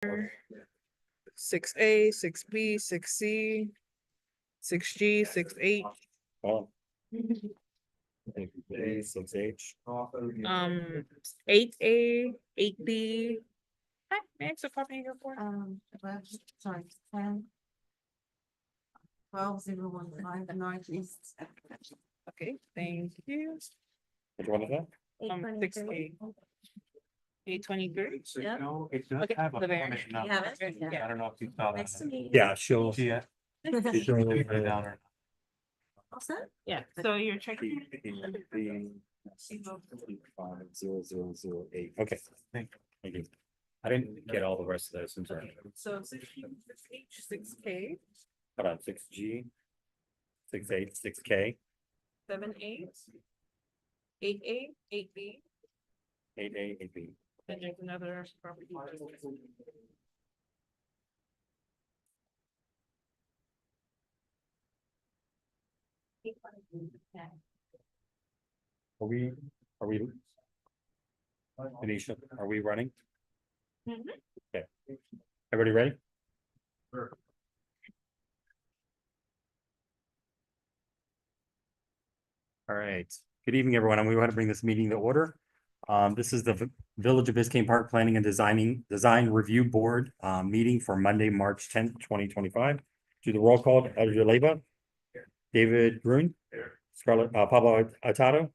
6A, 6B, 6C, 6G, 6H, Oh. A, 6H. 8A, 8B. Hi, may I have a copy of your report? Sorry, 10. 12015 Northeast. Okay, thank you. Which one is that? 6A. 823. Yeah. It does Okay, have a the variant. permit number. You have it? I don't know if you saw that. Nice to meet you. Yeah, she'll. Yeah. she'll show Put it you down or- All set? Yeah, so you're checking. 50008. Okay. Thank you. I didn't get all the rest of those. I'm sorry. So 6G, 6H, 6K, Hold on, 6G. 6H, 6K, 7A, 8A, 8B, 8A, 8B. then there's another property. Are we? Anisha, are we running? Mhm. Okay. Everybody ready? All right. Good evening, everyone. And we want to bring this meeting to order. This is the Village of Biscayne Park Planning and Design Review Board meeting for Monday, March 10th, 2025. Do the roll call, Edgar Leyba, David Gruen, Scarlett, Pablo Atado,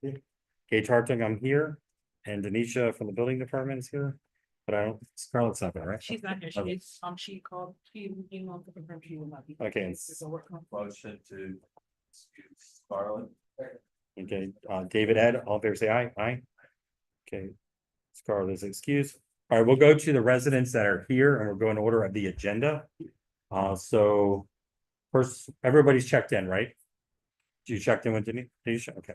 Gage Hartung, I'm here, and Denisha from the building department is here. But I don't, Scarlett's not there, right? She's not here. Okay. She called, she emailed to confirm she will not be. Okay. It's a work comp. Motion to excuse Scarlett. Okay, David, Ed, all in favor, say aye. Aye. Okay. Scarlett's excused. All right, we'll go to the residents that are here and we'll go in order of the agenda. So first, everybody's checked in, right? You checked in with Denisha? Okay.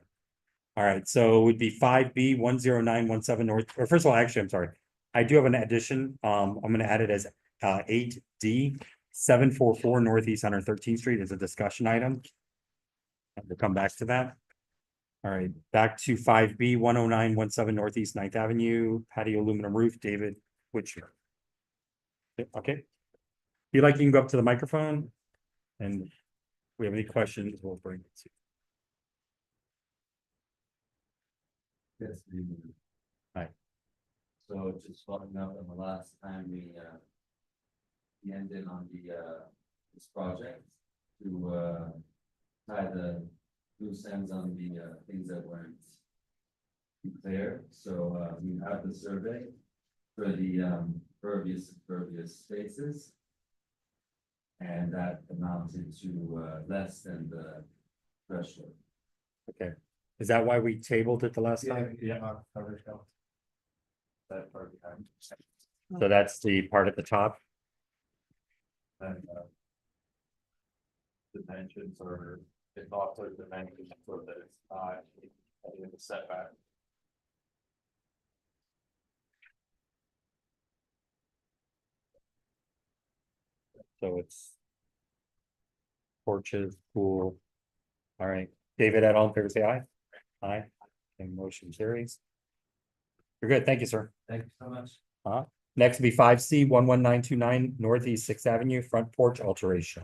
All right, so it would be 5B 10917 North, or first of all, actually, I'm sorry. I do have an addition. I'm gonna add it as 8D 744 Northeast 113th Street as a discussion item. And we'll come back to that. All right, back to 5B 10917 Northeast 9th Avenue, patio aluminum roof, David Witcher. Okay. If you like, you can go up to the microphone. And if we have any questions, we'll bring it to Yes. Hi. So just following up on the last time we ended on this project to tie the loose ends on the things that weren't clear. So we have the survey for the pervious spaces. And that amounted to less than the threshold. Okay, is that why we tabled it the last time? That part behind. So that's the part at the top. And dimensions or it's also dimensions so that it's not in the setback. So it's porches, pool. All right, David, at all in favor, say aye. Aye. And motion carries. You're good. Thank you, sir. Thank you so much. Next will be 5C 11929 Northeast 6th Avenue, front porch alteration.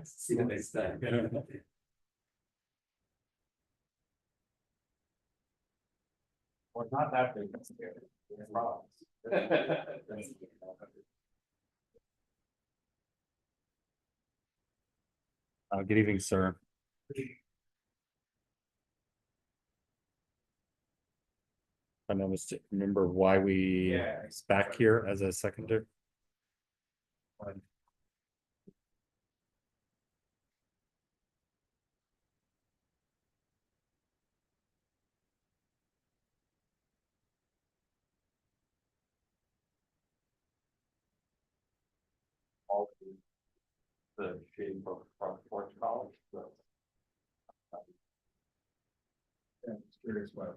See what they say. Well, not that big. It's problems. Good evening, sir. I noticed, remember why we Yeah. it's back here as a secondary? All the shape of front porch columns. So. Yeah, just curious why.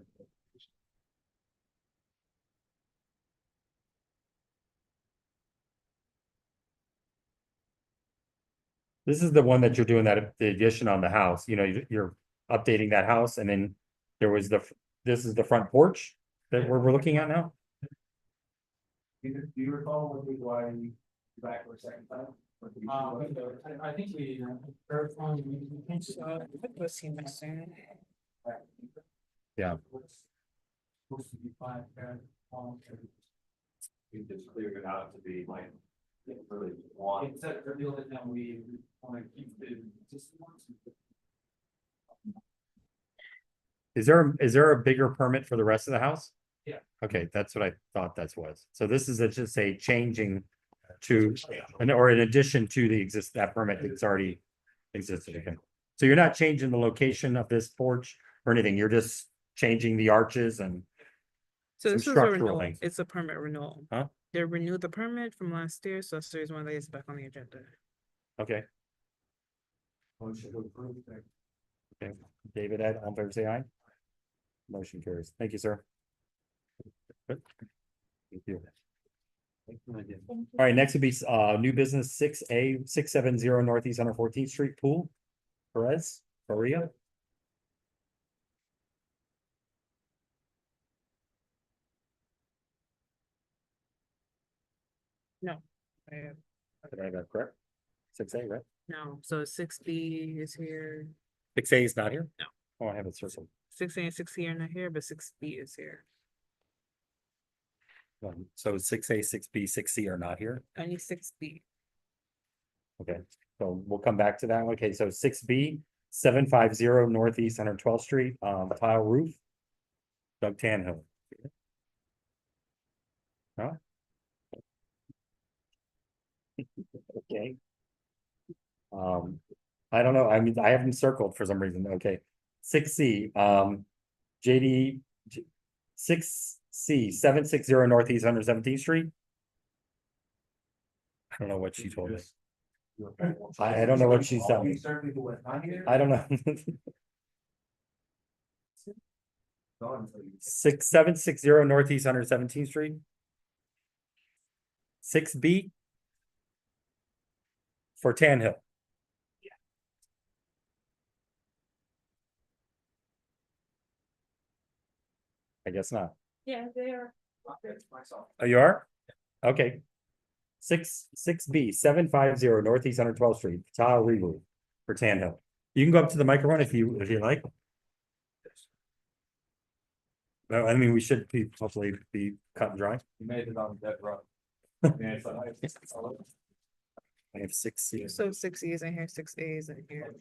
This is the one that you're doing that, the addition on the house, you know, you're updating that house and then there was this is the front porch that we're looking at now? Do you recall what was why you back for a second time? I think we, verified, we can see. Let's see, Mr. Yeah. Supposed to be five, We just cleared it out to be like, really one. Except for the other time, we wanna keep the existing ones. Is there a bigger permit for the rest of the house? Yeah. Okay, that's what I thought that was. So this is just a changing to, or in addition to the that permit that's already existed again. So you're not changing the location of this porch or anything, you're just changing the arches and, So Some this is a structural renewal, things. it's a permit renewal. Huh? They renewed the permit from last year, so that's the reason why it's back on the agenda. okay, Motion to approve. okay. David, Ed, all in favor, say aye. Motion carries. Thank you, sir. Good. Thank you. All right, next would be new business 6A 670 Northeast 114th Street Pool. Perez, Maria. I have- Did I have that correct? 6A, right? No, so 6B is here, 6A is not here? No. Oh, I have it circled. 6A and 6C are not here, but 6B is here. So 6A, 6B, 6C are not here. Only 6B. Okay, so we'll come back to that one. Okay, so 6B, 750 Northeast 112th Street, tile roof. Doug Tanhill. No? Okay. I don't know, I mean, I have them circled for some reason, okay. 6C, JD, 6C, 760 Northeast 117th Street. I don't know what she told me. I don't know what she's telling me. I don't know. 760 Northeast 117th Street. 6B. For Tan Hill. I guess not. Yeah, they are. Oh, you are? Okay. 6B 750 Northeast 112th Street, tile remove for Tan Hill. You can go up to the microphone if you like. No, I mean, we should be hopefully be cut and dry. You made it on that run. I have 6C. So 6E is in here, 6A is in here.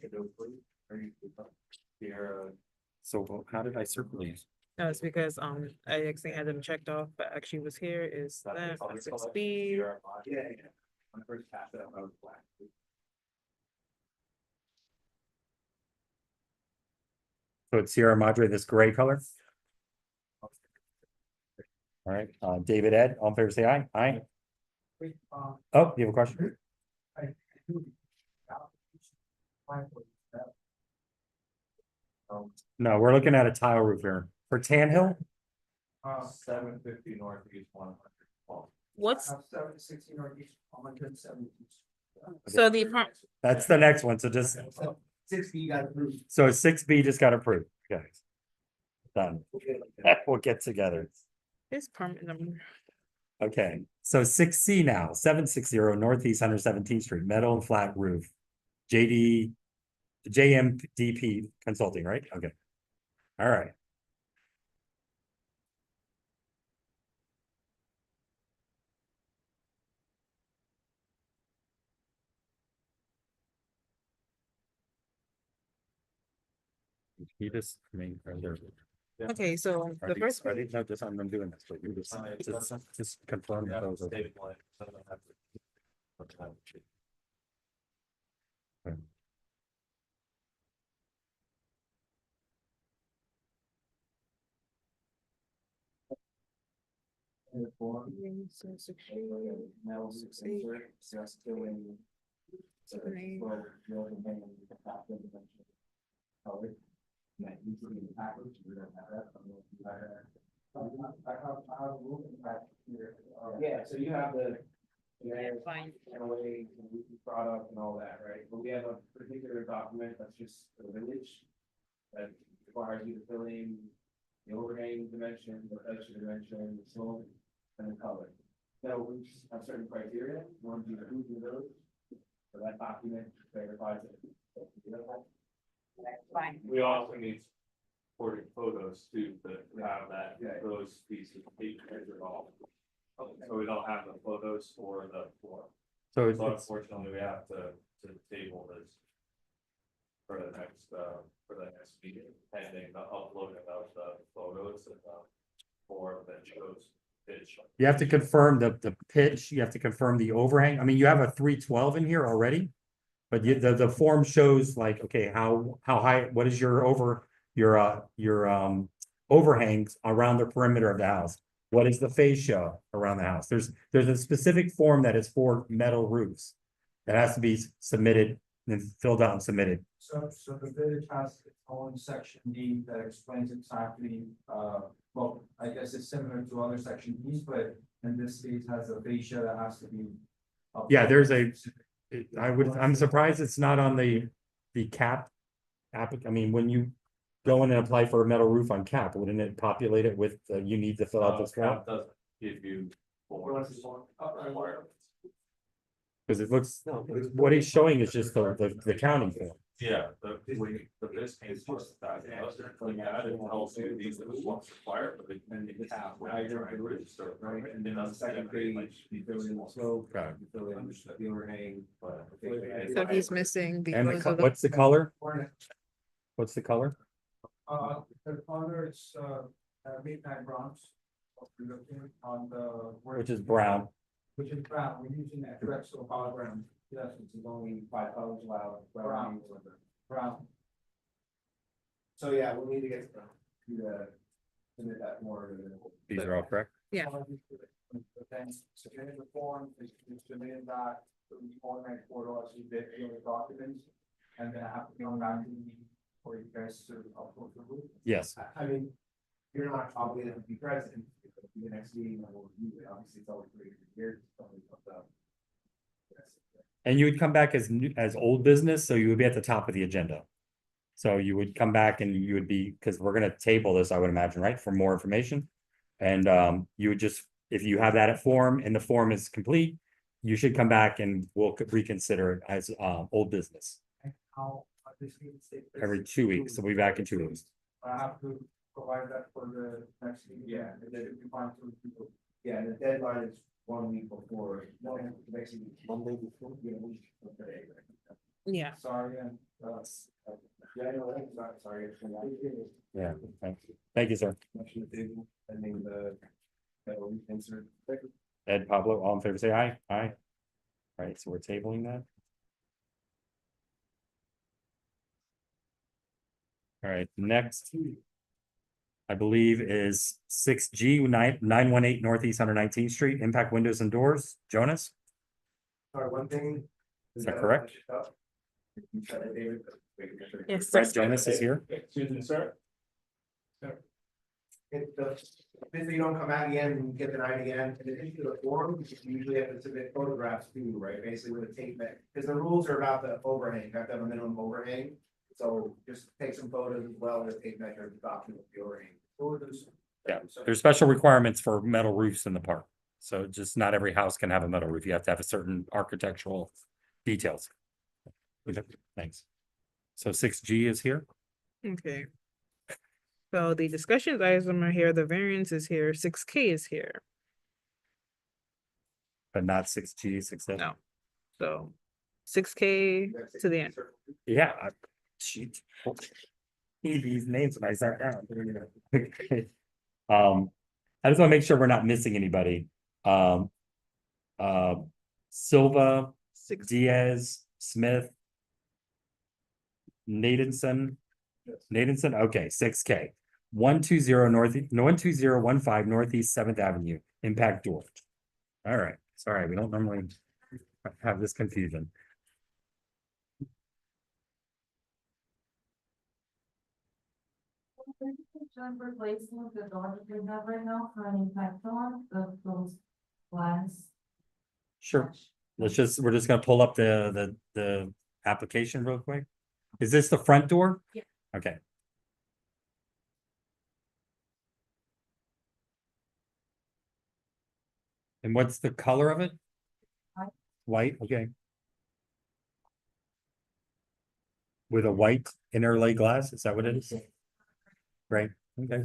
So how did I circle these? No, it's because, I actually had them checked off, but actually was here is that 6B. Yeah. When I first passed it, I was black. So it's Sierra Madre, this gray color. All right, David, Ed, all in favor, say aye. Aye. Oh, you have a question? No, we're looking at a tile roof here for Tan Hill. 750 northeast 100. What's, 760 northeast, 170. so the apart, That's the next one, so just, 60, you got approved. so 6B just got approved, okay. Done, we'll get together. this permit number, Okay, so 6C now, 760 Northeast 117th Street, metal and flat roof. JMDP Consulting, right? Okay. All right. You just, I mean, are there? okay, so Are the these, first. are these, no, just, I'm doing this, but you just confirm Yeah, those. are- David Blank, so I don't have to- Now, 6 just doing. Yeah, so you have the. Fine. Away, product and all that, right? But we have a particular document that's just for the village. That requires you to fill in the overhang dimension, the texture dimension, the slope, and the color. that we just have certain criteria, one, do you those? For that document verifies it. Fine. We also need supporting photos too, to have that, Yeah. those pieces of paper at all. So we don't have the photos for the form. So So it's, unfortunately, we have to table this. For the next meeting, pending the uploading of the photos and form that shows pitch. you have to confirm the pitch, you have to confirm the overhang. I mean, you have a 312 in here already. But the form shows like, okay, how high, what is your overhangs around the perimeter of the house? What is the fascia around the house? There's a specific form that is for metal roofs. That has to be submitted and filled out and submitted. So the village has its own section D that explains exactly, well, I guess it's similar to other section Ds, but in this case has a fascia that has to be. Yeah, there's I'm surprised it's not on the cap. I mean, when you go in and apply for a metal roof on cap, wouldn't it populate it with, you need to fill out this form? Cap doesn't give you forms. Requirements. Cause it looks, what he's showing is just the counting form. Yeah, the this case just that, like that, it tells you these are the ones required, but then you have. Now you're gonna register, right? And then on the second page, you fill in the slope, Okay. you fill in the overhang, but. So he's missing the. And those are the- what's the color? What's the color? The color is, midnight bronze. What we're looking on the. Which is brown. Which is brown, we're using that Drexel hologram, Yes, which is only 5 colors allowed. Brown. brown. So yeah, we'll need to get to submit that more. These are all correct. Yeah. But then submitting the form, is submitting that, the online portal as you did the other documents. And then I have to come back to me for you guys to upload the roof. Yes. I mean, you're not obligated to be present, if the next meeting, I will review it, obviously, it's always pretty weird. And you would come back as old business, so you would be at the top of the agenda. So you would come back and you would be, because we're gonna table this, I would imagine, right, for more information. And you would just, if you have that at form and the form is complete, you should come back and we'll reconsider it as old business How, this needs to take place. every 2 weeks. So we'll be back in 2 weeks. I have to provide that for the next meeting. Yeah. And then if you find two people. Yeah, the deadline is 1 week before, basically, Monday before, we okay. Yeah, Sorry, and, Yeah, no, that's not, sorry. Yeah, thank you, sir. Motion to table, and then we insert. Ed, Pablo, all in favor, say aye. Aye. All right, so we're tabling that. All right, next. I believe is 6G 918 Northeast 119th Street, Impact Windows and Doors. Jonas? Sorry, one thing. Is that correct? yes, Fred Jonas is here. Excuse me, sir. If you don't come out again, and get denied again, in addition to the form, you usually have to submit photographs too, right, basically with a tape measure, because the rules are about the overhang, you have to have a minimum overhang. So just take some photos as well as tape measure to document the overhang. Yeah, there's special requirements for metal roofs in the park. So just not every house can have a metal roof. You have to have a certain architectural details. Thanks. So 6G is here. okay. So the discussions item are here, the variance is here, 6K is here, But not 6G, 6F. No. so 6K to the end. Yeah. Shoot. Need these names when I sat down. I just want to make sure we're not missing anybody. Silva, 6, Diaz, Smith. Nadenson, okay, 6K. 120 North, no, 12015 Northeast 7th Avenue, Impact Door. All right, sorry, we don't normally have this confusion. Replacing the door that we have right now for an impact on those glass. Sure. We're just gonna pull up the application real quick. Is this the front door? Yeah. Okay. And what's the color of it? White. White, okay. With a white interlay glass, is that what it is? Right, okay.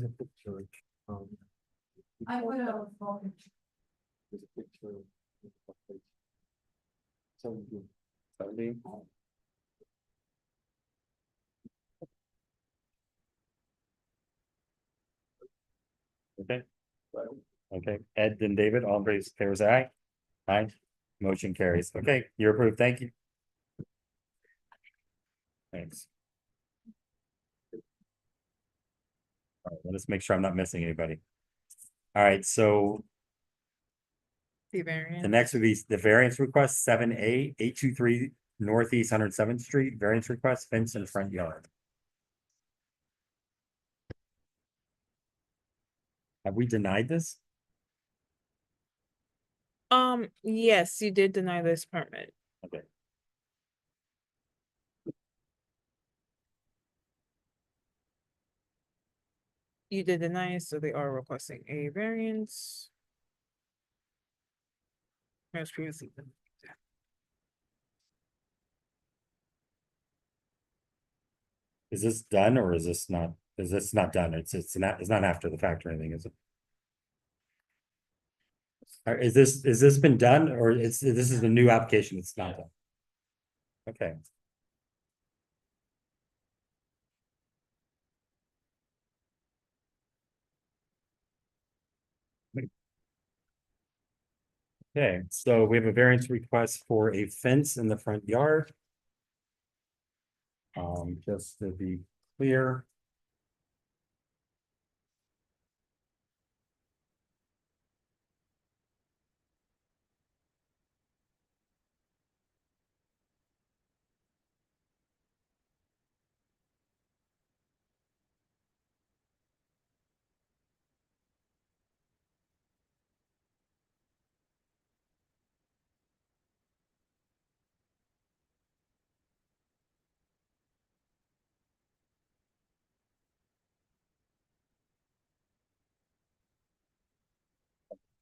I would have spoken. Okay. Okay, Ed and David, all in favor, say aye. Aye, motion carries. Okay, you're approved. Thank you. Thanks. All right, let's make sure I'm not missing anybody. All right, so The variance. the next would be the variance request, 7A, 823 Northeast 107th Street, variance request, fence in front yard. Have we denied this? Yes, you did deny this permit. Okay. You did deny it, so they are requesting a variance. As previously. Is this done or is this not? Is this not done? It's not after the fact or anything, is it? Is this been done or this is a new application? It's not done. Okay. Okay, so we have a variance request for a fence in the front yard. Just to be clear.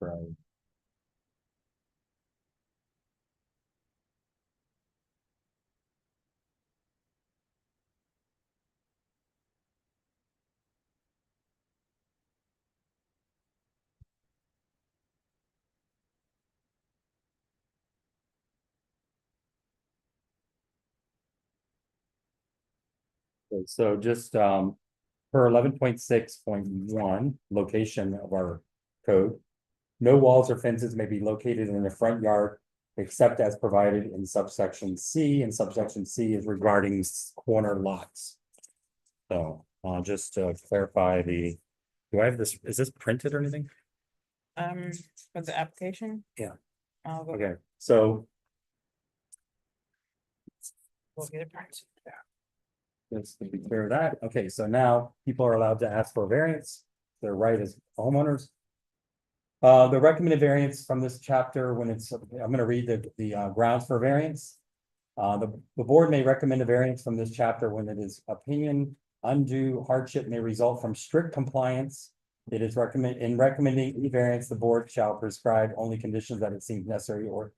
Right. Okay, so just per 11.6.1 location of our code. No walls or fences may be located in the front yard except as provided in subsection C, and subsection C is regarding corner lots. So, just to clarify do I have this, is this printed or anything? For the application? Yeah. I'll go, Okay, so we'll get it printed. just to be clear of that, okay, so now people are allowed to ask for a variance, their right as homeowners. The recommended variance from this chapter, when it's, I'm gonna read the grounds for variance. The board may recommend a variance from this chapter when it is opinion undue hardship may result from strict compliance. It is recommending any variance, the board shall prescribe only conditions that it seems necessary or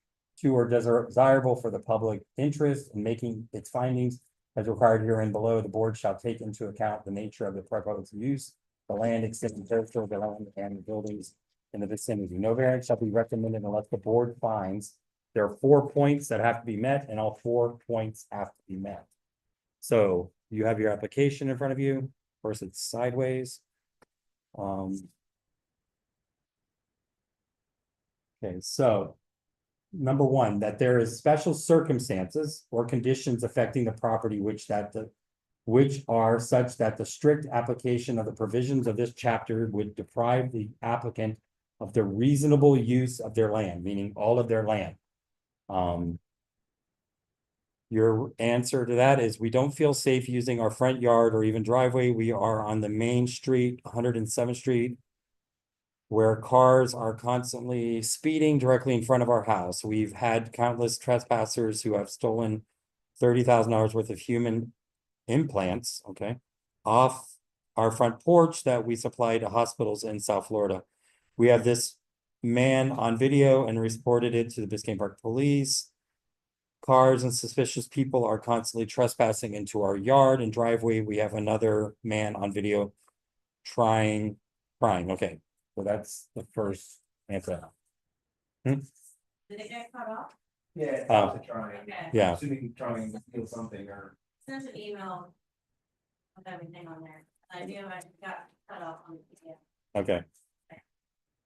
desirable for the public interest in making its findings. As required herein below, the board shall take into account the nature of the proposed use, the land, extending character of the land and the buildings in the vicinity. No variance shall be recommended unless the board finds there are 4 points that have to be met, and all 4 points have to be met. So you have your application in front of you. Of course, it's sideways. Okay, so number one, that there is special circumstances or conditions affecting the property which are such that the strict application of the provisions of this chapter would deprive the applicant of the reasonable use of their land, meaning all of their land. Your answer to that is we don't feel safe using our front yard or even driveway. We are on the main street, 107th Street, where cars are constantly speeding directly in front of our house. We've had countless trespassers who have stolen $30,000 worth of human implants, okay, off our front porch that we supply to hospitals in South Florida. We have this man on video and reported it to the Biscayne Park Police. Cars and suspicious people are constantly trespassing into our yard and driveway. We have another man on video crying. Okay, so that's the first answer. Did it get cut off? Yeah, Oh. trying. Okay. Yeah, Assuming trying to steal something or. Sent an email with everything on there. I knew I got cut off on the PDF. okay.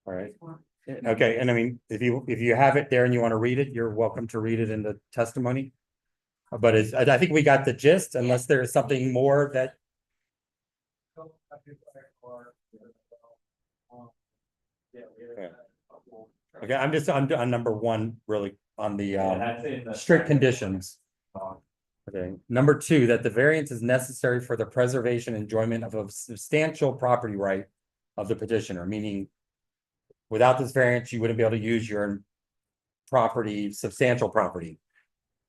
All right. Okay, and I mean, if you have it there and you want to read it, you're welcome to read it in the testimony. But I think we got the gist, unless there is something more that, Yeah. okay, I'm just on number one, really, on the That's in the strict second conditions. one. Okay, number two, that the variance is necessary for the preservation and enjoyment of a substantial property right of the petitioner, meaning without this variance, you wouldn't be able to use your property, substantial property.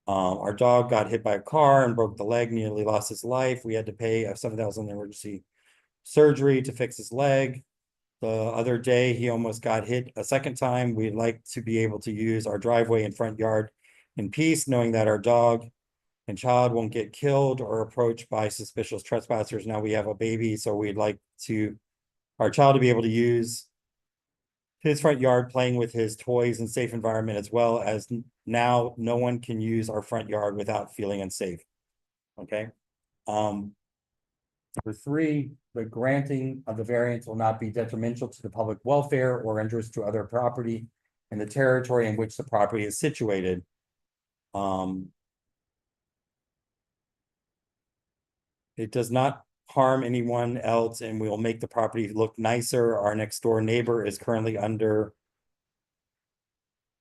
Our dog got hit by a car and broke the leg, nearly lost his life. We had to pay a $7,000 emergency surgery to fix his leg. The other day, he almost got hit a second time. We'd like to be able to use our driveway and front yard in peace, knowing that our dog and child won't get killed or approached by suspicious trespassers. Now we have a baby, so we'd like our child to be able to use his front yard, playing with his toys in safe environment, as well as now no one can use our front yard without feeling unsafe. Okay. Number three, the granting of the variance will not be detrimental to the public welfare or injurious to other property in the territory in which the property is situated. It does not harm anyone else and will make the property look nicer. Our next door neighbor is currently under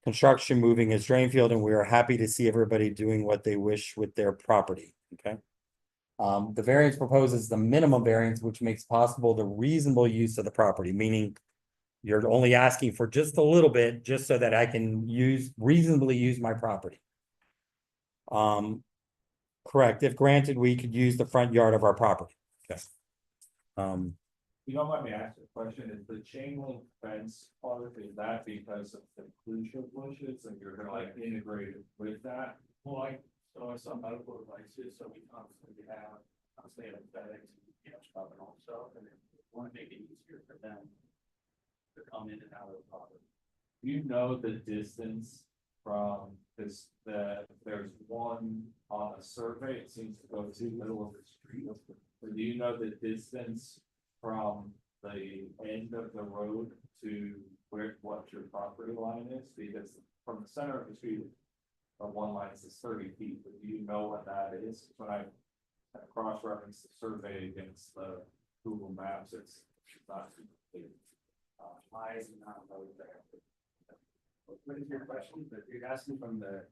construction, moving his drain field, and we are happy to see everybody doing what they wish with their property. Okay. The variance proposes the minimum variance, which makes possible the reasonable use of the property, meaning you're only asking for just a little bit, just so that I can reasonably use my property. Correct. If granted, we could use the front yard of our property. Okay. You don't let me ask a question, is the chain link fence part, is that because of the crucial bushes and you're gonna like integrate it with that? Well, so I saw medical devices, so we constantly have, anesthetics, stuff and also, and we want to make it easier for them to come in and out of the property. You know the distance from this, there's one on a survey, it seems to go to the middle of the street. But do you know the distance from the end of the road to what your property line is? Because from the center of the street, one line is 30 feet, but do you know what that is? When I cross-reference the survey against the Google Maps, it's not too big. I do not know that. What is your question? That you're asking from the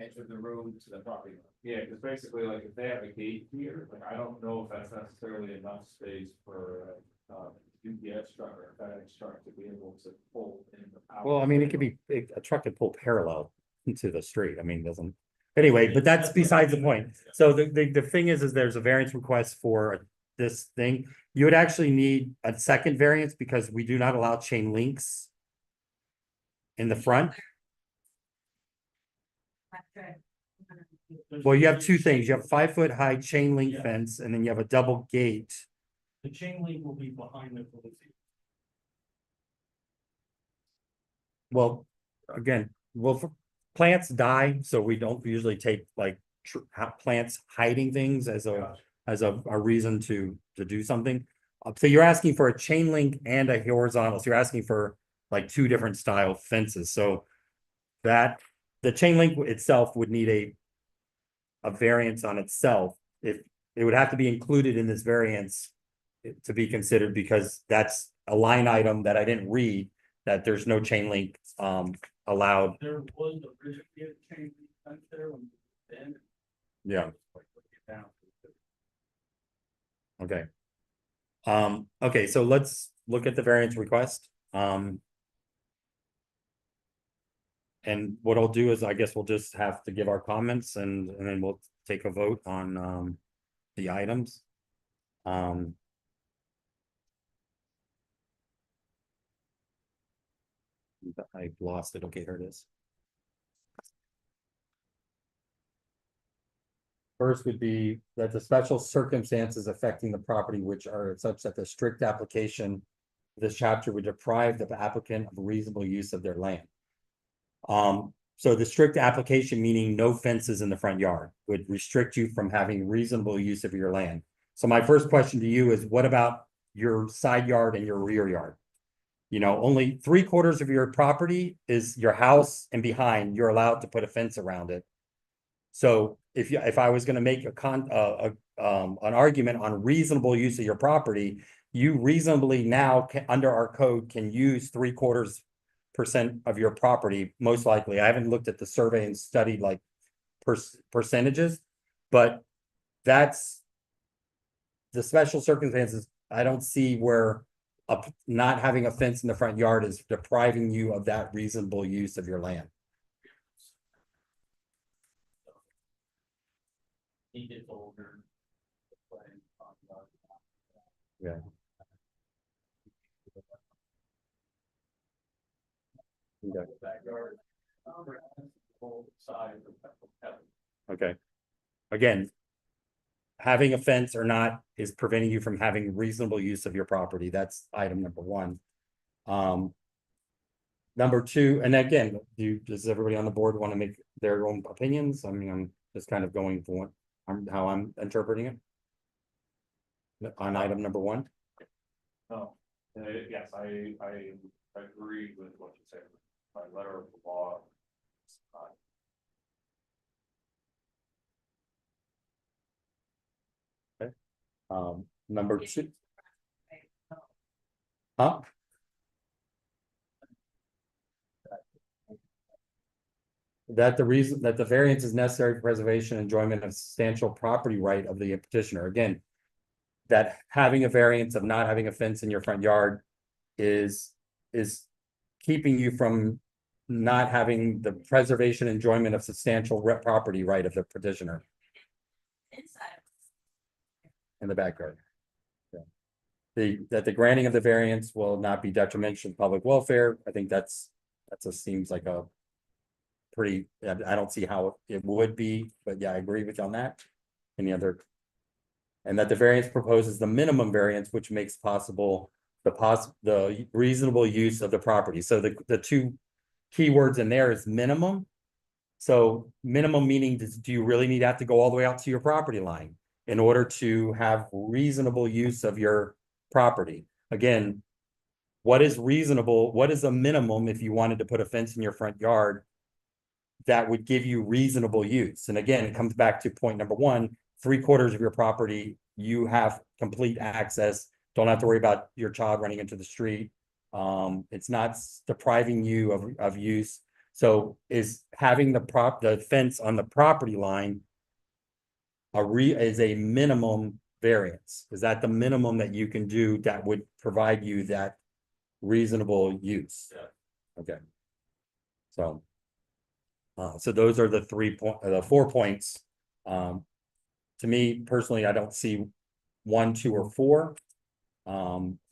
edge of the road to the property line? Yeah, because basically, like, if they have a gate here, like, I don't know if that's necessarily enough space for UPS truck or FedEx truck to be able to pull in the power. Well, I mean, it could be, a truck could pull parallel into the street. I mean, it doesn't. Anyway, but that's besides the point. So the thing is there's a variance request for this thing. You would actually need a second variance because we do not allow chain links in the front. Well, you have two things. You have 5-foot high chain link fence, and then you have a double gate. The chain link will be behind the police. Well, again, plants die, so we don't usually take like plants hiding things as a reason to do something. So you're asking for a chain link and a horizontal. So you're asking for like two different style fences. So that the chain link itself would need a variance on itself. If it would have to be included in this variance to be considered, because that's a line item that I didn't read, that there's no chain link allowed. There was originally a chain link fence there when then. Yeah. Down. Okay. Okay, so let's look at the variance request. And what I'll do is, I guess we'll just have to give our comments and then we'll take a vote on the items. I lost it. Okay, here it is. First would be that the special circumstances affecting the property which are such that the strict application of this chapter would deprive the applicant of reasonable use of their land. So the strict application, meaning no fences in the front yard, would restrict you from having reasonable use of your land. So my first question to you is, what about your side yard and your rear yard? You know, only 3/4 of your property is your house, and behind, you're allowed to put a fence around it. So if I was gonna make an argument on reasonable use of your property, you reasonably now under our code can use 3/4% of your property, most likely. I haven't looked at the survey and studied like percentages, but that's the special circumstances. I don't see where not having a fence in the front yard is depriving you of that reasonable use of your land. He gets older. Playing on the- Yeah. Okay. Backyard. Whole side of Okay. Again, having a fence or not is preventing you from having reasonable use of your property. That's item number one. Number two, and again, does everybody on the board want to make their own opinions? I mean, I'm just kind of going for how I'm interpreting it. On item number one. No, yes, I agree with what you said, by letter of the law. Number two. Huh? That the reason that the variance is necessary for preservation and enjoyment of substantial property right of the petitioner. Again, that having a variance of not having a fence in your front yard is keeping you from not having the preservation enjoyment of substantial property right of the petitioner Inside. in the backyard. Yeah. That the granting of the variance will not be detrimental to public welfare. I think that's seems like a pretty, I don't see how it would be, but yeah, I agree with you on that. Any other? And that the variance proposes the minimum variance, which makes possible the reasonable use of the property. So the two keywords in there is minimum. So minimum meaning, do you really need to have to go all the way out to your property line in order to have reasonable use of your property? Again, what is reasonable? What is a minimum if you wanted to put a fence in your front yard that would give you reasonable use? And again, it comes back to point number one, 3/4 of your property, you have complete access. Don't have to worry about your child running into the street. It's not depriving you of use. So is having the fence on the property line is a minimum variance? Is that the minimum that you can do that would provide you that reasonable use? Yeah. Okay. So those are the 4 points. To me personally, I don't see 1, 2, or 4.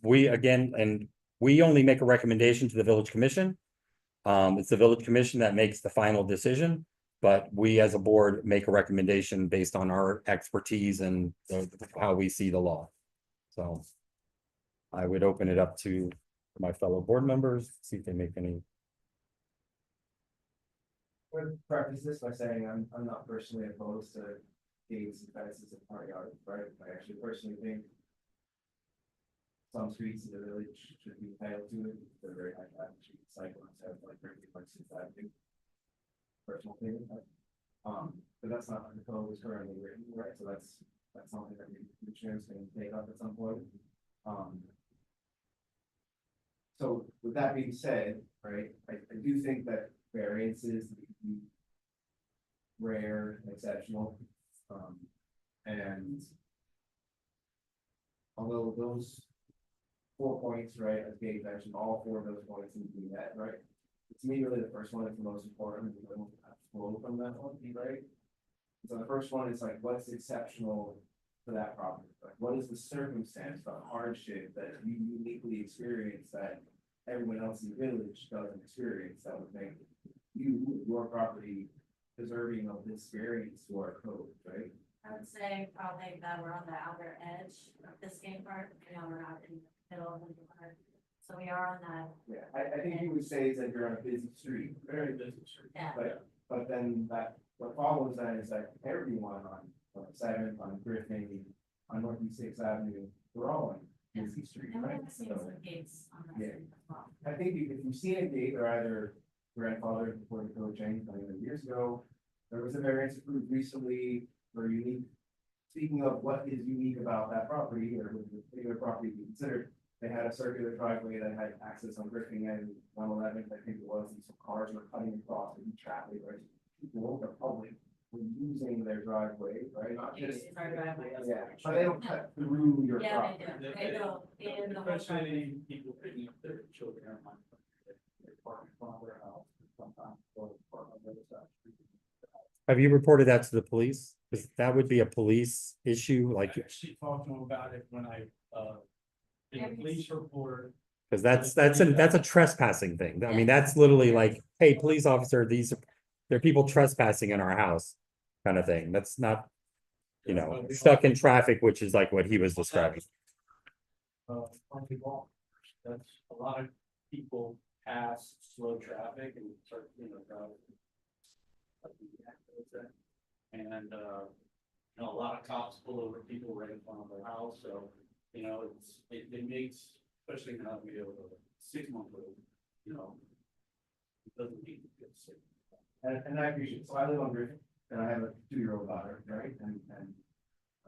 We only make a recommendation to the village commission. It's the village commission that makes the final decision, but we as a board make a recommendation based on our expertise and how we see the law. So I would open it up to my fellow board members, see if they make any. Would preface this by saying I'm not personally opposed to gates and fences in front yards, right? I actually personally think some streets in the village should be entitled to it. They're very high traffic streets, cyclists have like very much since I think. Personal opinion, but that's not what the code is currently written, right? So that's something that the chair's can take up at some point. So with that being said, right, I do think that variances be rare, and exceptional, and although those 4 points, right, as Gabe mentioned, all 4 of those points need to be met, right? To me, really, the first one is the most important, because I don't have to flow from that one, right? So the first one is like, what's exceptional for that property? Like, what is the circumstance, the hardship that you uniquely experience that everyone else in the village doesn't experience, that would make your property deserving of this variance to our code, right? I would say probably that we're on the outer edge of the skate park, you know, we're not in the middle of the park. So we are on that, Yeah, I think you would say is that you're on a busy street, Very busy. yeah. but then that, what follows that is that everyone on Seventh, on Griffin, on Northeast Sixth Avenue, we're all on busy street, And we right? have seen So, some gates on that Yeah. street as well. I think if you've seen a gate, they're either grandfathered before the code changed, years ago. There was a variance approved recently for unique. Speaking of what is unique about that property or the particular property to be considered, they had a circular driveway that had access on Griffin and 111th, I think it was, and some cars were cutting across and traffic, right? People, the public, were using their driveway, right? Not just, It's our driveway. yeah, but they don't cut through your Yeah, property. they do, they go in the whole driveway. Especially people picking up their children or my, they're parking in front of their house, sometimes go to park on the other side. of the street. Have you reported that to the police? Because that would be a police issue, I like, actually talked to him about it when I, did a police report. because that's a trespassing thing. I mean, that's literally like, hey, police officer, there are people trespassing in our house. Kind of thing. That's not, you know, stuck in traffic, which is like what he was describing. Funky walk. That's a lot of people pass slow traffic and start, you know, driving. And, you know, a lot of cops pull over people right in front of their house, so, you know, it makes, especially now we have a 6-month-old, you know. It doesn't need to get sick. And I appreciate it. So I live on Griffin and I have a 2-year-old daughter, right? And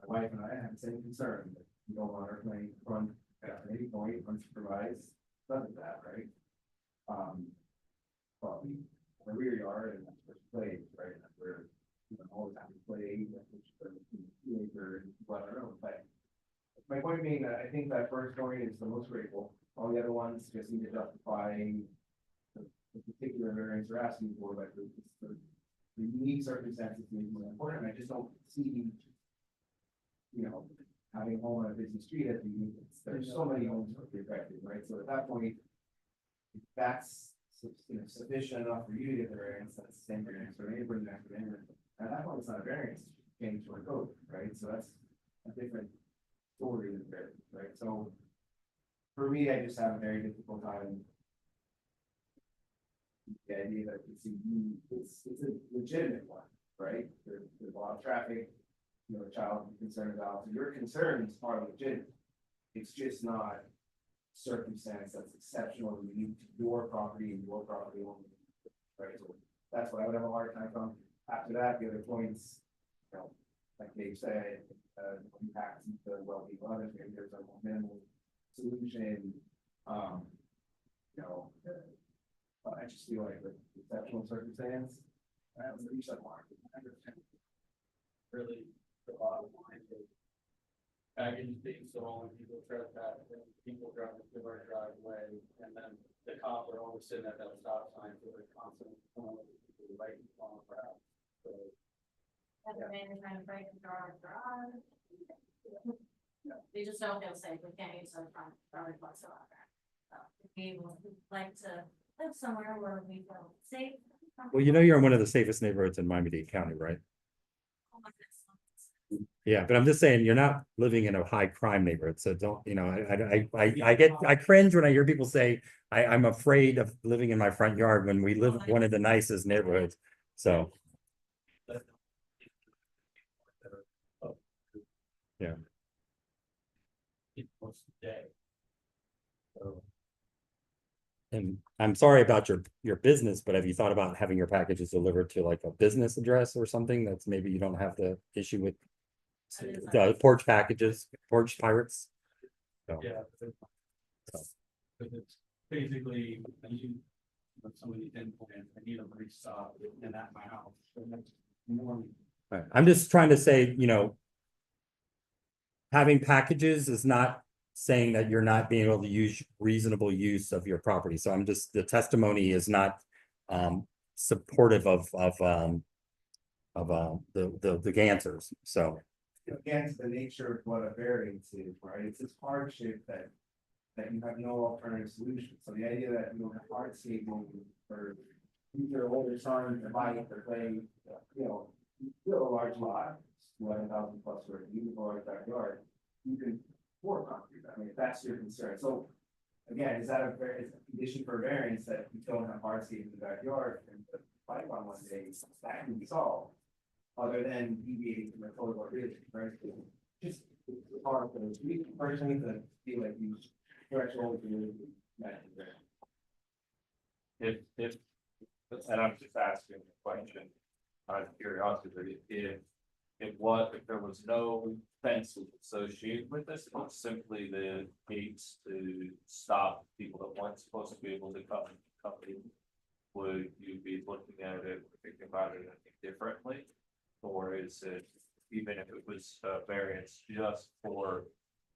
my wife and I have the same concern that we don't want her playing front at any point unsupervised, none of that, right? But the rear yard and that's where she plays, right? That's where, you know, all the time we play, that's where the teenager and whatever, but my point being that I think that first story is the most critical. All the other ones just need to justify the particular variance we're asking for, but the unique circumstances is more important. I just don't see, you know, having a home on a busy street as unique. There's so many homes that are affected, right? So at that point, if that's sufficient enough for you to get the variance, that's the same variance for neighbor and next neighbor. At that point, it's not a variance, it's change to our code, right? So that's a different story than variance, right? So for me, I just have a very difficult time. The idea that it's a legitimate one, right? There's a lot of traffic, you know, a child is concerned about, so your concerns are legitimate. It's just not circumstance that's exceptional and unique to your property and your property only. Right, so that's what I would have a hard time from. After that, the other points, you know, like Dave said, impacts the well-being of others, maybe there's a more minimal solution. You know, I just feel like the exceptional circumstance, reach that mark. Really, the bottom line is. Package being stolen, people trespass, and people driving through our driveway, and then the cops are always sitting at that stop sign, so they're constantly pulling over people right in front of our house. So, Have a man trying to break into our garage. We just don't feel safe, we can't use our front yard whatsoever. So, we would like to live somewhere where we feel safe. Well, you know, you're in one of the safest neighborhoods in Miami-Dade County, right? Yeah, but I'm just saying, you're not living in a high crime neighborhood, so don't, you know, I cringe when I hear people say, I'm afraid of living in my front yard when we live in one of the nicest neighborhoods, so. Yeah. Most of the day. So, And I'm sorry about your business, but have you thought about having your packages delivered to like a business address or something that's maybe you don't have the issue with? The porch packages, porch pirates. So, yeah. But it's basically, I need, somebody implant, I need a restock and at my house. So that's more. right. I'm just trying to say, you know. Having packages is not saying that you're not being able to use reasonable use of your property. So I'm just, the testimony is not supportive of the answers, so. Again, it's the nature of what a variance is, right? It's this hardship that that you have no alternative solution. So the idea that you don't have hardscaping for future older son to buy it to play, you know, you build a large lot, 11,000 plus square feet, a large backyard, you can pour concrete. I mean, if that's your concern. So again, is that is a condition for variance that you don't have hardscape in the backyard and the pipe on one day, that can be solved. Other than deviating from the code or really, right? Just it's hard for me personally to feel like you threshold to If, and I'm just asking a question, out of curiosity, if there was no fences associated with this, it was simply the gates to stop people that weren't supposed to be able to come in, would you be looking at it, thinking about it differently? Or is it, even if it was a variance just for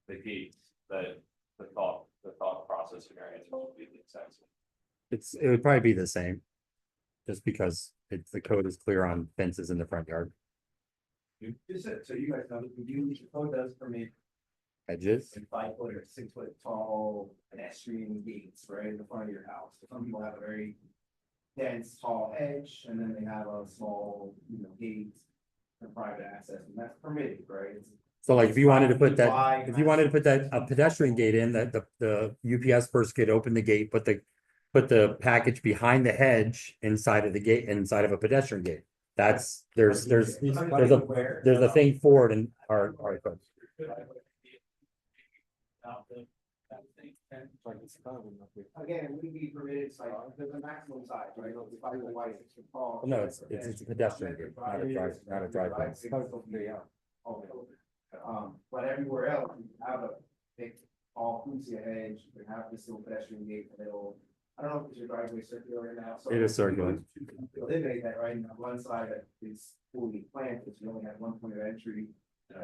the gates, that the thought process of variance would be the sense? It would probably be the same. Just because the code is clear on fences in the front yard, just so you guys know, the code does permit edges. 5 foot or 6 foot tall pedestrian gates right in the front of your house. Some people have a very dense, tall edge, and then they have a small, gate for private access, and that's permitted, right? So like if you wanted to put that, Why- if you wanted to put that, a pedestrian gate in, that the UPS person could open the gate, put the package behind the hedge inside of the gate, inside of a pedestrian gate. That's, there's a thing for it in our code. Again, it would be permitted, like, there's a maximum size, right? It's 5 foot wide, 6 foot tall. No, it's a pedestrian gate, not a driveway. But everywhere else, you have a big, tall, fuchsia hedge, you can have this little pedestrian gate, in the middle. I don't know if it's your driveway circular now, so. It is circular. To eliminate that, right, and on one side that is fully planted, you only have one point of entry.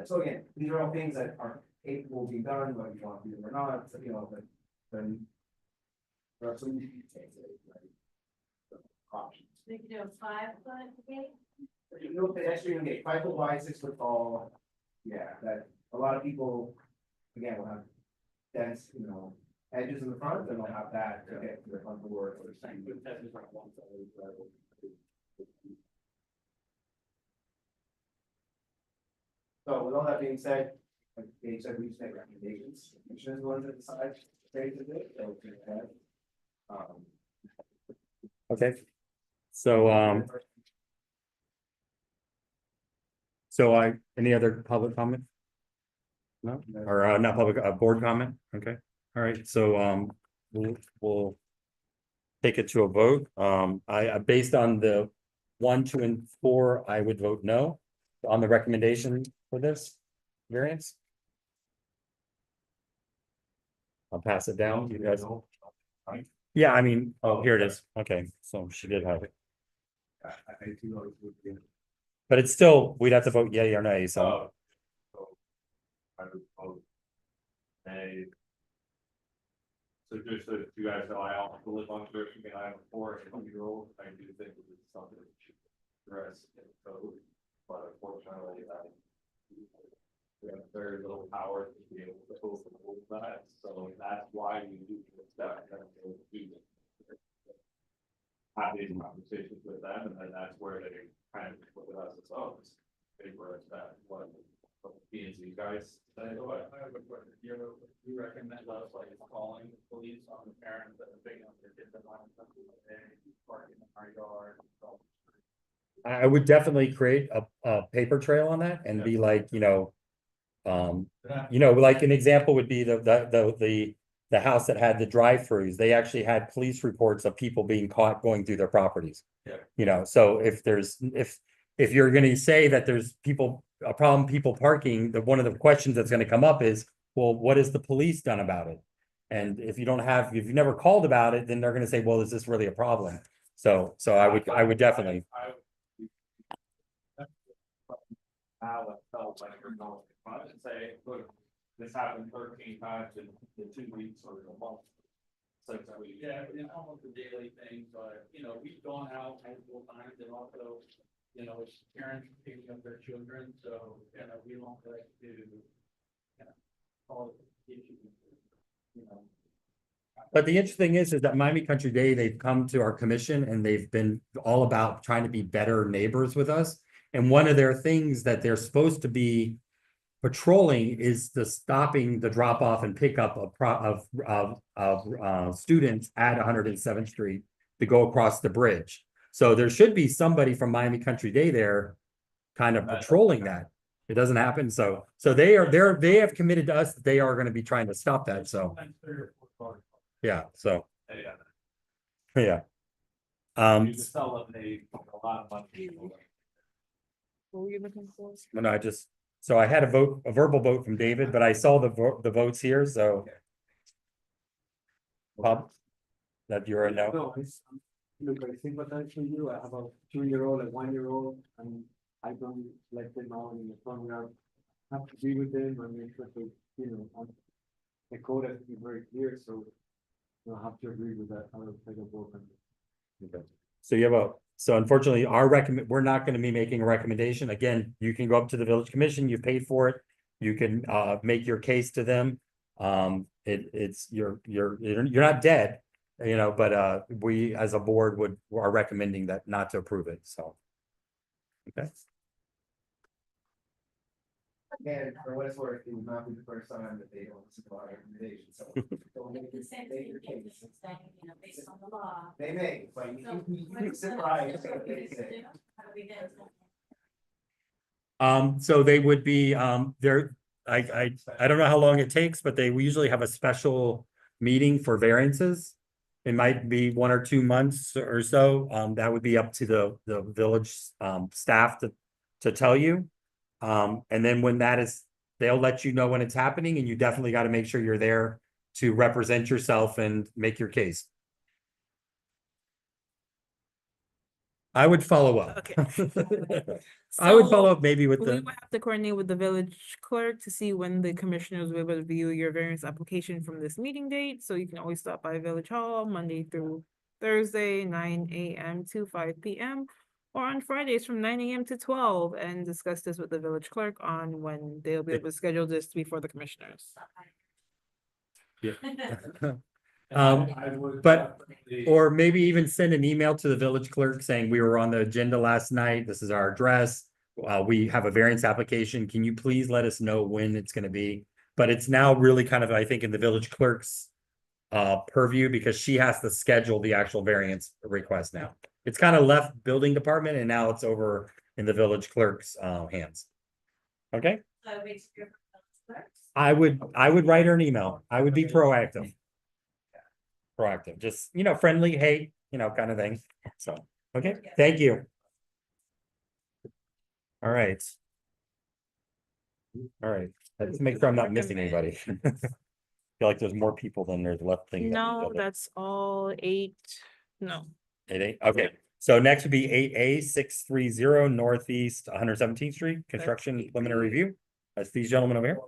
So again, these are all things that are capable of being done, whether you want to do them or not, so, but then. There are some. Options. We could do a 5-foot gate. No pedestrian gate, 5 foot wide, 6 foot tall. Yeah, that, a lot of people, again, will have dense, edges in the front, and they'll have that to get to the front door or something. So with all that being said, like Dave said, we just make recommendations, commissioners the ones that decide, phase of it, so we can have. Okay. So, any other public comment? No, or not public, board comment, okay, all right, so, we'll. Take it to a vote, based on the 1, 2, and 4, I would vote no. On the recommendation for this variance. I'll pass it down, you guys. Yeah, I mean, oh, here it is, okay, so she did have it. But it's still, we'd have to vote yea or nay, so. I would vote nay. So just so you guys know, I also live on Church, and I have a 4-year-old, I do think it is something that should address in the code, but unfortunately, we have very little power to be able to overrule that, so that's why we do that. Have these conversations with them, and then that's where they kind of look at us as, oh, it's favor us that what P and Z guys say. So I have a question. You recommend us like calling the police on the parents that are picking up their kids and line something like parking in our yard. I would definitely create a paper trail on that and be like, like an example would be the house that had the drive-throughs. They actually had police reports of people being caught going through their properties. Yeah. So if you're gonna say that there's a problem, people parking, one of the questions that's gonna come up is, well, what has the police done about it? And if you've never called about it, then they're gonna say, well, is this really a problem? So I would definitely. How it felt like you're going to say, look, this happened 13 times in 2 weeks or a month. So Yeah, it's almost a daily thing, but we've gone out multiple times and also, it's parents picking up their children, so we don't like to call it issue. But the interesting thing is that Miami Country Day, they've come to our commission and they've been all about trying to be better neighbors with us. And one of their things that they're supposed to be patrolling is the stopping the drop off and pickup of students at 107th Street to go across the bridge. So there should be somebody from Miami Country Day there kind of patrolling that. It doesn't happen. So they have committed to us that they are going to be trying to stop that. So, yeah, so, yeah. You just tell them they a lot of money. What were you looking for? No, so I had a verbal vote from David, but I saw the votes here, so. Bob? That you're a no? No, look, I sympathize with you. I have a 2-year-old, a 1-year-old, and I don't let them out in the front yard. Have to be with them and make sure to, the code has to be very clear, so you'll have to agree with that. I will take a vote on it. So so unfortunately, we're not gonna be making a recommendation. Again, you can go up to the village commission, you paid for it. You can make your case to them. You're not dead, but we as a board are recommending that not to approve it, so. Okay. And for what it's worth, it would not be the first time that they don't listen to our recommendations, so. Don't make The it- same make thing, your if case. it's saying, based on the law. They may, but So you what can is sit the- right. what do we do? How do we get it? So they would be, I don't know how long it takes, but we usually have a special meeting for variances. It might be 1 or 2 months or so. That would be up to the village, staff to tell you. And then when they'll let you know when it's happening, and you definitely got to make sure you're there to represent yourself and make your case. I would follow up. Okay. I would follow So, up maybe with We the, would have to coordinate with the village clerk to see when the commissioners will be able to view your variance application from this meeting date. So you can always stop by Village Hall Monday through Thursday, 9 a.m. to 5 p.m. Or on Fridays from 9 a.m. to 12 and discuss this with the village clerk on when they'll be able to schedule this before the commissioners. I would but- definitely- or maybe even send an email to the village clerk saying we were on the agenda last night. This is our address. We have a variance application. Can you please let us know when it's gonna be? But it's now really kind of, I think, in the village clerk's purview, because she has to schedule the actual variance request now. It's kind of left building department and now it's over in the village clerk's hands. Okay, So it's your clerks. I would write her an email. I would be proactive. Proactive, just, friendly, hey, kind of thing. So, okay, thank you. All right. All right, let's make sure I'm not missing anybody. Feel like there's more people than there's left things. No, that's all 8. No. It ain't, okay, so next would be 8A 630 Northeast 117th Street, construction preliminary review. That's these gentlemen over here,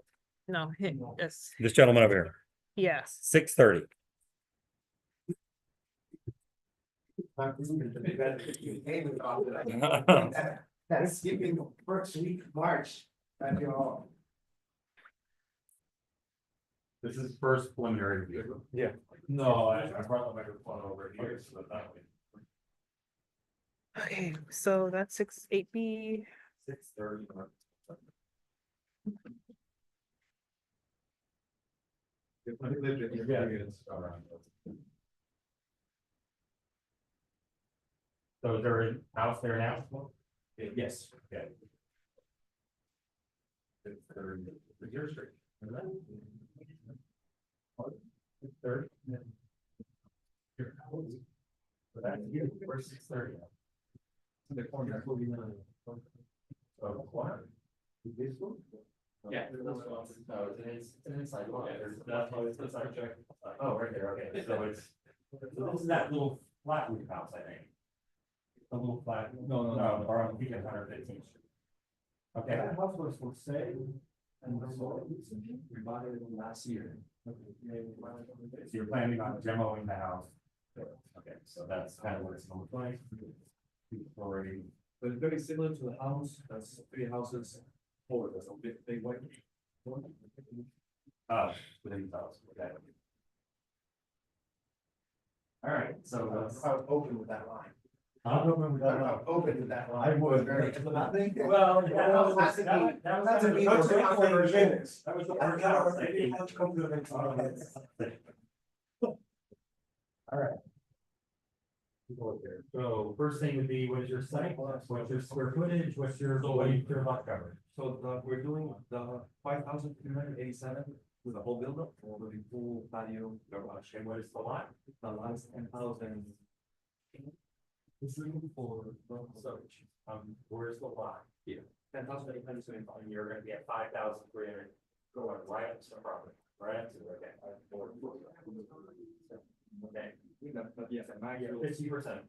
No, yes, this gentleman over here, yes. 6:30. That's skipping the first week of March. That's all. This is first preliminary review. Yeah. No, I brought the microphone over here so that way. Okay, so that's 8B. 6:30. Yeah, it's around. So is there a house there now? Yes. Okay. 6:30, is your street? Is that? 6:30? Your house. So that's you, we're 6:30. The corner. So, corner. This one? Yeah. No, it's inside. That's why it's inside check. Oh, right there, okay, so this is that little flat roof house, I think. A little flat. No, or on Beacon 115th Street. Okay. That house was for sale and we bought it last year. So you're planning on demoing the house? Okay, so that's kind of what it's gonna look like. Already. But it's very similar to the house, that's 3 houses forward, that's a big white. Within the house, okay. All right, so let's. How open with that line? I'll go with that. How open with that line? I would. Very- Well, That's a meeting where we're not gonna finish. That was the I first don't know, house. maybe how to come to the next one. All right. So first thing would be, what is your site, what's your square footage, what's your lot coverage? So we're doing the 5,387 with the whole build up, all the pool, patio, garage. And what is the lot? The last 10,000. This is for local storage. Where's the lot? 10,875. And you're gonna be at 5,300 going right up to the property, right up to, okay. Okay, Yes, and I. yeah, 50%.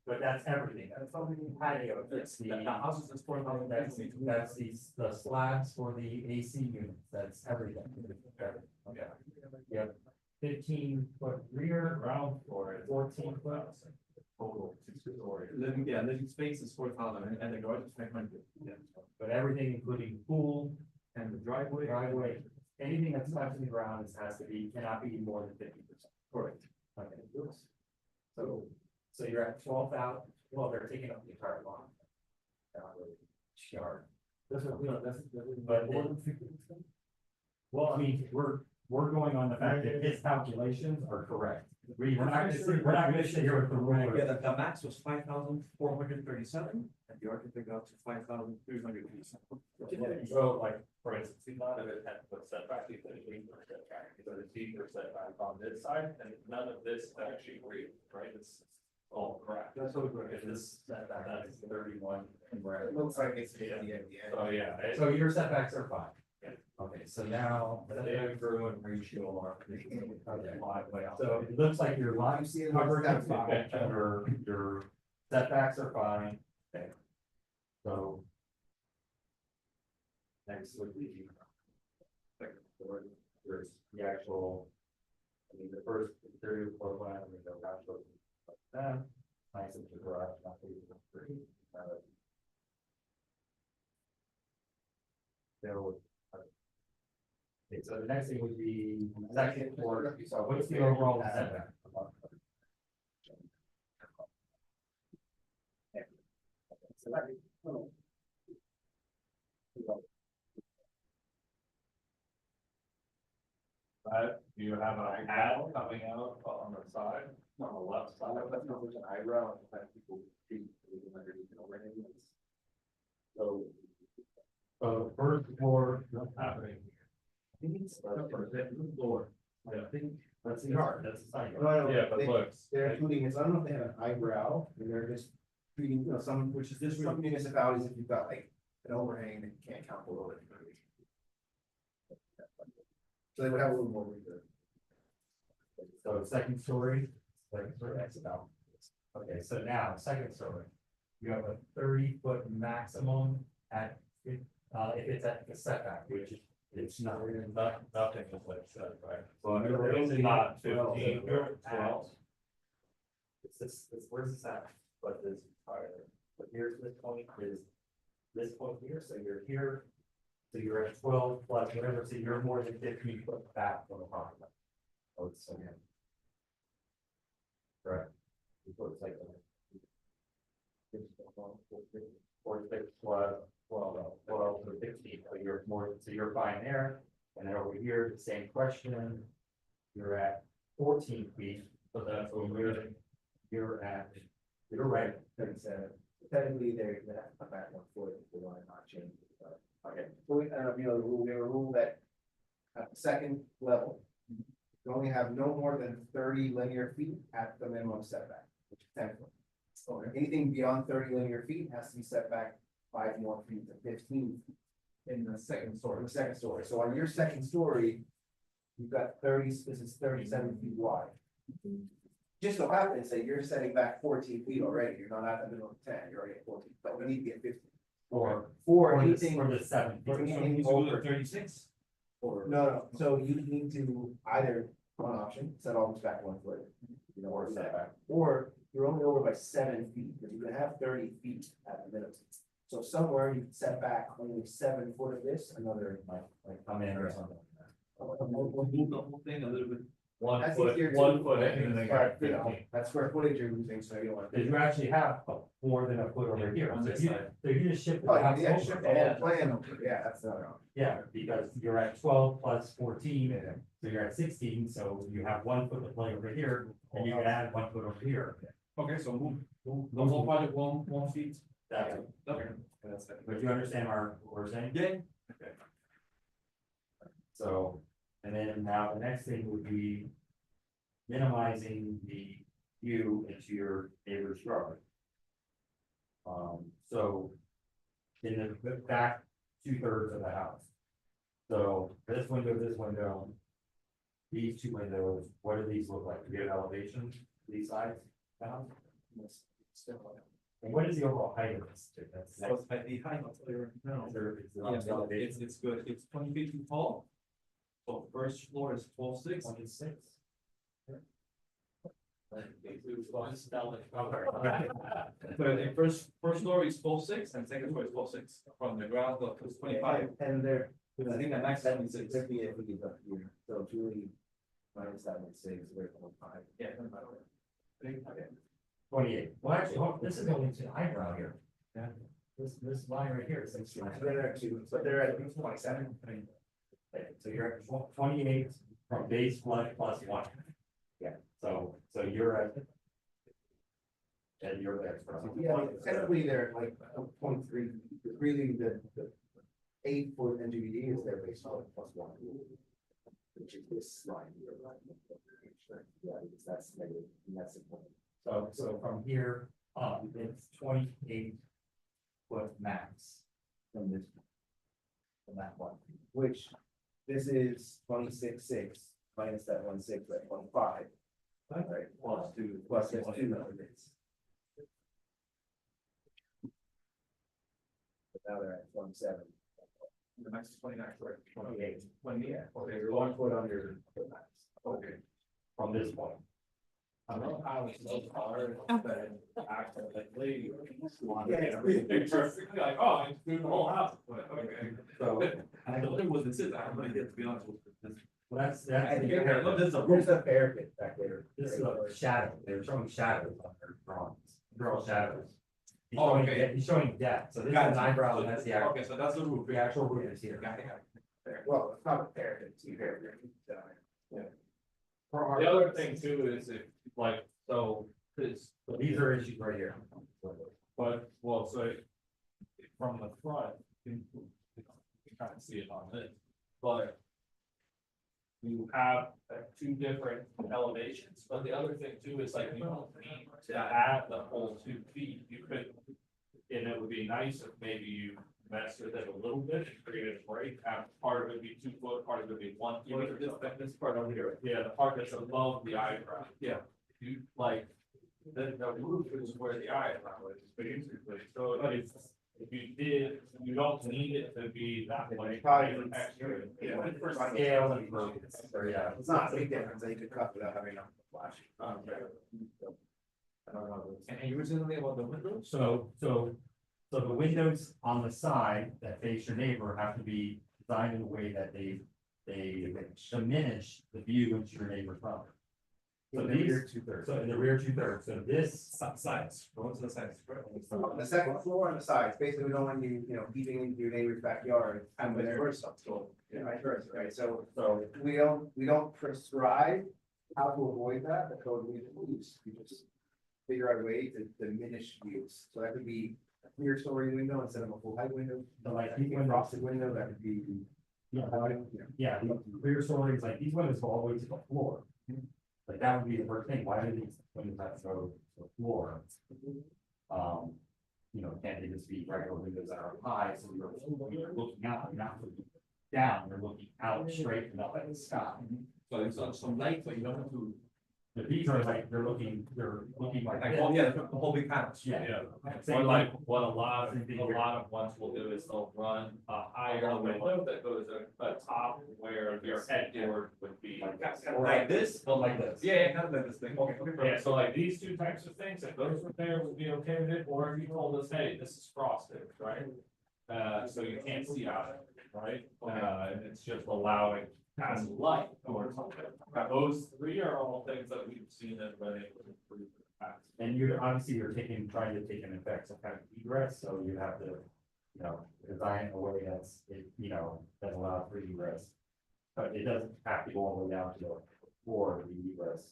But that's everything, that's only patio, that's The the. house is 4,000. That's the slabs for the AC units, that's everything. Okay. You have 15-foot rear, ground floor, 14-foot. Total, 6 story. Living space is 4,000 and the garage is 500. Yeah. But everything including pool, And the driveway. driveway, anything that's touching the ground has to be, cannot be more than 50%. Correct. Okay. So you're at 12,000, well, they're taking up the entire lawn. Yard. But well, I mean, we're going on the fact that his calculations are correct. We're not gonna sit here with the ruler. Yeah, the max was 5,437 and the architect got to 5,387. So like, for instance, a lot of it had to put setback, you put 8% setback, you put a deeper setback on this side, and none of this is actually real, right? It's all correct. That's all correct. If this setback, that is 31, and we're at. It looks like it's the end. So, yeah. So your setbacks are fine. Okay, so now. They grew in ratio are. So it looks like your line You see it coverage step is fine, five. your setbacks are fine. Okay. So. Next would be. Second floor, there's the actual. I mean, the first interior floor plan, I mean, the actual. That, nice into the garage, not the three. There would. Okay, so the next thing would be second floor, so what's the overall setback? Do you have a pad coming out on the side, on the left side? eyebrow. So the first floor, what's happening? Floor. I think that's the yard, that's the side yard. No, Yeah, but look. They're including, it's, I don't know if they have an eyebrow, and they're just treating, you know, some, which is this, some municipalities, if you've got like an overhang, that you can't count below it. So they would have a little more. reserve. So second story, that's about. Okay, so now, second story, you have a 30-foot maximum at, if it's at the setback, which is. It's not. Nothing is like that, right? Well, It's not 12. 15 or 12. It's where's this at? But this fire, but here's this point is. This point here, so you're here. So you're at 12 plus whatever, so you're more than 15 foot back from the property line. Oh, it's so. Right. Before it's like. 46 plus 12 to 15, so you're more, so you're fine there. And then over here, the same question. You're at 14 feet, so that's over you're at, you're right. Technically, they're gonna have to come back 1 foot if they want to not change it, but, okay. So we, you know, the rule, we have a rule that at the second level, you only have no more than 30 linear feet at the minimum setback, which is 10 foot. So anything beyond 30 linear feet has to be set back 5 more feet to 15 in the second story. So on your second story, you've got 30, this is 37 feet wide. Just so happens that you're setting back 14 feet already, you're not at the middle of 10, you're already at 14, but we need to be at 15. Or For the anything, for the 7 for feet. anything over, 36. no, no, so you need to either, one option, set all this back 1 foot. You know, or setback, or you're only over by 7 feet, because you can have 30 feet at the minimum. So somewhere you can set back only 7 foot of this, another, Like come in or something. We'll move the whole thing a little bit 1 That's foot, easier to- 1 foot, and then But, you know, that's square footage you're losing, so you want. Cause you actually have more than a foot over here, On so this you, side. so you just shift the Oh, house yeah, over. shift the whole plan over, yeah, that's not wrong. Yeah, because you're at 12 plus 14, so you're at 16, so you have 1 foot to play over here, and you can add 1 foot over here. Okay, so the whole project won't feet. That's, Okay, that's it. but you understand what we're saying? Yeah. So, and then now the next thing would be minimizing the view into your neighbor's yard. So in the back 2/3 of the house. So this window, these two windows, what do these look like? Do you have elevations, these sides? Now? And what is the overall height of this? That's- So at the height of the, no. There is the Yeah, elevation. it's good, it's 20 feet too tall. So first floor is 12.6. 26. So the first floor is 12.6 and second floor is 12.6 from the ground up to 25. And they're. I think the max is 26. 58 feet up here, so Julie minus that would say it's very 5. Yeah. 28. Well, actually, this is only an eyebrow here. Yeah. This line right here is 69. They're at 2, but they're at 27. Okay, so you're at 28 from base flood plus 1. Yeah. So you're at. And you're there. Yeah, technically they're like 0.3, really the 8-foot NGD is their base flood plus 1. Which is this line here. Yeah, because that's negative, and that's important. So from here up, it's 28 foot max from this. From that one. Which this is 26.6 minus that 1.6, that's 25. Right, Plus two. plus there's 2 numbers. But now they're at 27. The max is 29, correct? 28. 28. Okay, You're 1 foot under the max. okay. From this point. I know how it's so hard, but accidentally. Perfectly like, oh, it's doing the whole house, but okay. So I know there was this, I have no idea, to be honest with this. that's. I think Okay, look, this is a There's a parapet back there. This is a shadow, they're showing shadows on their drawings, they're all shadows. He's Oh, showing, okay. he's showing depth, so this is Got an it. eyebrow, and that's the actual, Okay, so that's the roof. the actual roof is here. Got it. Well, it's not a parapet, it's a parapet. The other thing too is if, like, so, cause, So these are issues right here. but, well, so. From the front, you can kind of see it on this, but. You have 2 different elevations, but the other thing too is like, you don't need to add the whole 2 feet, you could. And it would be nice if maybe you mess with it a little bit, and create a break, have part of it be 2 foot, part of it be 1 foot. This part over here. Yeah, the part that's above the eyebrow. Yeah. You like, the roof is where the eyebrow is, basically, so if you did, you don't need it to be that way. Probably Extra. Yeah, for scale and for, yeah. It's not a big difference, that you could cut without having a flash. I don't know. And you were saying something about the windows? So the windows on the side that face your neighbor have to be designed in a way that they diminish the view into your neighbor's property. So In the rear these, 2/3. so in the rear 2/3, so this, Sides, go to the sides. The second floor and the sides, basically, we don't want you, peeping into your neighbor's backyard, and when they're, vice versa, right, so we don't prescribe how to avoid that, the code leaves, we just figure out a way to diminish views, so that could be a clear story window instead of a full height window, so like that these could be a windows, frosted window, that could be. yeah, the clear stories, like these windows go all the way to the floor. Like that would be the first thing, why do these windows have to go to the floor? Can't they just be regular windows that are high, so you're looking out, you're not looking down, you're looking out straight and up at the sky. So it's on some light, but you don't have to. But these are like, they're looking like. Like, this. oh, yeah, the whole big panels. Yeah. Or like, what a lot of ones will do is they'll run a higher window that goes atop where your headboard would be. Like this? But like this. Yeah, kind of like this thing. Okay. Yeah, so like these 2 types of things, if those were there, would be okay with it, or if you told us, hey, this is frosted, right? So you can't see out of it, right? And it's just allowing has light or something. Those three are all things that we've seen that been able to improve in the past. And you're, obviously, trying to take an effect, some kind of egress, so you have to, design a way that's, that allows for egress. But it doesn't have to go all the way down to the floor of the egress.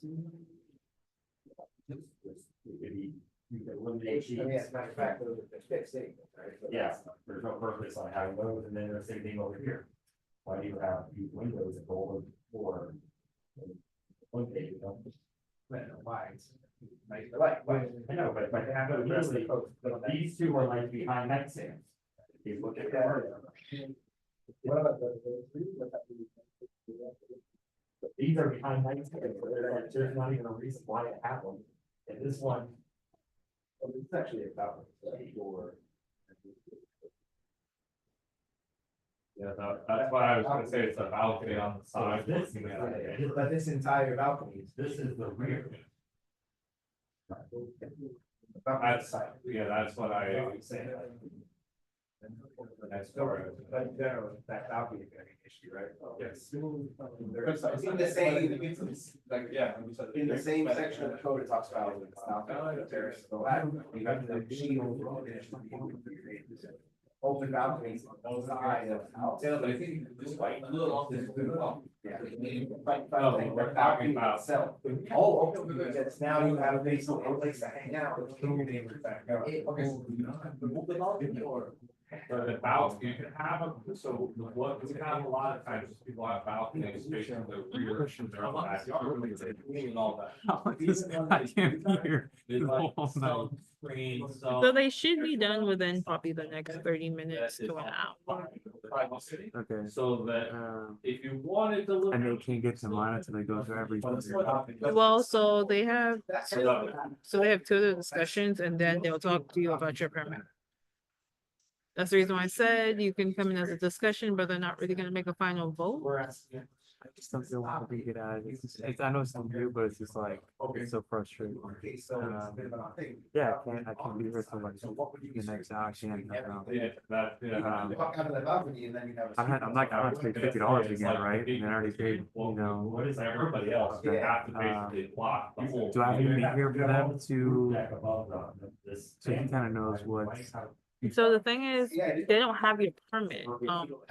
It could be, you could eliminate I mean, sheets. as a matter of fact, those are fixed anyway, right? So Yeah, there's no purpose on having those, and then the same thing over here. Why do you have these windows that go over the floor? One day, you don't. Why? Like, I know, but they have to address these two are like behind nightstands. If you look at that. what about the? These are behind nightstands, so there's not even a reason why to have them. And this one. It's actually about. Or. Yeah, that's why I was gonna say it's a balcony on the side. But this entire balcony is. This is the rear. That's, yeah, that's what I was saying. That's but in general, that balcony is gonna be an issue, right? Yes. It's in the same, Like, yeah. in the same section of the code, it talks about. There's the left, you have the shield. Open balconies on both sides of the house. Yeah, but I think this white little. Yeah. Oh, we're talking about- itself. Oh, okay, because now you have basically a place to hang out. But the balcony, you can have a, so what, we have a lot of times, people have balconies, facing the rear cushions are on the backyard, and all that. I can't hear. There's the like whole some screens, some. So they should be done within probably the next 30 minutes to an hour. Okay, So that um, if you wanted to look. and they can't get to mine until they go through everything. Well, so they have two other discussions and then they'll talk to you about your permit. That's the reason why I said you can come in as a discussion, but they're not really gonna make a final vote. I just don't feel want to get out of it. I know it's not you, but it's just like, it's so frustrating. Okay, so it's a bit of a thing. Yeah, I can't be here till like the next hour, I can't. Yeah, that, You yeah. walk out of the balcony and then you have. I'm not gonna have to pay $50 again, right? And I already paid, What is everybody else? You have to basically block the whole. do I have to be here for them to, Deck above this. so he kind of knows what's. So the thing is, Yeah, it is. they don't have your permit,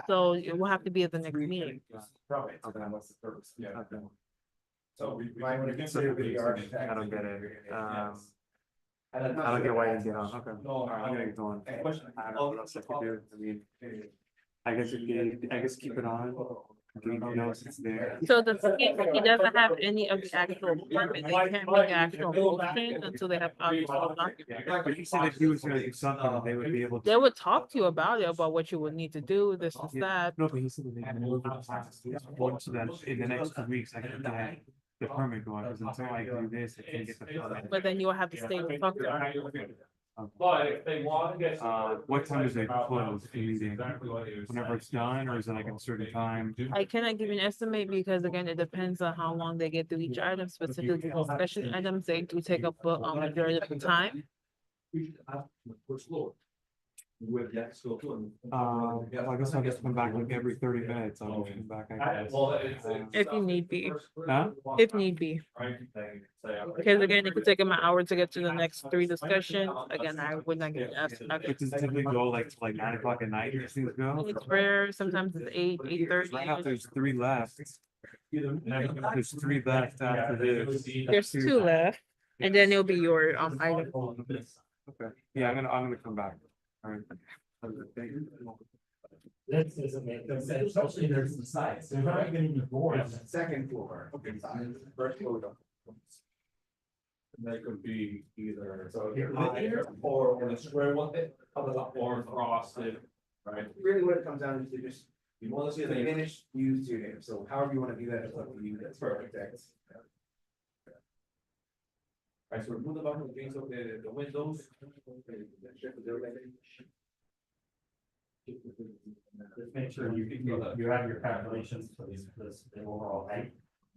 so it will have to be at the next meeting. Probably. Okay. What's the purpose? Yeah. Okay. So we might want to consider with the architect. I don't get it. And I'm not I don't sure get why that you get on, okay. Alright, I'm gonna get going. I don't know what else I could do, I mean, I guess keep it on, give you notice it's there. So the thing is, he doesn't have any of the actual permit, they can't make actual motion until they have actual documents. But you said if he was gonna do something, they would be able to. They would talk to you about it, about what you would need to do, this and that. No, but he said that they can move it past this one, so that in the next 2 weeks, I can get the permit going, because until I do this, I can't get the permit. But then you will have to stay and talk to them. But if they want to get. What time does it close, the meeting? Exactly what he was Whenever it's done, or is it like at a certain time? I cannot give you an estimate because again, it depends on how long they get through each item, specifically for special items, they do take up a majority of the time. Well, I guess I'll just come back like every 30 minutes, I'll just come back, I guess. Well, it's. If you need be. Huh? If need be, Right, thing, say, because again, it could take them an hour to get to the next 3 discussions, again, I would not give an estimate. Which is typically go like to like 9 o'clock at night, these things go. It's rare, sometimes it's 8:30. Right now, there's 3 left. There's 3 left after this. There's 2 left, and then it'll be your item. Okay, yeah, I'm gonna come back. Alright. This doesn't make no sense, especially there's the sides, there's not even any doors. Second floor. Okay. First floor. And they could be either. So Higher or the square one, or frosted, right? Really what it comes down to is just, you want to see the finished used unit, so however you want to do that, it's up to you, that's perfect. Right, so remove the bottom of the things of the windows. Just make sure you have your calculations for this overall height.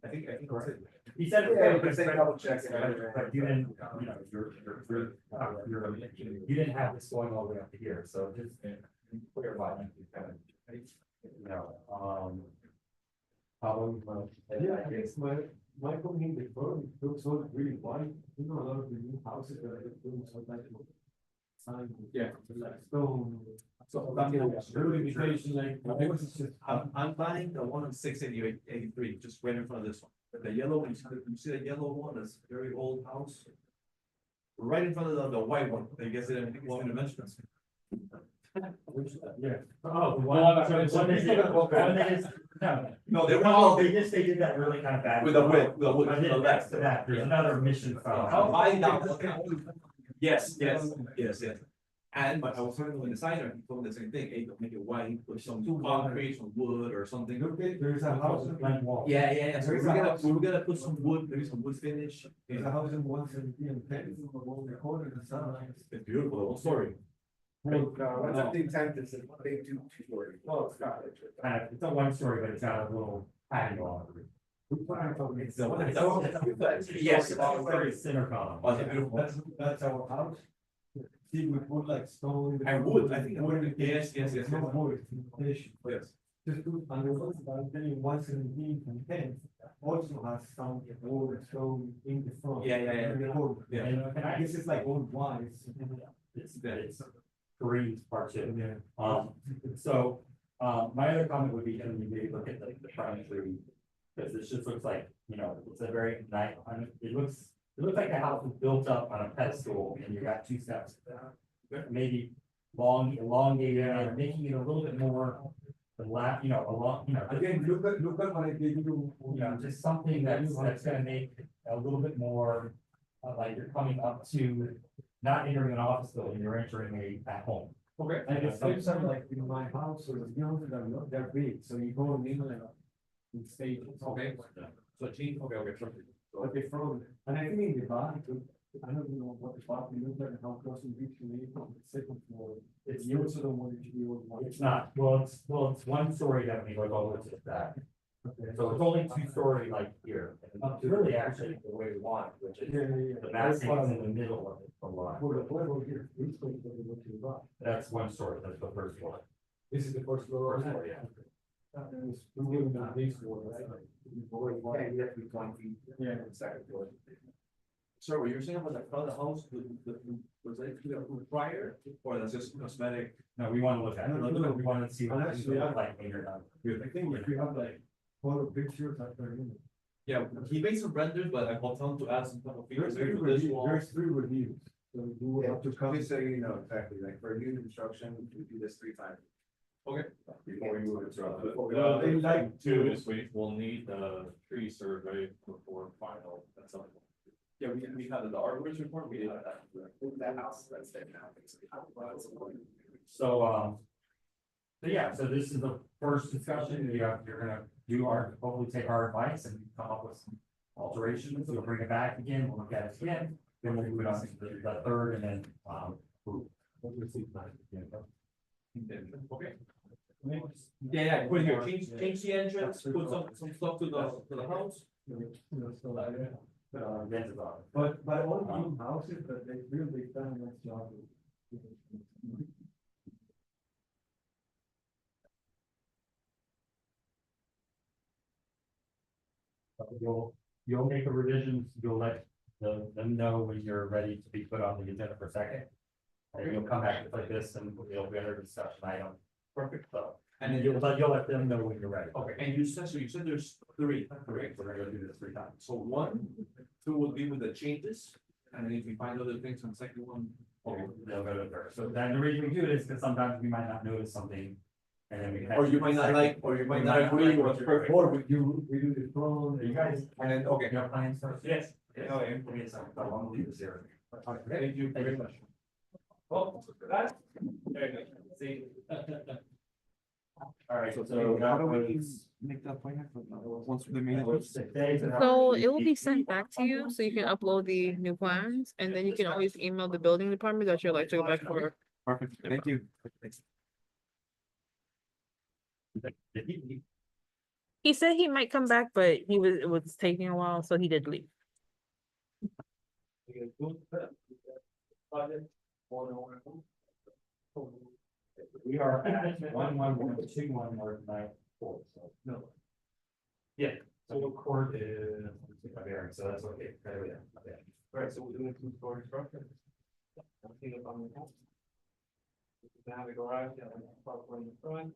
I think that's it. He said. Yeah, but say double check it. But you didn't, you didn't have this going all the way up to here, so just clarify. Probably, Yeah, I guess my company, the firm, looks all really white, you know, a lot of the new houses that are doing sometimes. Sign. Yeah. Like stone. So that's Really indication like. I'm buying the one on 683, just right in front of this one. The yellow one, you see the yellow one, that's a very old house. Right in front of the white one, I guess it didn't want to mention this. Yeah. Oh, the one, so one that is, no. No, they were Oh, all, they did that really kind of bad. with the width, the width, I the did next left. to that, there's another mission. Oh, I know. Yes. And, but I was talking with the designer, he told me the same thing, hey, don't make it white, put some concrete, some wood or something. Look at, there's a house in blank wall. Yeah, so we're gonna put some wood, maybe some wood finish. There's a house in 117 and 10, along the corner, the sunrise. It's beautiful, the whole story. What's up the intent, it's a big two-story. Oh, it's got it. Kind of, it's a one story, but it's got a little patio on it. Yes. Very center column. Oh, it's beautiful. That's our house. See, we put like stone. And wood, I think. Wood. Yes. No wood, fish. Yes. Just do, and the ones that I'm telling you, 117 and 10 also has some wood, stone in the front. Yeah. In the wood. Yeah. And I guess it's like old wines. It's green part two. Yeah. So, my other comment would be, can you maybe look at the front tree? Because this just looks like, you know, it's a very nice, I mean, it looks like the house was built up on a pedestal and you got two steps. Maybe elongated, and making it a little bit more, Again, look at what I gave you. just something that's gonna make it a little bit more, like you're coming up to, not entering an office building, you're entering a home. Okay. And it's same time like in my house, or the houses are not that big, so you go in like in stages. Okay. So change, okay, perfect. But they front, and I think in the back, I don't know what the parking looks like and how close it is to me from the second floor. It's you also don't want it to be old. It's not, well, it's one story that we go over to that. So it's only two-story like here, and it's really actually the way we want it, which is the massing is in the middle of it a lot. For the level here, this place that we go to the back. That's one story, that's the first one. This is the first floor. First floor, yeah. And it's, we're giving them this one, right? Yeah, you have to be 20 feet. Yeah. Second floor. Sir, what you're saying about the front of the house, was that prior, or that's just cosmetic? No, we want to look at it, we want to see what it's Actually, like when you're done. I think if you have like photo pictures after, you know. Yeah, he made some renders, but I'll tell him to add some type of features. There's three reviews, so you will have to come. Just so you know, exactly, like for new construction, we do this 3 times. Okay. Before we move it to. Well, they like Two is we will need the tree survey before final, that's something. Yeah, we had the arborist report, we did that. That house, that's there now. So, so this is the first discussion, you're gonna hopefully take our advice and come up with some alterations, we'll bring it back again, we'll look at it again. Then we'll move it on to the third and then, approve. Okay. Yeah, put it here, change the entrance, put some stuff to the house. Lenses on. But all new houses that they build, they done a nice job. You'll make a revision, you'll let them know when you're ready to be put on the agenda for second. And you'll come back like this and it'll be under discussion item. Perfect. So, And and then you'll let them know when you're ready. okay, and you said there's 3, correct? Correct, we're gonna do this 3 times. So 1, 2 will be with the changes, and then if we find other things on the second one. They'll go to third. So then the reason we do it is because sometimes we might not notice something. And then we. Or you might not like, or you might not agree with what's perfect. Or we do the front. You guys, And then, okay. your plans first? Yes. Oh, yeah. Okay, so I want to leave this here. Thank you very much. Well, that's, there you go. See. All right, So how do we make the appointment for, once the meeting? So it will be sent back to you, so you can upload the new plans, and then you can always email the building department that you'd like to go back for. Perfect, thank you. He said he might come back, but it was taking a while, so he did leave. We are at 1, 1, 1, 2, 1, 1, 9, 4, so. No. So the court is, a variance, so that's okay. Okay. Right, so we're doing two-story structure. I think it's on the house. Now we go right, yeah, proper in the front.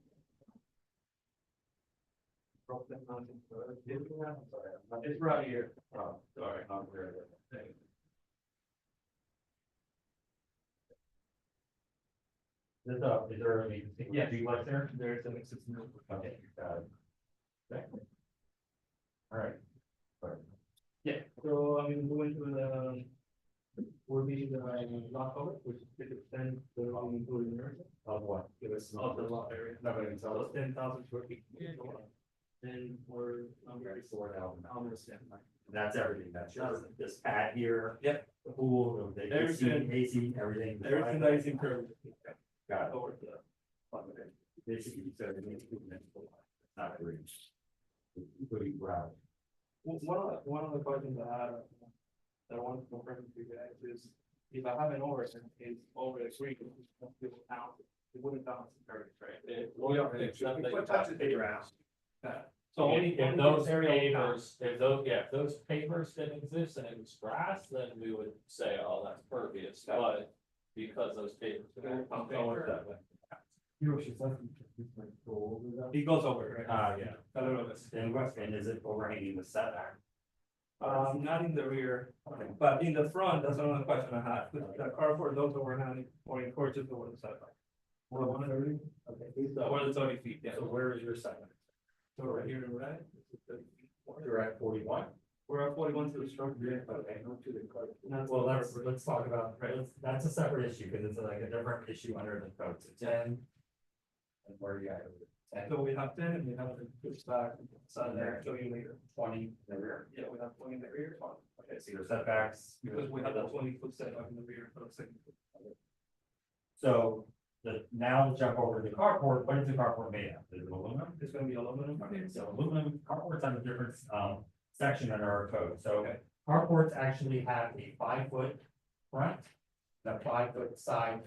Drop that mountain first. It's right here. Oh, sorry, not where it is. Is there any? Yeah. Do you like there? There's an existing. Okay, got it. Okay. All right. Yeah, so I'm going to the. Will be the lot cover, which is 50%, the including the Of what? Give us. of the lot area. No, but it's So all. it's 10,000 square feet. And we're, Very 4,000. almost, yeah. That's everything, that's just this pad here. Yep. The pool, the AC, Everything. everything. Everything that is incurred. Got it. Over the. Basically, you said it needs to be not very. Pretty proud. One of the questions I had, that I wanted to confirm with you guys is, if I have an overhang, it's over the creek, it wouldn't count as a curve, right? We don't accept that. What touches the ground? So only, If only those this area will count. pavers, if those pavers didn't exist and it was grass, then we would say, oh, that's pervious, but because those pavers. I'll go with that. You know, she's like, go over that. He goes over, right? Yeah. A little bit. And is it overhanging the setback? Not in the rear, but in the front, that's another question I had, the carport, those overhang or encourages over the setback. Well, 130? Over the 30 feet, yeah. So where is your setback? So right here in red, this is 30 feet. You're at 41. We're at 41 to the structure. Okay, not to the code. Not Well, to the let's carport. talk about, right, that's a separate issue, because it's like a different issue under the code, so 10. And where are you at? 10, So we have 10 and we have the push back, side there, show you later. 20 in the rear. Yeah, we have 20 in the rear, Okay, so your setbacks. because we have a 20-foot setback in the rear for the second. So now jump over to the carport. What is the carport made of? Is it aluminum? It's gonna be aluminum. Okay, so aluminum carports on a different section under our code. So Okay. carports actually have a 5-foot front, and a 5-foot side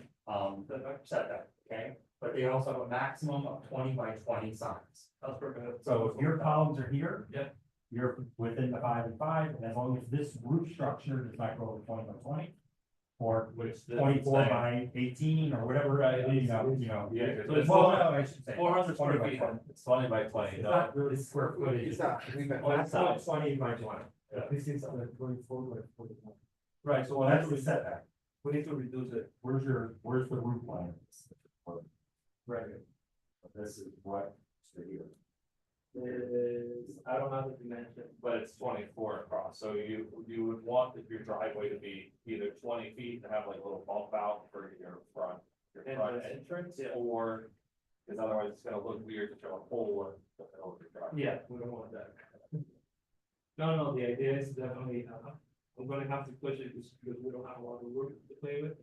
setback, okay? But they also have a maximum of 20 by 20 sides. That's perfect. So if your columns are here. Yeah. You're within the 5 and 5, and as long as this roof structure does not go over 20 by 20. Or Which. 24 by 18 or whatever, Right. you know. Yeah, So it's Well, 400 no, I should say 400 20 by square feet. 20. It's 20 by 20, It's no, not really square footage. It's not, we've been. Oh, it's not 20 by 20. This is like 24 by 41. Right, so Well, what that's the setback. we need to reduce it. Where's the roof line? Right. This is what, so here. Is, I don't have the dimension. but it's 24 across, so you would want your driveway to be either 20 feet to have like a little bump out for your front. Your And front the entrance, yeah. or, because otherwise it's gonna look weird to show a hole in the middle of your driveway. Yeah, we don't want that. No, the idea is definitely, I'm gonna have to push it just because we don't have a lot of work to play with.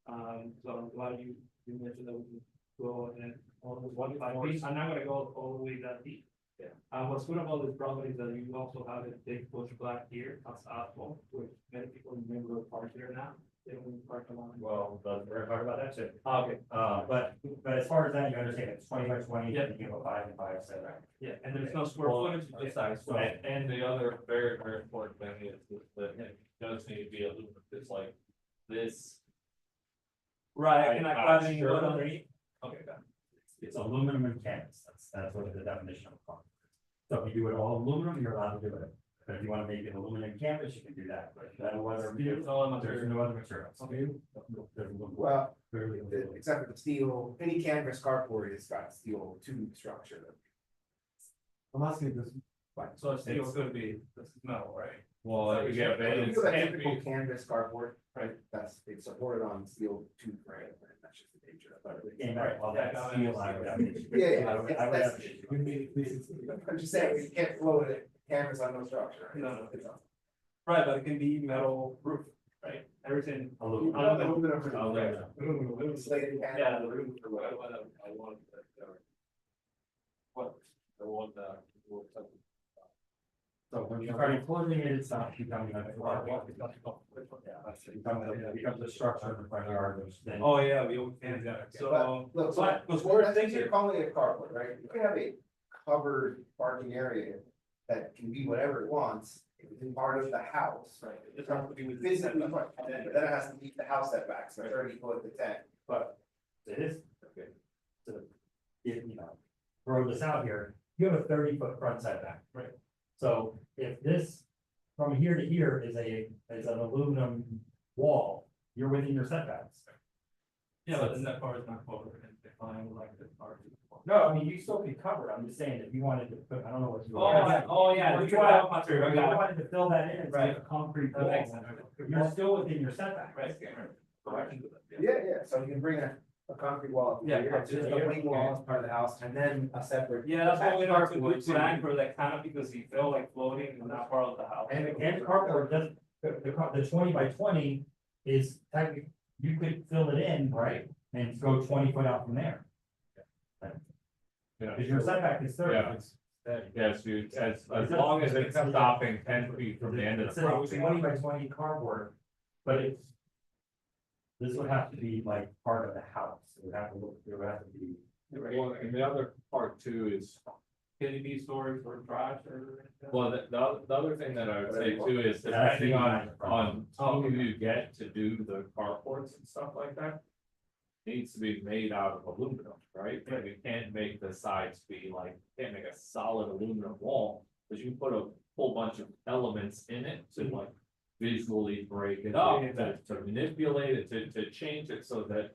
So I'm glad you mentioned that we can go and on the 1.5 feet, I'm not gonna go all the way that deep. Yeah. What's good about this property is that you also have a big push back here as asphalt, which many people remember park there now, they don't even park along. Well, we're gonna talk about that too. Okay, But as far as that, you understand, it's 20 by 20, Yeah. you have a 5 and 5 setback. yeah, and there's no square Well, footage, just size, so. And the other very, very important thing is that it does need to be aluminum, it's like this. Right, and I I'm cladding sure. what underneath? Okay, got it. It's aluminum and canvas, that's what the definition of concrete. So if you do it all aluminum, you're allowed to do it. But if you wanna make it aluminum canvas, you can do that, but there's no other, There's no other there's material. no other materials. Okay. There's aluminum. Well, Clearly aluminum. except for the steel, any canvas carport has got steel tube structure. I'm asking this, So it's still gonna be, this is metal, right? Well, yeah, but You it's have a can't typical be, canvas carport, right, that's, it's supported on steel tube frame, and that's just the nature of it. But it came back all that Yeah, steel, I would have an issue. Yeah, I would have an that's- issue. you mean, this is. I'm just saying, you can't float it, canvas on no structure. No. Right, but it can be metal roof, right? Everything. Aluminum. Aluminum. Aluminum. Aluminum, slated panel. Yeah, the roof or whatever. I want, what, the one that. So when you start enclosing it, it's not becoming a. Yeah, it becomes a structure in the front yard, which then. Oh, yeah, we can, so. Look, so, But- because we're, I think you're calling it a carport, right? You can have a covered parking area that can be whatever it wants, within part of the house. Right, it doesn't have to be with. Physically, but then it has to meet the house setbacks, so 30 foot to 10. But it is, okay, so if, throw this out here, you have a 30-foot front setback. Right. So if this, from here to here is an aluminum wall, you're within your setbacks. Yeah, but then that part is not covered and defined like the part. No, I mean, you still can cover it, I'm just saying, if you wanted to put, I don't know what you. Oh, yeah, If you you wanted- wanted, material, if got you it. wanted to fill that in, it's like a concrete That wall, makes sense. you're still within your setback. Right. Yeah, so you can bring a concrete wall up Yeah, here, up to just a here. plain wall as part of the house, and then a separate. Yeah, that's why we don't have to carport do plan for that canopy, because you feel like floating and not part of the house. And the carport does, the 20 by 20 is technically, you could fill it in, right? And go 20 foot out from there. Yeah. Because your setback is 30. Yeah. It's- Yes, you, as long as it's stopping 10 feet from the end of It's the a property. 20 by 20 cardboard, but it's. This would have to be like part of the house, it would have to look, it would have to be. Well, and the other part too is, Can it be storage for trash or? well, the other thing that I would say too is Yeah, depending on, Oh, who you get to do the carports and stuff like that. Needs to be made out of aluminum, right? But you can't make the sides be like, you can't make a solid aluminum wall, because you put a whole bunch of elements in it to like. Visually break it up, to manipulate it, to change it so that.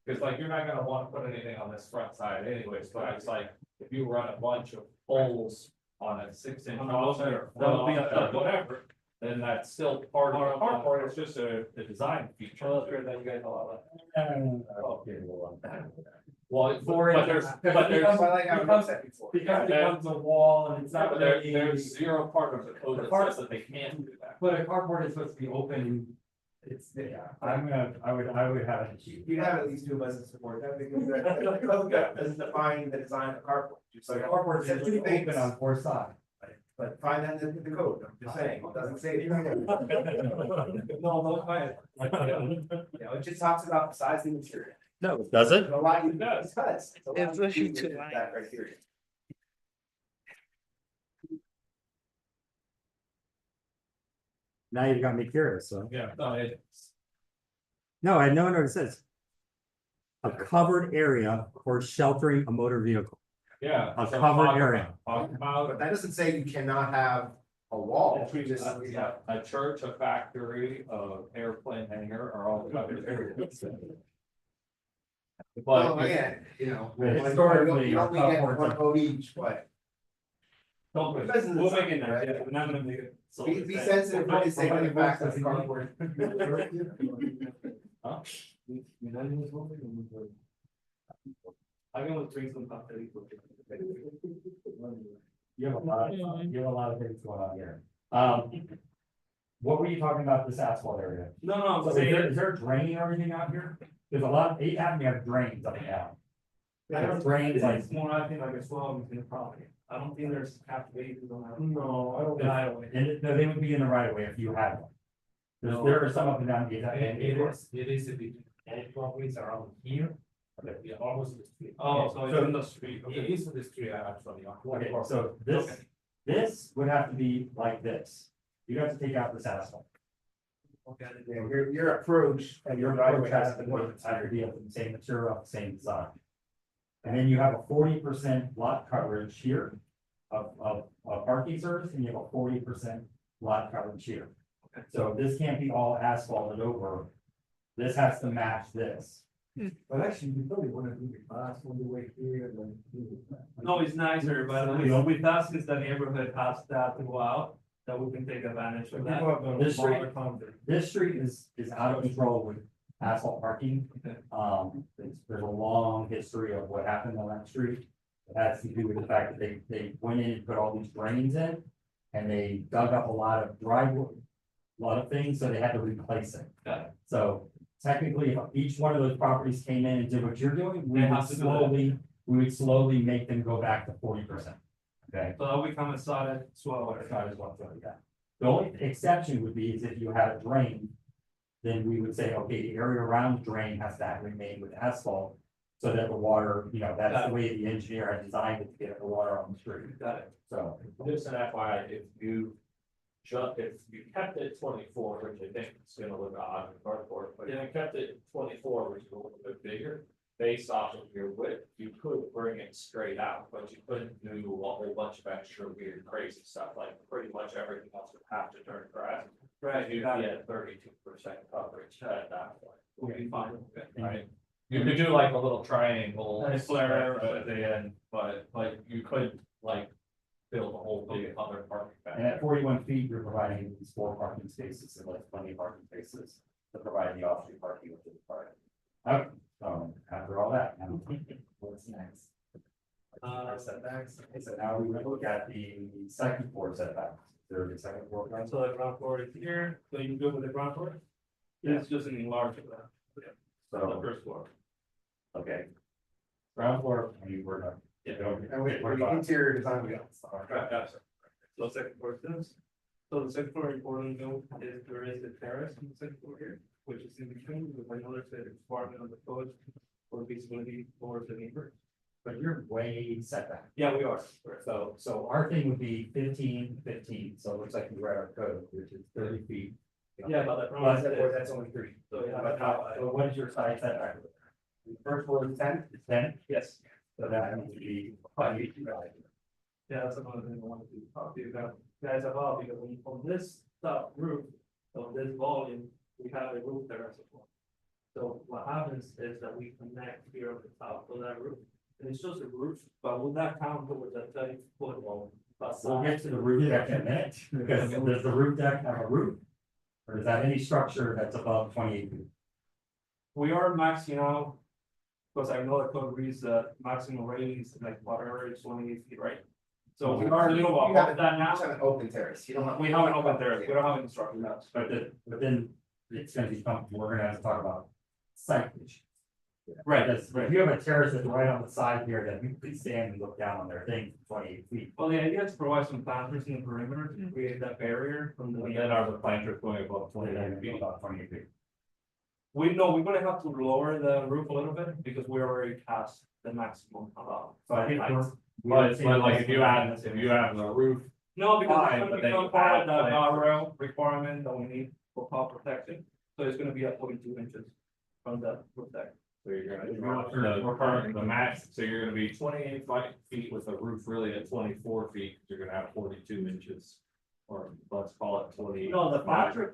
Cause like, you're not gonna wanna put anything on this front side anyways, but it's like, if you run a bunch of holes on a 6-inch offset or That'll be a- offset, whatever. Then that's still part of the carport, it's just a design feature. Well, that's great that you guys allow Well, For it, but there's, because but it there's, becomes- But like I becomes- said before. Because it Yeah, becomes a wall and it's yeah, not but really. there's zero part of the code The that part- says that they can't do that. But a cardboard is supposed to be open, it's, yeah, I would have it achieved. You have at least 2 of us to support that, because that doesn't define the design of carport. Just So like cardboard is said supposed to two be open things, on 4 sides. but find that in the code, I'm just saying, it doesn't say. it. No, You know, it just talks about the size of the material. No, does it? There's a lot you It does. It's a lot It's you actually do two with lines. that criteria. Now you've got me curious, so. Yeah, no, No, I know what it says. A covered area for sheltering a motor vehicle. yeah. A so covered talk area. about- Talk about But that doesn't say you cannot have a wall, just, a church, a factory, a airplane hangar are all covered areas. well, But again, you know. Historically, You only get carports one are- code each, but Don't, It doesn't we'll decide, make it now, right? yeah, we're not gonna make it. so be it's that- sensitive when they say Somebody coming back votes to as the a cardboard. Huh? I'm gonna drink some coffee. You have a lot, you have a lot of things going on here. What were you talking about this asphalt area? No, no, So I'm is saying, there draining or everything out here? There's a lot, 8 Avenue have drains up and down. There's drains like, it's more, I think, like a swell between the property. I don't think there's calculations on that. No, I don't. Right away. and no, they would be in the right of way if you had one. There are some up and down. 8 Avenue. It is a bit, and properties around here, but we are almost. the street. Oh, so so- it's in the street, it is the street actually. Okay, so this would have to be like this. You have to take out this asphalt. Okay. Yeah, your approach and your driveway has to be. be of the same material, the same design. And then you have a 40% lot coverage here of parking service, and you have a 40% lot coverage here. So this can't be all asphalted over. This has to match this. But actually, you probably wanna do the class all the way here and then. do the- No, it's nicer, but with us, since the neighborhood has that throughout, that we can take advantage of that. People have the This smaller street- content. This street is out of control with asphalt parking. Okay. There's a long history of what happened on that street. It has to do with the fact that they went in and put all these drains in. And they dug up a lot of driveway, a lot of things, so they had to replace it. Got it. So technically, if each one of those properties came in and did what you're doing, They have to do that. we would slowly make them go back to 40%. Okay? So that we come and start at 12 Or try to walk through that. The only exception would be is if you had a drain. Then we would say, okay, the area around the drain has to remain with asphalt. So that the water, you know, that's the way the engineer had designed it to get the water on the street, Got it. so. Just an FYI, if you kept it 24, which I think is gonna look odd in cardboard, but if you kept it 24, which is a little bit bigger. Based off of your width, you could bring it straight out, but you couldn't do a whole bunch of extra weird crazy stuff, like pretty much everything else would have to turn grass. Right, You'd be got it. at 32% coverage at that point. We'll be fine. Okay. Right, you could do like a little triangle Nice. flare at the end, but like you could like build a whole big other parking back. And at 41 feet, you're providing these 4 parking spaces and like plenty of parking spaces to provide the off-street parking with the park. Okay, after all that, now, what's next? Setbacks, okay, so now we look at the second floor setbacks. There is a second floor. plan? So the ground floor is here, so you go with the ground floor? It's just an enlarged of that, the So, first floor. okay. Ground floor, I mean, we're not. Yeah, And we, the interior design, we got. Right, yeah, so second floor is this. So the second floor important note is there is a terrace on the second floor here, which is in between, with my notice that it's requirement of the code for visibility towards the neighbor. But you're way setback. Yeah, we are. So our thing would be 15, 15. So it looks like you write our code, which is 30 feet. Yeah, but the Plus, problem is, that's only 3. so yeah, But so what is your side setback? First floor is 10, it's 10, yes, so that needs to be 5 feet. yeah, that's another thing I wanted to talk to you guys about, because when on this top roof, of this volume, we have a roof terrace as well. So what happens is that we connect here on the top of that roof, and it's just a roof, but will that count towards that 30-foot wall? We'll get to the roof deck in a minute, because does the roof deck have a roof? Or is that any structure that's above 28 feet? We are maxing out, because I know the code reads that maximum rating is like whatever is 28 feet, right? So we are a little You have above that now. just have an open terrace, you don't have. We have an open terrace, we don't have any structure now. But then it's gonna become, we're gonna have to talk about signage. Right, Because if you have a terrace that's right on the side here, that you could stand and look down on their thing for 28 feet. well, the idea is to provide some planters in the perimeter to create that barrier from the. And then are the planters going above So they're 28 gonna be feet? about 28 feet. We know we're gonna have to lower the roof a little bit because we already passed the maximum amount. So I think height. we're. But like if you add the roof, No, because Fine, it's but gonna then become part of the add planters. guardrail requirement that we need for fall protection. So it's gonna be at 42 inches from the roof deck. so you're gonna, the max, so you're gonna be 28 feet with a roof really at 24 feet, you're gonna have 42 inches. Or let's call it 20. No, the factor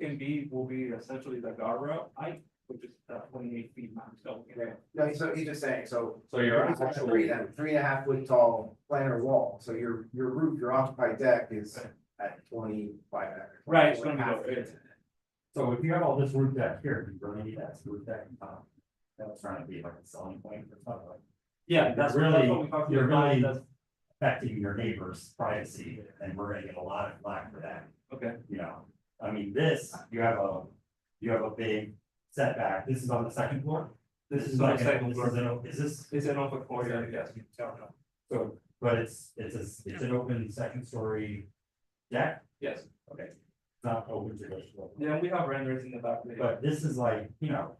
will be essentially the guardrail height, which is 28 feet max. So we can- No, so he's just saying, so. So your It's a actual, 3.5 foot tall planter wall, so your roof, your occupied deck is at 25. Right, it's gonna be 24.5 lower. feet. So if you have all this roof deck here, you really need that roof deck on top. That's trying to be like a selling point or something like. Yeah, that's You're what really- we talked you're about. really- That's- Affecting your neighbor's privacy, and we're gonna get a lot of flack for that. Okay, You know, I mean, this, you have a big setback, this is on the second floor? this is This on the like, second this floor. is is this, It's an open corridor, yes. so, but it's an open second story deck, Yes, okay? It's not open to the floor. yeah, we have renderings in the back. But this is like, you know.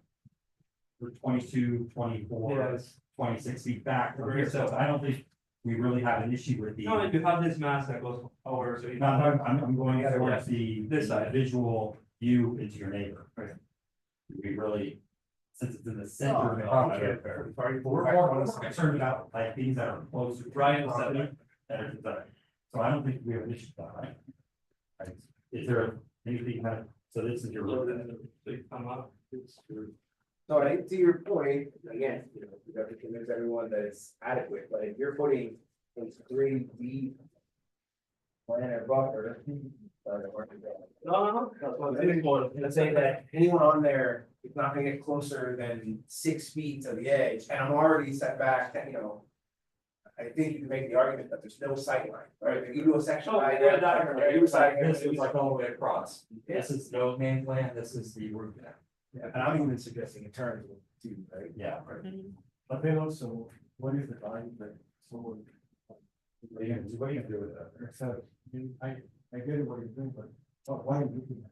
We're 22, 24, Yes. 26 feet back from here, so I don't think we really have an issue with the. No, you have this mass that goes over, so you. No, I'm going towards the. This side. Visual view into your neighbor. Right. We really, since it's in the center of the Oh, property, okay, fair. we're more concerned about like things that are close to. Right in the property center. that are designed. So I don't think we have an issue with that, right? Right. Is there anything that, so this is your. So you come up, it's your- So I think to your point, again, you know, we have to convince everyone that it's adequate, but if you're putting those 3 deep. Planter buffer. No, that's what it is. Let's say that anyone on there is not gonna get closer than 6 feet to the edge, and I'm already set back, you know. I think you can make the argument that there's no sight line, right? If you do a section. Oh, line, yeah, that- you do a sight line, This is like all the way across. This is no main plan, this is the roof deck. Yeah, and I'm even suggesting it turns too, right? Yeah, right. But then also, what is the value that someone? What are you gonna do with that? So, I get it what you're doing, but why are you doing that?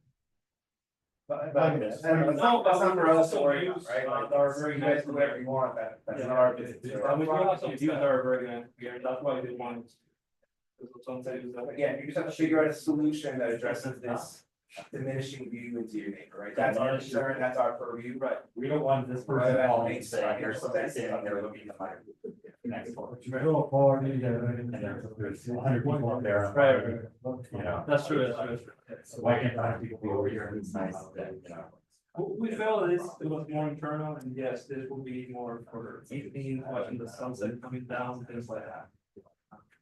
That's not for us to worry about, right? Like, you guys do whatever you want, that's not our business. I mean, we also use our very, that's why they want. Again, you just have to figure out a solution that addresses this diminishing view into your neighbor, right? That's our concern, that's our purview, right? We don't want this Right, person that calling and makes saying, sense. there's somebody standing there looking at my next door. And there's 100 people up there. You know. That's true, that's true. So why can't 100 people be over here and it's nice that, you know. We felt this, it was more internal, and yes, this will be more for evening, watching the sunset coming down, things like that.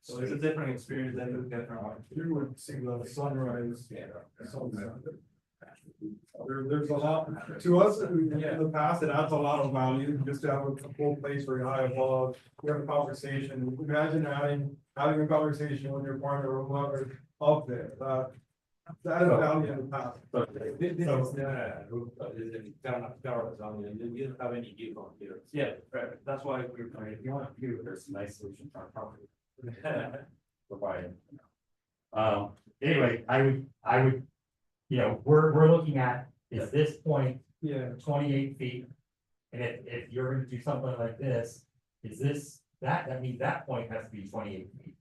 So it's a different experience than we get from our. You would see the sunrise. Sunset. There's a lot, to us, in the past, it adds a lot of value, just to have a full place where you're high above, we have a conversation, imagine having a conversation with your partner or whoever up there, that is value in the past. You don't have any view on here. Yeah, right, that's why we're. I mean, if you want to do, there's some nice solutions on property. Provided. Anyway, I would, you know, we're looking at, is this point Yeah, 28 feet? And if you're gonna do something like this, is this, that means that point has to be 28 feet.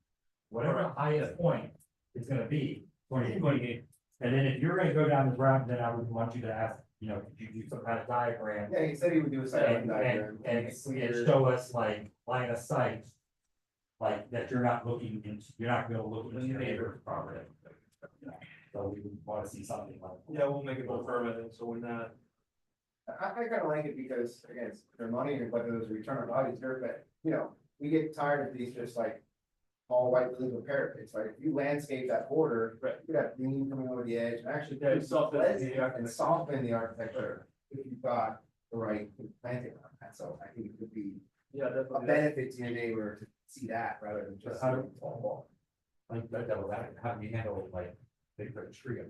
Whatever the highest point is gonna be, 28. And then if you're gonna go down this route, then I would want you to ask, you know, could you do some kind of diagram? Yeah, he said he would do a site diagram. And show us like line of sight. Like that you're not looking into, you're not gonna look into your neighbor's property. So we would wanna see something like. Yeah, we'll make it more permanent, so we're not. I kind of like it because, again, it's their money and whether there's a return on values here, but, you know, we get tired of these just like. All white illegal parapets, right? If you landscape that border, Right. you got green coming over the edge and actually. Yeah, soften the And soften the architecture if you've got the right planting on that, so I think it would be Yeah, a definitely. benefit to your neighbor to see that rather than just. How do- Like that, how do you handle like, they put a tree up?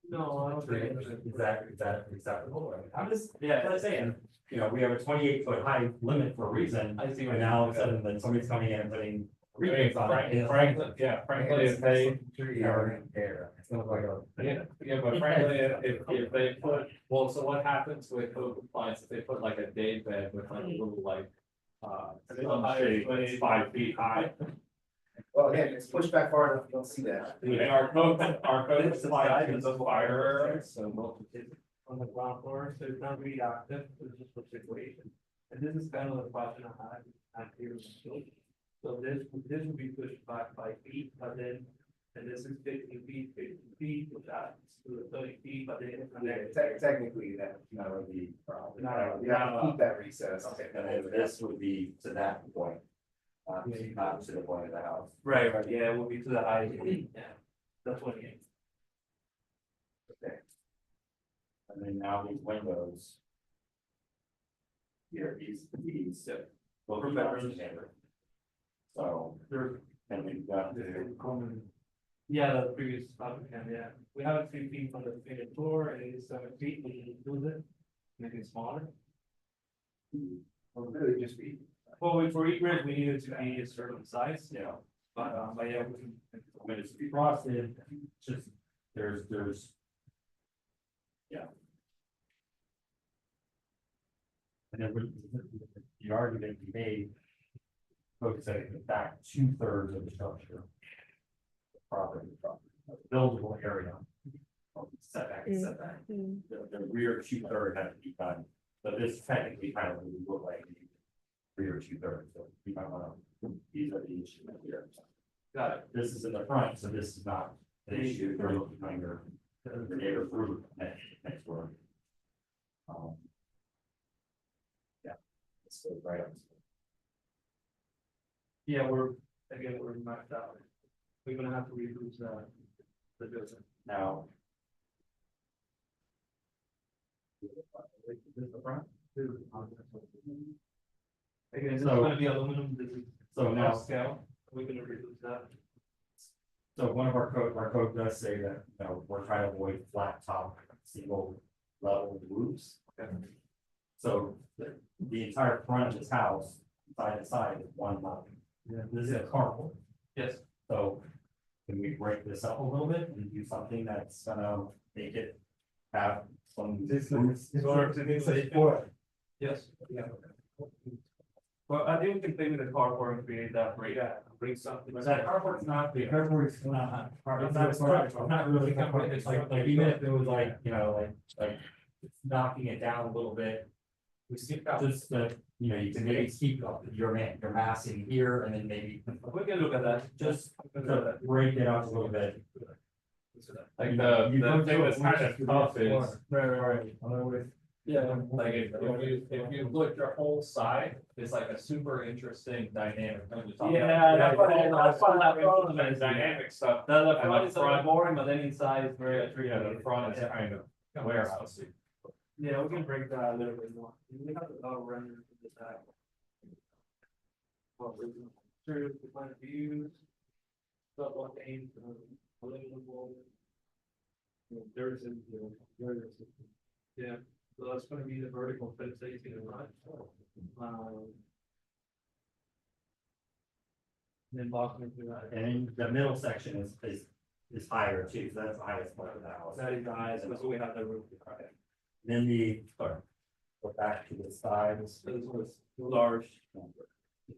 No, I don't think. Is that acceptable? I'm just, yeah, I'm saying, you know, we have a 28-foot high limit for a reason. I see. And now all of a sudden, then somebody's coming in and putting. trees on it. Frankly, if they, It's gonna look like a. yeah, but frankly, if they put, well, so what happens with code compliance if they put like a day bed with like a little like. Sunshade that's 5 feet high, Well, again, it's pushed back far enough, you don't see that. and our code compliance is a fire, so. On the ground floor, so it's not really active, it's just for situation. And this is kind of the question I had here. So this will be pushed back 5 feet, but then, and this is 50 feet, which adds to the 30 feet, but then. Technically, that, That would be. you have to keep that recess. And then this would be to that point. Not to the point of the house. Right, yeah, it will be to the height, yeah, that's what it is. And then now these windows. Here, these, both For bedrooms. bedrooms. So, They're and we've got the, Yeah, the previous applicant, yeah, we have it 3 feet from the finished floor, and it is 7 feet, we can lose it, make it smaller. Or really just be. Well, for egress, we need it to be a certain size, you know, but yeah, we can. I mean, it's frosted, just, there's. Yeah. And then the argument we made. Focus on the back 2/3 of the structure. Property, buildable area. Setback, setback. The rear 2/3 has to be done, but this technically kind of would look like. The rear 2/3, so we might wanna, these are the issues here. Got it. This is in the front, so this is not the issue, they're looking under the neighbor's roof next door. Yeah. Let's go right up. Yeah, we're maxed out. We're gonna have to reduce the building. Now. Is this the front? Again, this is So- gonna be aluminum, this is. So now, Scale, we're gonna reduce that. so one of our code does say that, you know, we're trying to avoid flat top, single level roofs. So the entire front of this house, side to side, is one level. This is a carport, Yes, so can we break this up a little bit and do something that's gonna make it have some. It's what? Yes. Yeah. Well, I think we can play with the carport and create that, bring something. But that carport's not, the carport's not, it's not really, it's like, even if it was like, you know, like knocking it down a little bit. We skip out just the, you know, you can maybe keep up your massing here and then maybe We can look at that. just to break it up a little bit. Like You the go thing to that's a kind bunch of tough is, Right. yeah, like if you look your whole side, it's like a super interesting dynamic. Yeah, that's what that problem is, dynamic stuff. The And front the is a little front- boring, but then inside is very Yeah, the front is kind of warehouse. Yeah, we can break that a little bit more. We have a lot of renders to the side. Well, we're sure the point of views. Stuff like aim, a little more. There's a, yeah, so that's gonna be the vertical fence 18 and right. Then blocking through that. And then the middle section is higher too, so that's the highest part of the house. That is the highest, that's what we have the roof. Then go back to the sides. So this was large.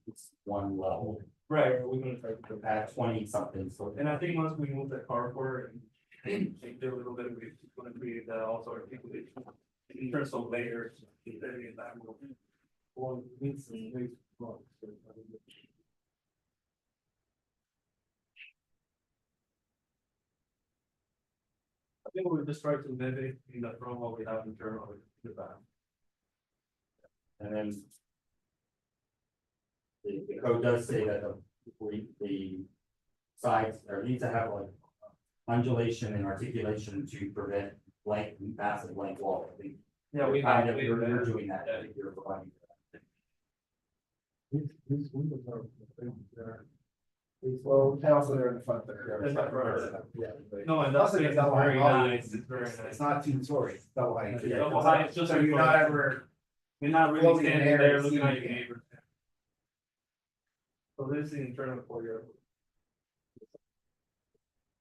It's one level Right, we're gonna try to go back. at 20 something, so. And I think once we move the carport and change it a little bit, we're gonna create that also articulation. In terms of layers, there is that will. One, needs some ways to go. I think we'll just try to mimic in the front what we have in terms of the back. And then. The code does say that the sides, or need to have like undulation and articulation to prevent blank, massive blank wall. I think Yeah, we kind have. of, you're doing that, I think you're providing. These windows are there. Well, and also they're in the front there. In the front. Yeah. No, and Plus that's it's it's double very height. nice, it's very nice. It's not 2 stories, it's double height. Yeah, Double height, it's just So you're not ever, You're not really floating in standing air there and looking at seeing your it. neighbor. So this is the internal foyer.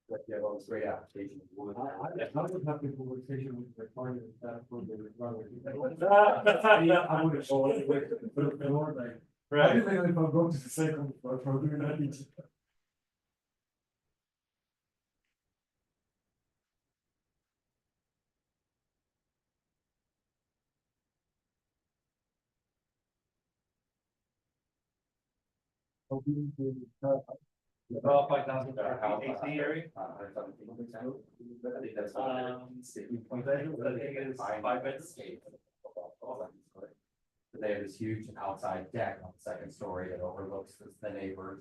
But you have all this great application. I would have the conversation with the client that for the requirement. I would have told it with the Lord, like. I didn't think if I'm going to the second, but for doing that. About 5,000 AC area. I think that's. I think it's 5 beds. They have this huge outside deck on the second story that overlooks the neighbors.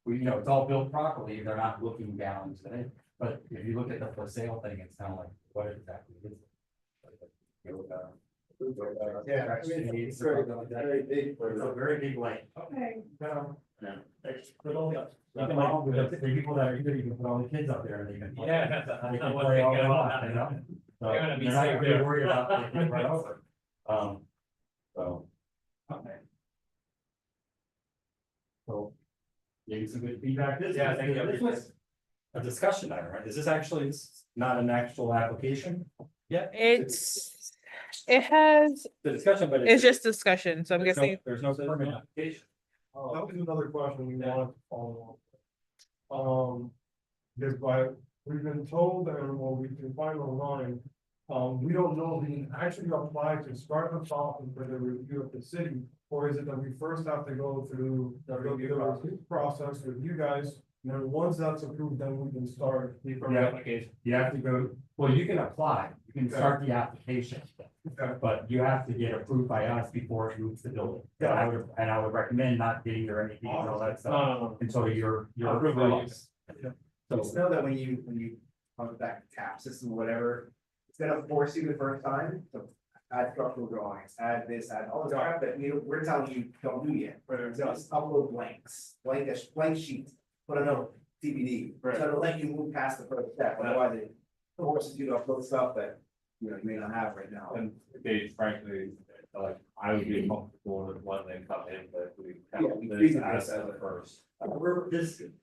We, you know, it's all built properly, they're not looking down to it, but if you look at the for sale thing, it's kind of like, what exactly is it? yeah, I mean, it's very big. It's a very big lake. Okay. Yeah. You can like, the people that are, you can put all the kids up there and they can. Yeah. They can play all they want, you know? So They're gonna be they're not safe gonna there. worried about taking right over. So. Okay. So. Gave some good feedback. Yeah, thank you. This was a discussion item, right? Is this actually, this is not an actual application? It has, The discussion, but. it's just discussion, so I'm there's no- guessing, There's no permit application. That was another question we wanted to follow up. Because we've been told, and what we can find online, we don't know if we can actually apply to start the top and for the review of the city. Or is it that we first have to go through the review process with you guys, and then once that's approved, then we can start. The permit application. You have to go, well, you can apply, you can start the application. Okay. But you have to get approved by us before it moves the building. And I would recommend not getting there anything and all that stuff No. until you're. Approval. So just know that when you come back to tap system or whatever, it's gonna force you the first time to add structural drawings, add this, add all the crap that we're telling you don't do yet. So just upload blank sheets, put a note, TBD, so it'll let you move past the first step, otherwise it forces you to upload stuff that, you know, you may not have right now. And frankly, like, I would be comfortable with when they come in, but we. Yeah, we This treat it as as the first. We're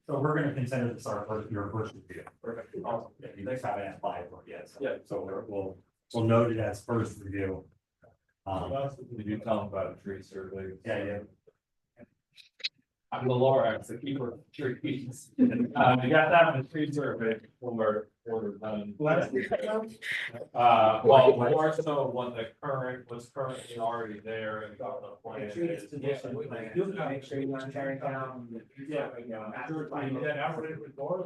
gonna consider this your first review. Perfect. Yeah, you guys haven't applied for it yet, so. Yeah. So we'll we'll note it as first review. Did you tell them about a tree survey? Yeah. I'm the Lorax, the keeper of trees. We got that in the tree survey when we're done. Well, more so when the current was currently already there and got the plan. Make sure it's positioned, like, make sure you're not tearing down. Yeah.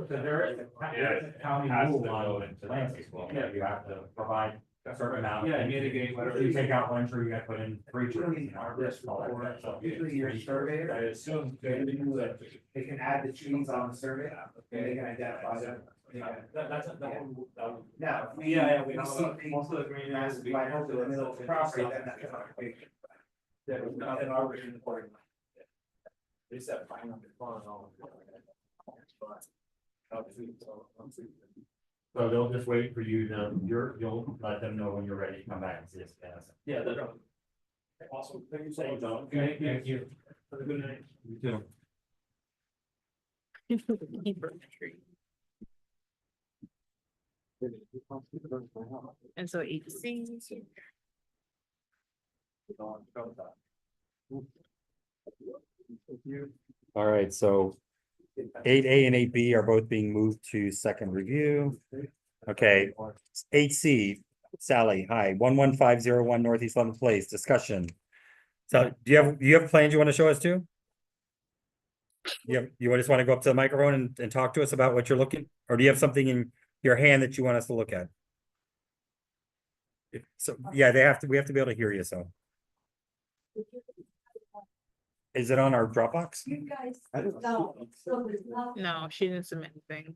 There is a county rule on landscape law, you have to provide a certain amount. Yeah, mitigate whatever. If you take out one tree, you gotta put in 3 trees. Usually your surveyor, I assume. they can add the trees on the survey, and they can identify them. That's. Now, if we. Yeah, we we see know, things most of the green areas massive be- by over the middle of the property, then that's not a big. There was nothing already in the parking lot. They said fine on the front and all. But, obviously, so, So they'll just wait for you to, you'll let them know when you're ready to come back and see us. yeah, they're. Awesome, thank you so much, John. Thank you. Have a good night. You too. Keeper of the tree. And so 8C. All right, so 8A and 8B are both being moved to second review. Okay, 8C, Sally, hi, 11501 Northeast 11th Place, discussion. So do you have plans you want to show us too? You just want to go up to the microphone and talk to us about what you're looking, or do you have something in your hand that you want us to look at? So, yeah, we have to be able to hear you, so. Is it on our Dropbox? You guys. I don't- No. No, she didn't submit anything.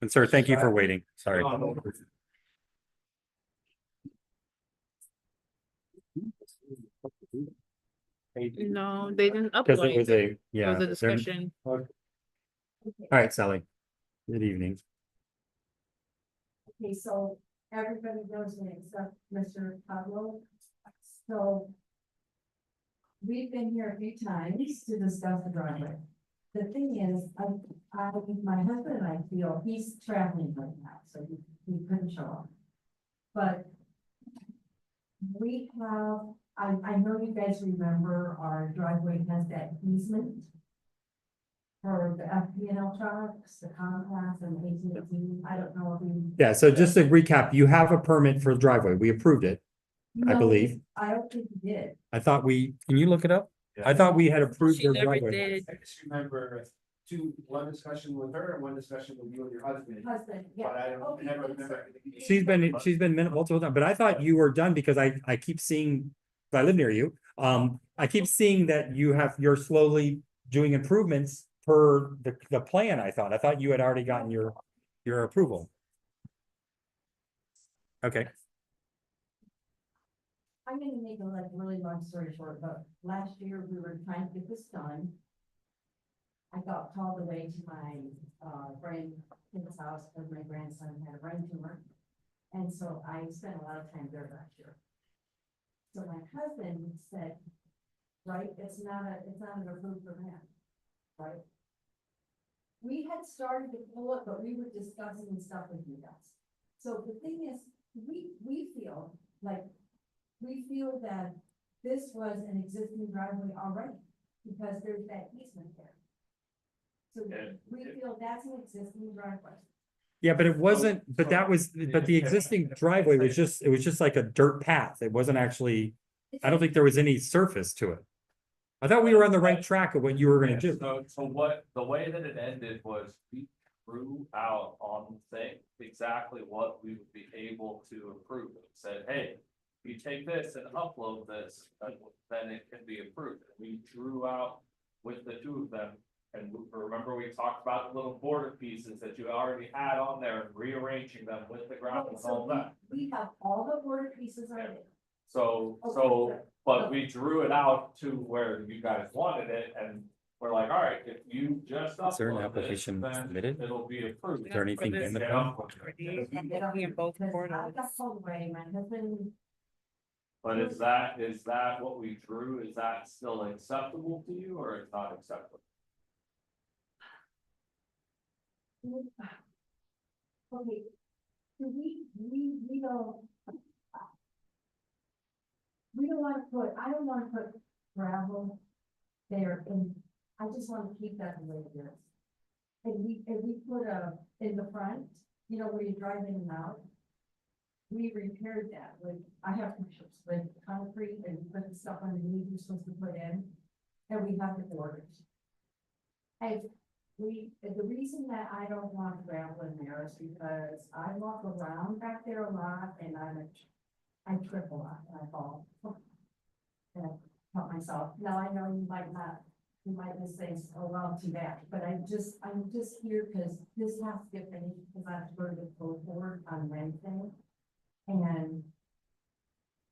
And sir, thank you for waiting, sorry. No, they didn't Because it upload. was a, It yeah. was a they're- discussion. All right, Sally. Good evening. Okay, so everybody knows me except Mr. Pablo. So we've been here a few times to discuss the driveway. The thing is, my husband and I feel he's traveling right now, so he couldn't show up. But we have, I know you guys remember our driveway has that easement for the FPL trucks, the Comcast and AT&T. I don't know if you. Yeah, so just to recap, you have a permit for the driveway. We approved it. I No, believe. I don't think you did. I thought can you look it up? I thought we had approved She your never driveway. did. I just remember one discussion with her and one discussion with you and your husband. Husband, yeah. But I don't, Okay, never that's remember. right. She's been multiple times, but I thought you were done because I keep seeing, I live near you. I keep seeing that you're slowly doing improvements per the plan, I thought you had already gotten your approval. Okay, I'm gonna make a really long story short, but last year we were trying to get this done. I got called away to my friend in his house because my grandson had a brain tumor. And so I spent a lot of time there last year. So my husband said, right, it's not an approved permit, right? We had started to pull it, but we were discussing stuff with you guys. So the thing is, we feel that this was an existing driveway already, because there's that easement there. So we feel that's an existing driveway. yeah, but it wasn't, but the existing driveway was just like a dirt path. It wasn't actually, I don't think there was any surface to it. I thought we were on the right track of what you were gonna do. So the way that it ended was we drew out on the thing exactly what we would be able to approve. It said, hey, if you take this and upload this, then it can be approved. We drew out with the two of them. And remember, we talked about the little border pieces that you already had on there and rearranging them with the ground and all that. We have all the border pieces on it. But we drew it out to where you guys wanted it, and we're like, all right, if you just Is there an upload this, application then submitted? it'll be approved. Is there anything in the Yeah. plan? Looking at both Because portals. I got called away, my husband, But is that what we drew? Is that still acceptable to you, or it's not acceptable? okay. So we don't, we don't wanna put, I don't wanna put gravel there and I just wanna keep that the way it is. If we put in the front, you know, where you drive in and out. We repaired that with, I have pictures with concrete and put the stuff underneath you're supposed to put in. And we have the borders. And the reason that I don't want gravel in there is because I walk around back there a lot and I trip a lot and I fall. And I cut myself. Now I know you might just say, oh, well, too bad, but I'm just here because this has to get finished because I have to go to the code board on Wednesday. And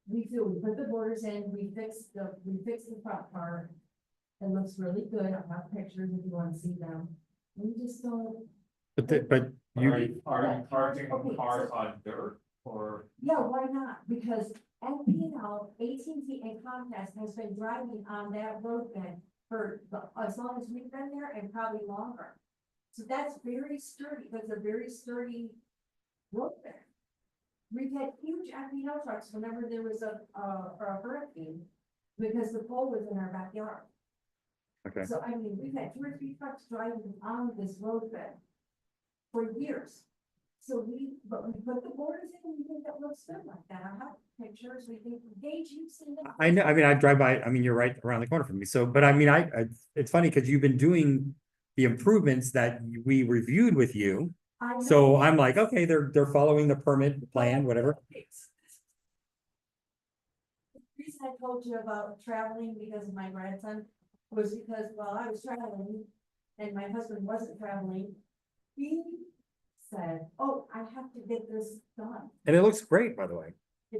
we put the borders in, we fixed the front part. It looks really good. I have pictures if you want to see them. We just don't. But Are you, you parking Okay, cars on dirt or? Yeah, why not? Because MPL, AT&T and Comcast has been driving on that road bed for as long as we've been there and probably longer. So that's very sturdy, that's a very sturdy road bed. We've had huge MPL trucks whenever there was a hurricane, because the pole was in our backyard. okay, So I mean, we've had 2 or 3 trucks driving on this road bed for years. So but we put the borders in, and we think that looks good like that. I have pictures, we think, Gage, you've seen them. I know, I mean, I drive by, I mean, you're right around the corner from me, so, but I mean, it's funny because you've been doing the improvements that we reviewed with you. I know. So I'm like, okay, they're following the permit plan, whatever. The reason I told you about traveling because of my grandson was because while I was traveling and my husband wasn't traveling, he said, oh, I have to get this done. And it looks great, by the way.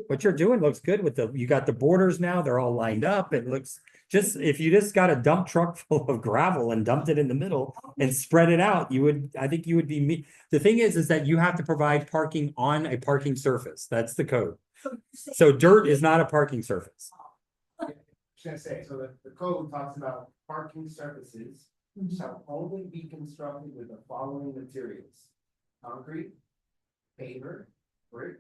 What you're doing looks good with you got the borders now, they're all lined up. It looks just, if you just got a dump truck full of gravel and dumped it in the middle and spread it out, I think you would be the thing is that you have to provide parking on a parking surface. That's the code. So dirt is not a parking surface. I was gonna say, so the code talks about parking surfaces shall only be constructed with the following materials: concrete, paver, brick,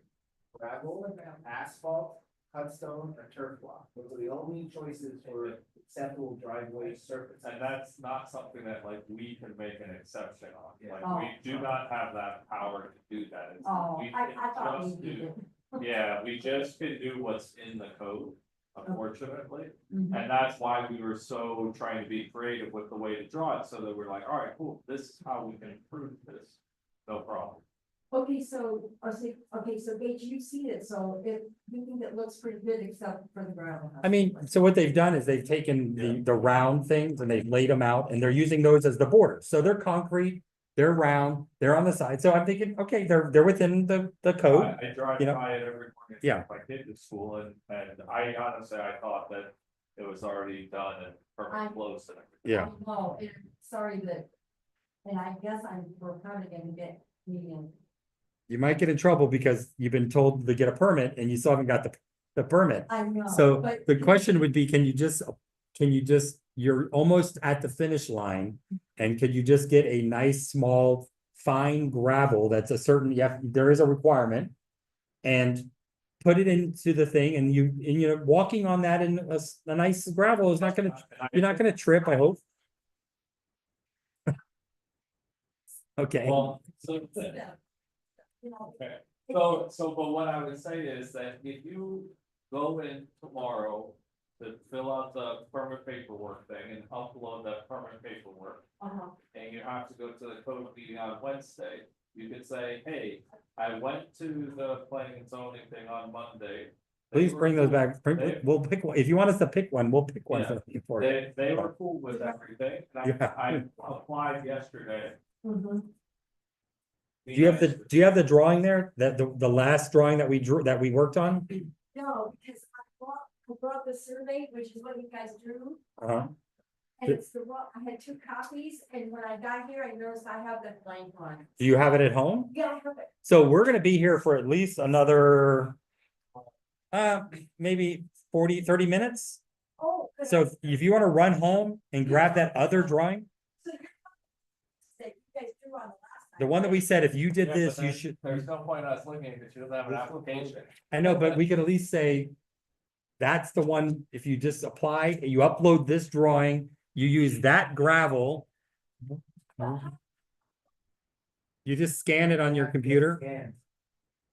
gravel, asphalt, cut stone, or turf block. Those are the only choices for acceptable driveway surface. And that's not something that like we can make an exception on, like Oh. we do not have that power to do that. It's- Oh, we I can thought just we do- did. Yeah, we just can do what's in the code, unfortunately. Mhm. And that's why we were so trying to be creative with the way to draw it, so that we're like, all right, cool, this is how we can improve this, no problem. Okay, so Gage, you see it, so you think it looks pretty good except for the gravel. I mean, so what they've done is they've taken the round things and they've laid them out and they're using those as the borders. So they're concrete, they're round, they're on the side. So I'm thinking, okay, they're within the code. I drive you know? by it every morning. Yeah. My kid to school and I honestly, I thought that it was already done and perfect close and everything. Yeah. Oh, and sorry that, and I guess we're probably gonna get medium. You might get in trouble because you've been told to get a permit and you still haven't got the permit. I know. So but- the question would be, can you just, you're almost at the finish line. And could you just get a nice, small, fine gravel that's a certain, there is a requirement. And put it into the thing and you know, walking on that in a nice gravel is not gonna, you're not gonna trip, I hope. Okay, Well, so, You know, okay, but what I would say is that if you go in tomorrow to fill out the permit paperwork thing and upload that permit paperwork, uh-huh. and you have to go to the code meeting on Wednesday, you could say, hey, I went to the planning and zoning thing on Monday. They please were bring those cool. back. They- We'll pick one. If you want us to pick one, we'll pick one for you. They were cool with everything, and Yeah. I applied yesterday. Mhm. Do you have the drawing there? That the last drawing that we drew, that we worked on? No, because I brought the survey, which is what you guys drew, Uh-huh. and it's I had 2 copies, and when I got here, I noticed I have the blank one. Do you have it at home? Yeah, I have it. So we're gonna be here for at least another. Maybe 30 minutes. Oh. good. So if you wanna run home and grab that other drawing, So you're that you guys drew on the last time. the one that we said, if you did Yeah, this, but you then should. There's no point in us looking if she doesn't have an application. I know, but we could at least say. That's the one, if you just apply, you upload this drawing, you use that gravel. You just scan it on your computer. Scan.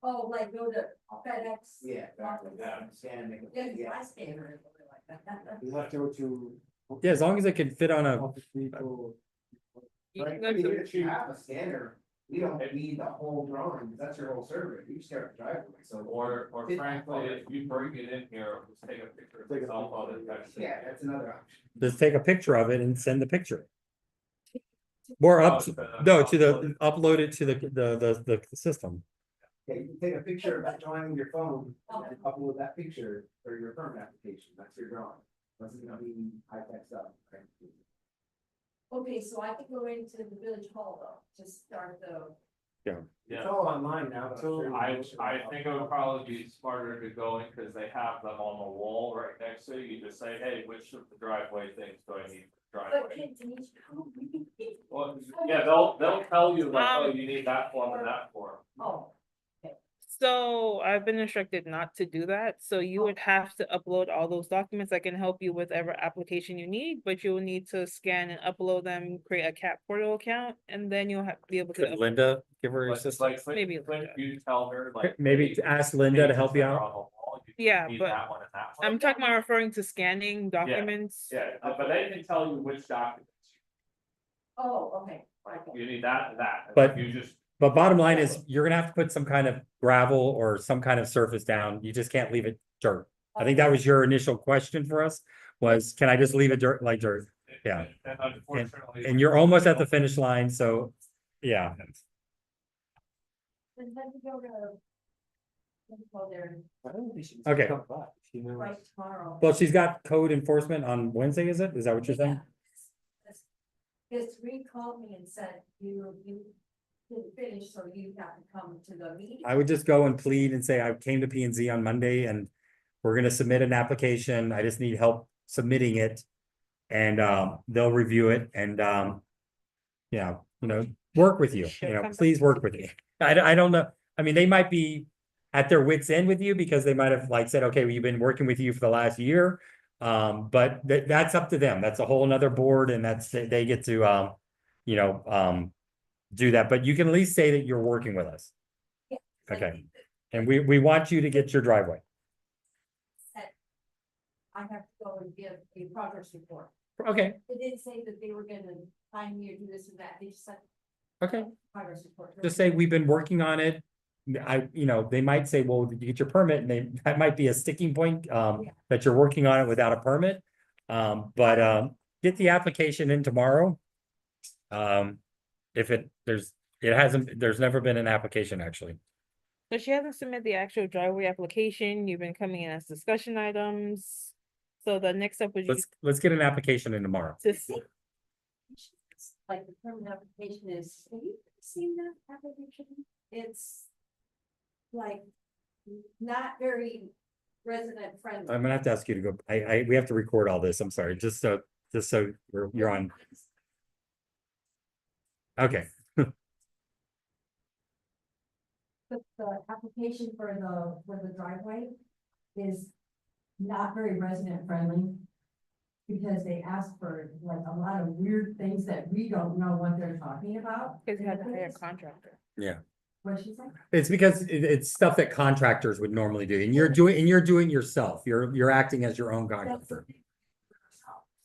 Oh, like go to FedEx. Yeah, exactly. Scan and make it. Yeah, I scan or something like that. You have to go to. Yeah, as long as it can fit on a, You can Right, I go mean, to- if you have a scanner, we don't need the whole drawing, because that's your whole survey, you just got a driveway, so. Or frankly, if you bring it in here, just take a picture of the cell phone and text it. Yeah, that's another option. just take a picture of it and send the picture. Or up, no, to the, upload it to the system. Yeah, you can take a picture of that drawing with your phone, and upload that picture for your permit application, that's your drawing. That's gonna be high tech stuff, right? Okay, so I could go into the village hall though, to start the. It's all online now. but I'm sure I you can- think it would probably be smarter to go in, cause they have them on the wall right next to you, you just say, hey, which of the driveway things do I need for But driveway? can Denise come? Well, yeah, they'll tell you like, oh, Um, you need that form and that form. Oh, So I've been instructed not to do that, so you would have to upload all those documents. I can help you with whatever application you need, but you will need to scan and upload them, create a CAP portal account, and then you'll have to be able to. Could Linda give her Like, assistance? like, Maybe couldn't like you tell her like. Maybe hey, to ask Linda to help you pages that are out? on the wall, you Yeah, need but that one and that one. I'm talking about referring to scanning documents. Yeah, but they can tell you which documents, oh, okay. you need that and that, and But- you just. But bottom line is, you're gonna have to put some kind of gravel or some kind of surface down. You just can't leave it dirt. I think that was your initial question for us, was can I just leave it dirt like dirt? Yeah. And unfortunately. And you're almost at the finish line, so, yeah. And then we go to. Let's go there Okay. right tomorrow. Well, she's got code enforcement on Wednesday, is it? Is that what you're saying? Because Reed called me and said, you didn't finish, so you have to come to the meeting. I would just go and plead and say, I came to P and Z on Monday and we're gonna submit an application. I just need help submitting it. And they'll review it and yeah, work with you, please work with me. I don't know. I mean, they might be at their wits' end with you because they might have like said, okay, we've been working with you for the last year. But that's up to them. That's a whole nother board and they get to do that, but you can at least say that you're working with us. Yeah. Okay. And we want you to get your driveway. Said, I have to go and give a progress report. Okay, They didn't say that they were gonna find me or do this or that, they just said. okay. Progress report. Just say, we've been working on it. They might say, well, did you get your permit? And that might be a sticking point, that you're working on it without a permit. Get the application in tomorrow. There's never been an application actually. So she hasn't submitted the actual driveway application. You've been coming in as discussion items. So the next step was you Let's get an application in tomorrow. to see. Like the permit application is, have you seen that application? It's. Like, not very resident friendly. I'm gonna have to ask you to go, we have to record all this. I'm sorry, just so you're on. Okay, But the application for the driveway is not very resident friendly. Because they ask for like a lot of weird things that we don't know what they're talking about. Because you had to hire a contractor. What'd she say? it's because it's stuff that contractors would normally do, and you're doing yourself. You're acting as your own contractor.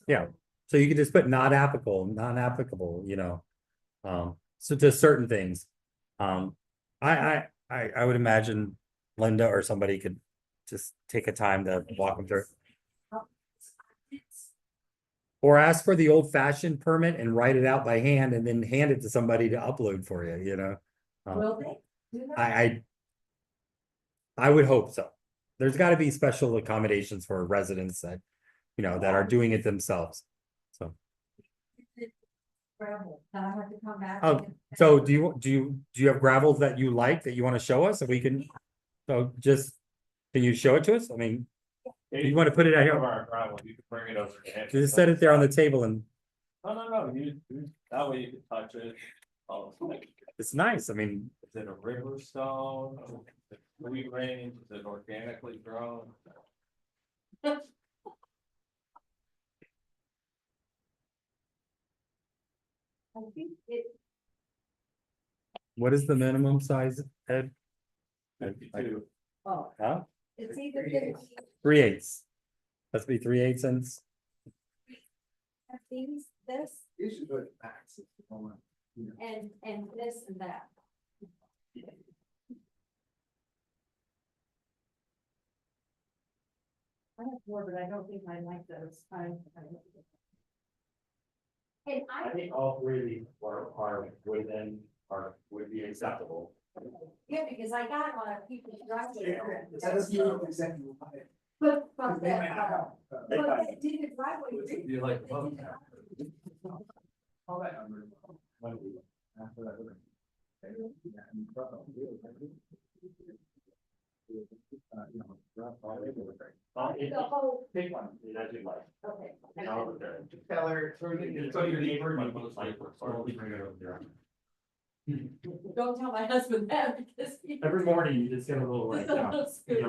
Yeah. So you can just put not applicable, non-applicable, so to certain things. I would imagine Linda or somebody could just take a time to walk them through. Or ask for the old fashioned permit and write it out by hand and then hand it to somebody to upload for you, Will they do that? I would hope so. There's gotta be special accommodations for residents that, that are doing it themselves. So. Gravel, I have to come back. Oh, and- So do you have gravels that you like that you wanna show us so we can, can you show it to us? I mean, you wanna put it out here? Our gravel, you can bring it over. to Just set it there on the table and No, that way you can touch it. Oh, it's nice. I mean, is it a river stone? Is it free range? Is it organically grown? I think it, What is the minimum size, Ed? oh, Huh? it's either gonna be 3/8. That's be 3/8 cents. these, this, You should go to max. If you don't want, and this and that. I have more, but I don't think I like those. And I think all three of these would be acceptable. yeah, because I got one of people's driveway. That doesn't mean it's exactly right. But, They might not have, but they did it driveway. You like, They did it. all that number. After that, we're- Yeah, and you know, The whole, Pick one, that you like. okay. Tell her, throw it in. So your neighbor, you Don't tell my husband that because. he- Every morning you just get a little He's like, a yeah. little scared.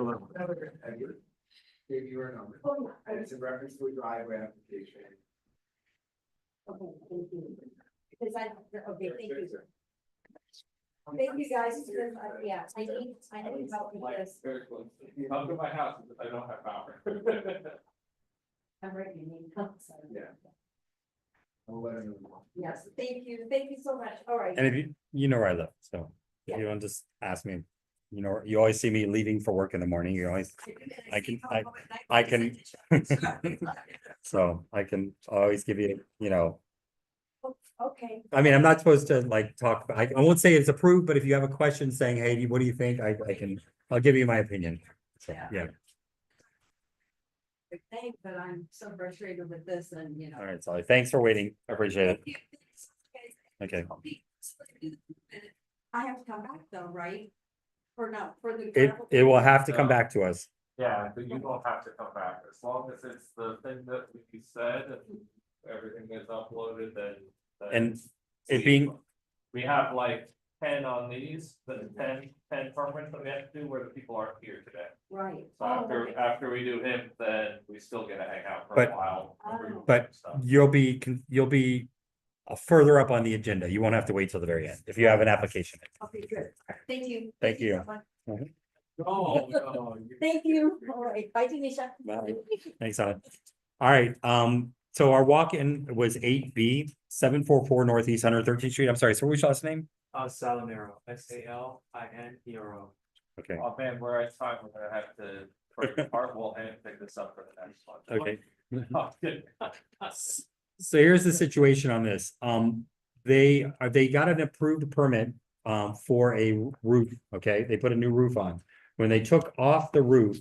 Give you a number. Oh, yeah. And it's in reference to a driveway application. Okay, thank you. Because okay, thank you. Thank you guys, yeah, I need help with this. Come to my house if I don't have power. I'm ready, you need help, so. Yeah. I'll let her know. Yes, thank you so much, all right. And if you know where I live, so if you want to just ask me, you know, you always see me leaving for work in the morning, you always, I can. So I can always give you, you know, Okay, I mean, I'm not supposed to like talk, I won't say it's approved, but if you have a question saying, hey, what do you think? I'll give you my opinion. So, yeah, thanks, but I'm so frustrated with this and, you know. all right, Sally, thanks for waiting, I appreciate it. Okay. I have to come back though, right? Or no, for the. It will have to come back to us. Yeah, but you don't have to come back, as long as it's the thing that we said, and everything is uploaded, then. And it being, We have like 10 on these, the 10 permits that we have to do where the people aren't here today. Right. So Oh, okay. after we do him, then we still get to hang out for But- a while. Oh. but you'll be further up on the agenda. You won't have to wait till the very end if you have an application. Okay, good. Thank you. Thank you. so much. No, no. Thank you. All right. Bye, Tanisha. Bye. Thanks, Alan. All right, so our walk-in was 8B, 744 Northeast 113th Street. I'm sorry, so what's your last name? Salinero, Salinero. Okay, Oh man, we're at time, we're gonna have to break apart, we'll hand pick this up for the next one. okay. Oh, good. So here's the situation on this. They got an approved permit for a roof, okay? They put a new roof on. When they took off the roof,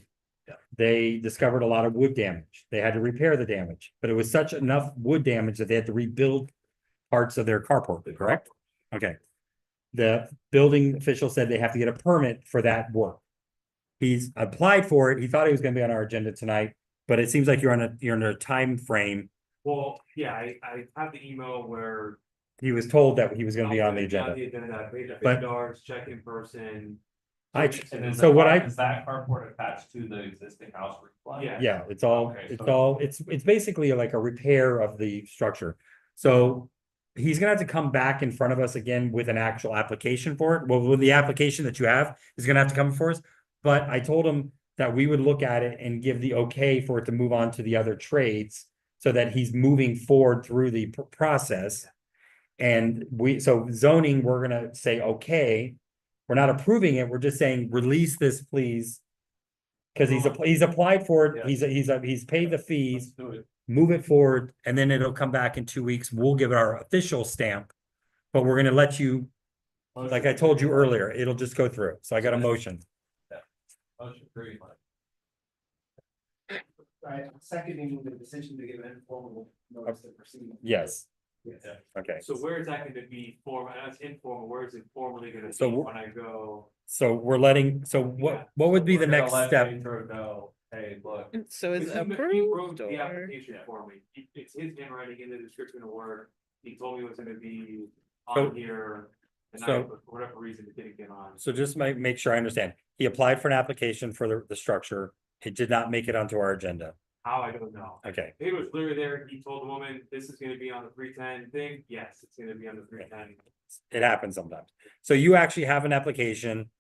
they discovered a lot of wood damage. They had to repair the damage, but it was such enough wood damage that they had to rebuild parts of their carport, correct? Okay. The building official said they have to get a permit for that work. He's applied for it. He thought he was gonna be on our agenda tonight, but it seems like you're on a time frame. Well, yeah, I have the email where. He was told that he was gonna be on the I agenda. paid the But- $50, check in person. I, And is so what I, Is that carport attached to the existing house roof line? Yeah. yeah, Okay, it's basically like a repair of the structure. So he's gonna have to come back in front of us again with an actual application for it. Well, with the application that you have is gonna have to come for us. But I told him that we would look at it and give the okay for it to move on to the other trades so that he's moving forward through the process. And so zoning, we're gonna say, okay, we're not approving it, we're just saying, release this, please. Cause he's applied for it, he's paid the fees, Let's do it. move it forward, and then it'll come back in 2 weeks, we'll give it our official stamp. But we're gonna let you, like I told you earlier, it'll just go through, so I got a motion. Motion agreed. Right, seconding the decision to give an informal notice to proceed. Yes, Yes. okay, So where is that gonna be formal, that's informal, where is it formally gonna So be we're- when I go? so we're letting, so what would be the We're gonna next let step? Pedro know, hey, look, So is Because it he approved wrote the or? application for me, it's his handwriting in the description of work, he told me it was gonna be So- on here. And I, so- for whatever reason, it didn't get on. So just make sure I understand, he applied for an application for the structure, it did not make it onto our agenda. How, I don't know. Okay, It was clearly there, he told the woman, this is gonna be on the 310 thing, yes, it's gonna be on the 310. it happens sometimes. So you actually have an application.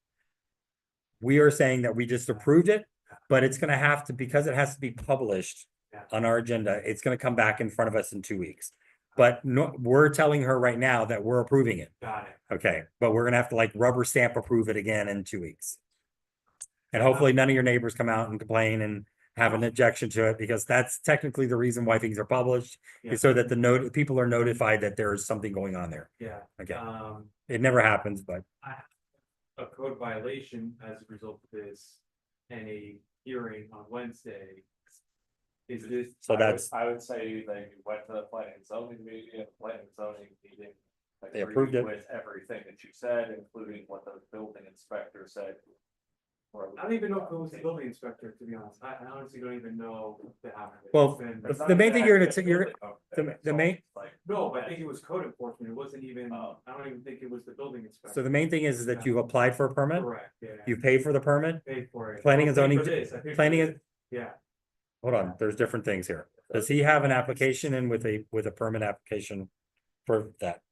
We are saying that we just approved it, but it's gonna have to, because it has to be published Yeah. on our agenda, it's gonna come back in front of us in 2 weeks. But no, we're telling her right now that we're approving it. Got it. Okay, but we're gonna have to like rubber stamp approve it again in 2 weeks. And hopefully none of your neighbors come out and complain and have an objection to it, because that's technically the reason why things are published. Yeah. Is so that people are notified that there is something going on there. Yeah. Okay, Um, it never happens, but a code violation as a result of this and a hearing on Wednesday. Is this, so I would- that's, I would say they went to the planning and zoning meeting, planning and zoning meeting. They approved agreed it. With everything that you said, including what the building inspector said. I don't even know if it was the building inspector, to be honest. I honestly don't even know what happened. It's Well, been- the main thing you're gonna, the main, No, but I think it was code enforcement. It wasn't even, Oh. I don't even think it was the building inspector. so the main thing is that you applied for a permit, Correct, yeah. you paid for the permit, Paid for it. Planning I and paid zoning- for this, I paid for planning this. and- Yeah, hold on, there's different things here. Does he have an application in with a permit application for that?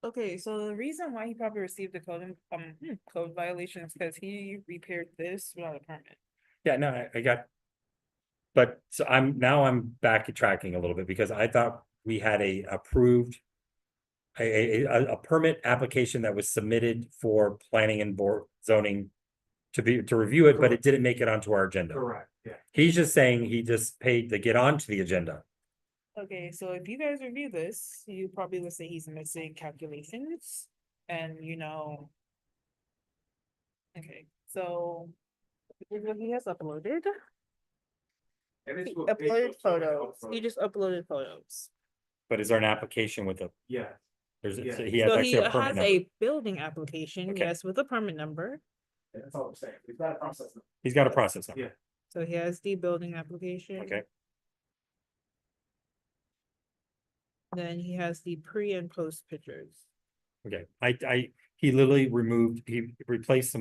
Okay, so the reason why he probably received the code violation is because he repaired this without a permit. Yeah, no, I got. But so I'm backtracking a little bit because I thought we had a approved. A permit application that was submitted for planning and board zoning. To review it, but it didn't make it onto our agenda. correct, yeah. He's just saying he just paid to get onto the agenda. Okay, so if you guys review this, you probably will say he's missing calculations and Okay, so this is what he has uploaded. And He it's what- uploaded it's what- photos. He just uploaded photos. But is there an application with a, Yeah, there's, Yeah. he has So he actually a permit has number. a building application, Okay. yes, with a permit number. That's all I'm saying. We've got a process. He's got a process number. Yeah. So he has the building application. Okay, Then he has the pre and post pictures. okay. He literally he replaced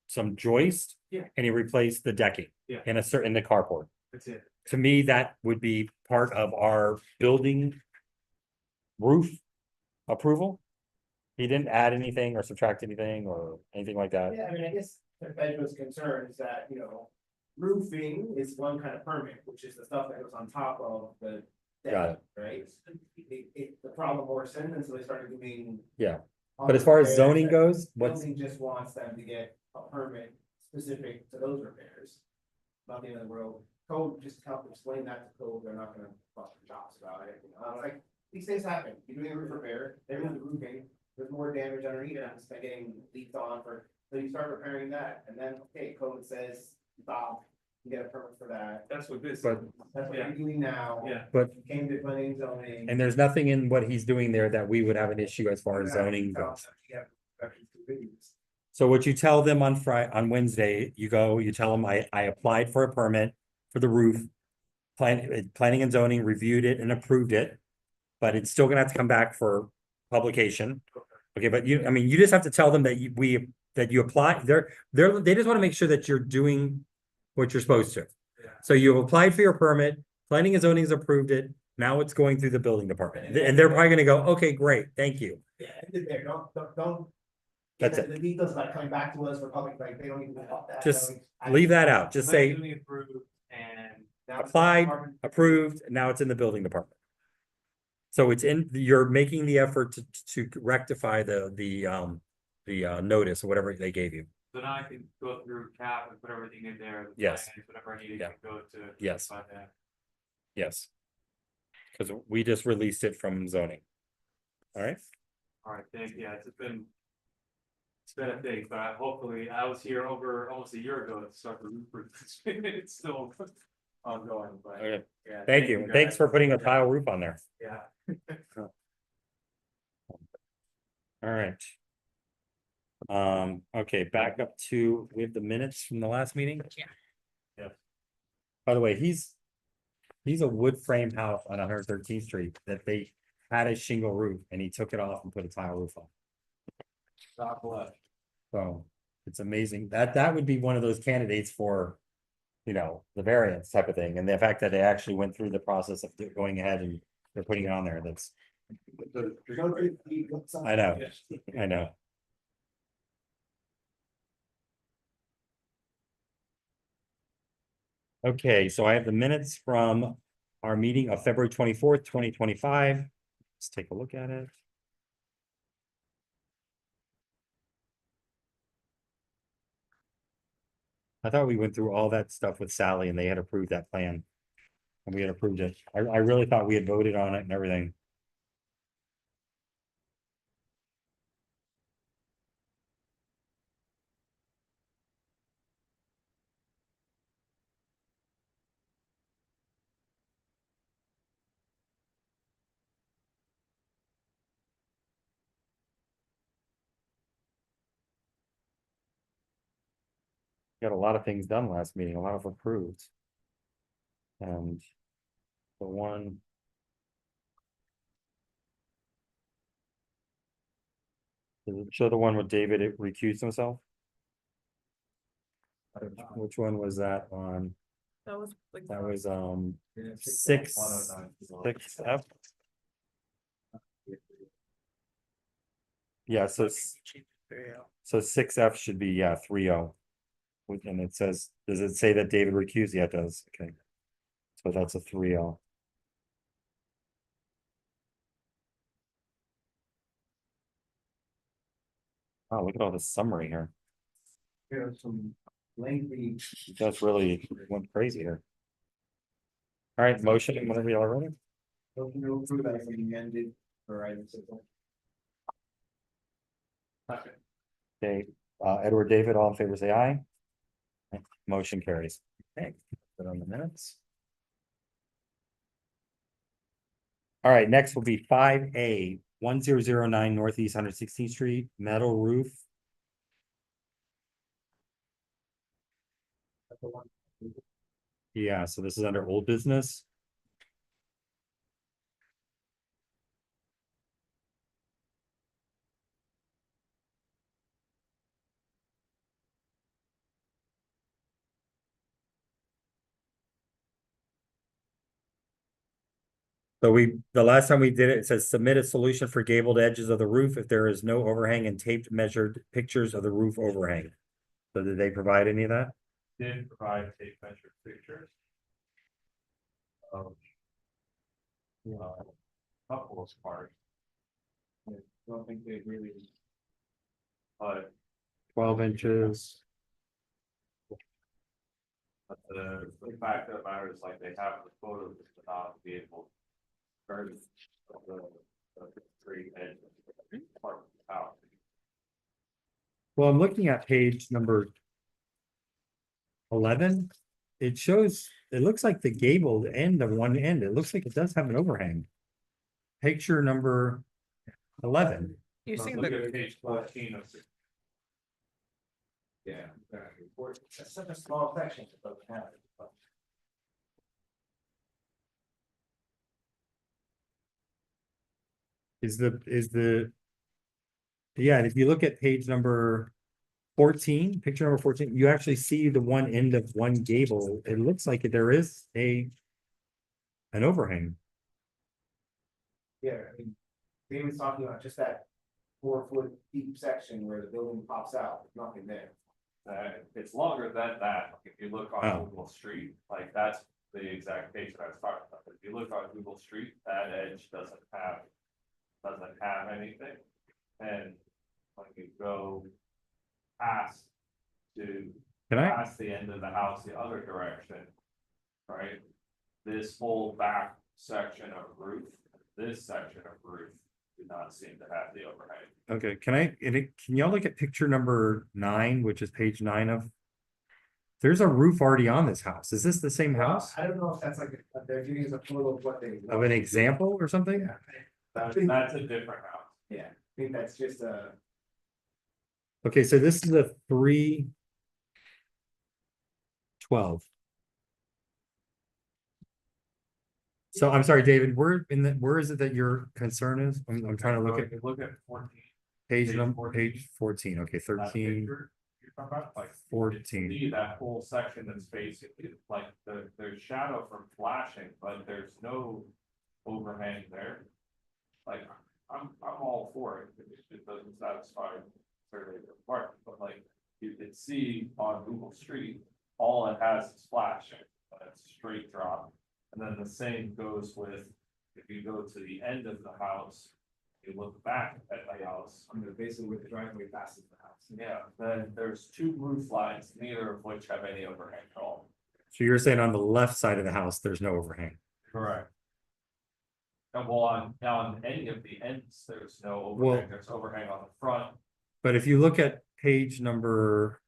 some joist. Yeah. And he replaced the decking. Yeah. In the carport. that's it. To me, that would be part of our building roof approval. He didn't add anything or subtract anything or anything like that. Yeah, I mean, I guess Benjamin's concern is that, roofing is one kind of permit, which is the stuff that goes on top of the Got deck, right? The problem worsened, and so they started doing. Yeah. But as far as zoning goes, what's, Building just wants them to get a permit specific to those repairs. Not the end of the world. Code, just help explain that to code, they're not gonna bust their chops about it, like, these things happen, you're doing a roof repair, they move the roofing. There's more damage underneath it, it's been getting leaked on so you start repairing that, and then, okay, code says, stop, you get a permit for that. That's what this. But- That's what Yeah. you're doing now. Yeah. But- You came to planning and zoning. and there's nothing in what he's doing there that we would have an issue as far as zoning goes. So what you tell them on Wednesday, you tell them I applied for a permit for the roof. Planning and zoning reviewed it and approved it, but it's still gonna have to come back for publication. Okay, but you just have to tell them that you apply, they just wanna make sure that you're doing what you're supposed to. Yeah. So you applied for your permit, planning and zoning has approved it, now it's going through the building department, and they're probably gonna go, okay, great, thank you. Yeah, there, don't. That's The details about coming back to us for public, like, they don't even want that. Just I- Leave that out, just say Planning and zoning approved and Now it's applied, department- approved, and now it's in the building department. So you're making the effort to rectify the notice or whatever they gave you. so now I can go through CAP and put everything in there. the Yes. plans, Whatever I needed Yeah. to go to. Yes. by that. Yes. Because we just released it from zoning. All right, All right, thank you. Yeah, it's been a thing, but hopefully I was here over almost a year ago to start the roof. It's still ongoing, but okay, yeah. thank you, and thanks guys. for putting a tile roof on there. Yeah. All right. Okay, back up to, we have the minutes from the last meeting? Yeah. Yeah. By the way, he's a wood frame house on 113th Street that they had a shingle roof and he took it off and put a tile roof on. God bless. So it's amazing. That would be one of those candidates for you know, the variance type of thing, and the fact that they actually went through the process of going ahead and they're putting it on there, that's, I know, I know. Okay, so I have the minutes from our meeting of February 24th, 2025. Let's take a look at it. I thought we went through all that stuff with Sally and they had approved that plan. And we had approved it. I really thought we had voted on it and everything. Got a lot of things done last meeting, a lot of approved. And the one. Does it show the one with David recused himself? Which one was that on? That was like. That was, six F. Yeah, so 6F should be, yeah, 3-0. And it says, does it say that David recused? Yeah, it does, okay. So that's a 3-0. Oh, look at all this summary here. There's some lengthy. That's really went crazy here. All right, motion, whenever y'all are ready. Don't know through that as amended or item 6. Okay, Edward David, all in favor, say aye. Motion carries. Okay, put on the minutes. All right, next will be 5A, 1009 Northeast 116th Street, metal roof. Yeah, so this is under old business. So the last time we did it, it says submit a solution for gabled edges of the roof if there is no overhang and taped measured pictures of the roof overhang. So did they provide any of that? Did provide tape measure pictures. Of. Couple of parts. I don't think they really. But 12 inches. But the fact of the matter is, like, they have the photos to not be able. Of the tree edge of part of the house. Well, I'm looking at page number 11. It shows, it looks like the gabled end of one end. It looks like it does have an overhang. Picture number 11. You see Look the, at page 14 of. Yeah, exactly. That's such a small section. It doesn't have it, but- Is the. Yeah, and if you look at page number 14, picture number 14, you actually see the one end of one gable. It looks like there is an overhang. Yeah, I mean, David's talking about just that 4-foot deep section where the building pops out, there's nothing there. It's longer than that, if you look on Oh. Google Street, like that's the exact page that I was talking about, but if you look on Google Street, that edge doesn't have anything. And when you go past past the end of the house, the other direction, right? This whole back section of roof, this section of roof do not seem to have the overhang. Okay, can y'all look at picture number 9, which is page 9 of? There's a roof already on this house. Is this the same house? I don't know if that's like, they're giving us a photo of what they. Of an example or something? Yeah. That's a different house. Yeah, I think that's just a. Okay, so this is a 312. So I'm sorry, David, where is it that your concern is? I'm trying to look at Look at 14. page page number, 14. page 14, okay, that 13. picture, about? Like 14. See that whole section that's basically like there's shadow from flashing, but there's no overhang there. Like, I'm all for it, it doesn't satisfy survey requirement, but like, you can see on Google Street, all it has is flashing, but it's straight drop. And then the same goes with, if you go to the end of the house, you look back at the house, I'm basically with the driveway passes the house. yeah, then there's two roof lines, neither of which have any overhang at all. So you're saying on the left side of the house, there's no overhang? Correct. And well, on any of the ends, there's no Well- overhang, there's overhang on the front. But if you look at page number,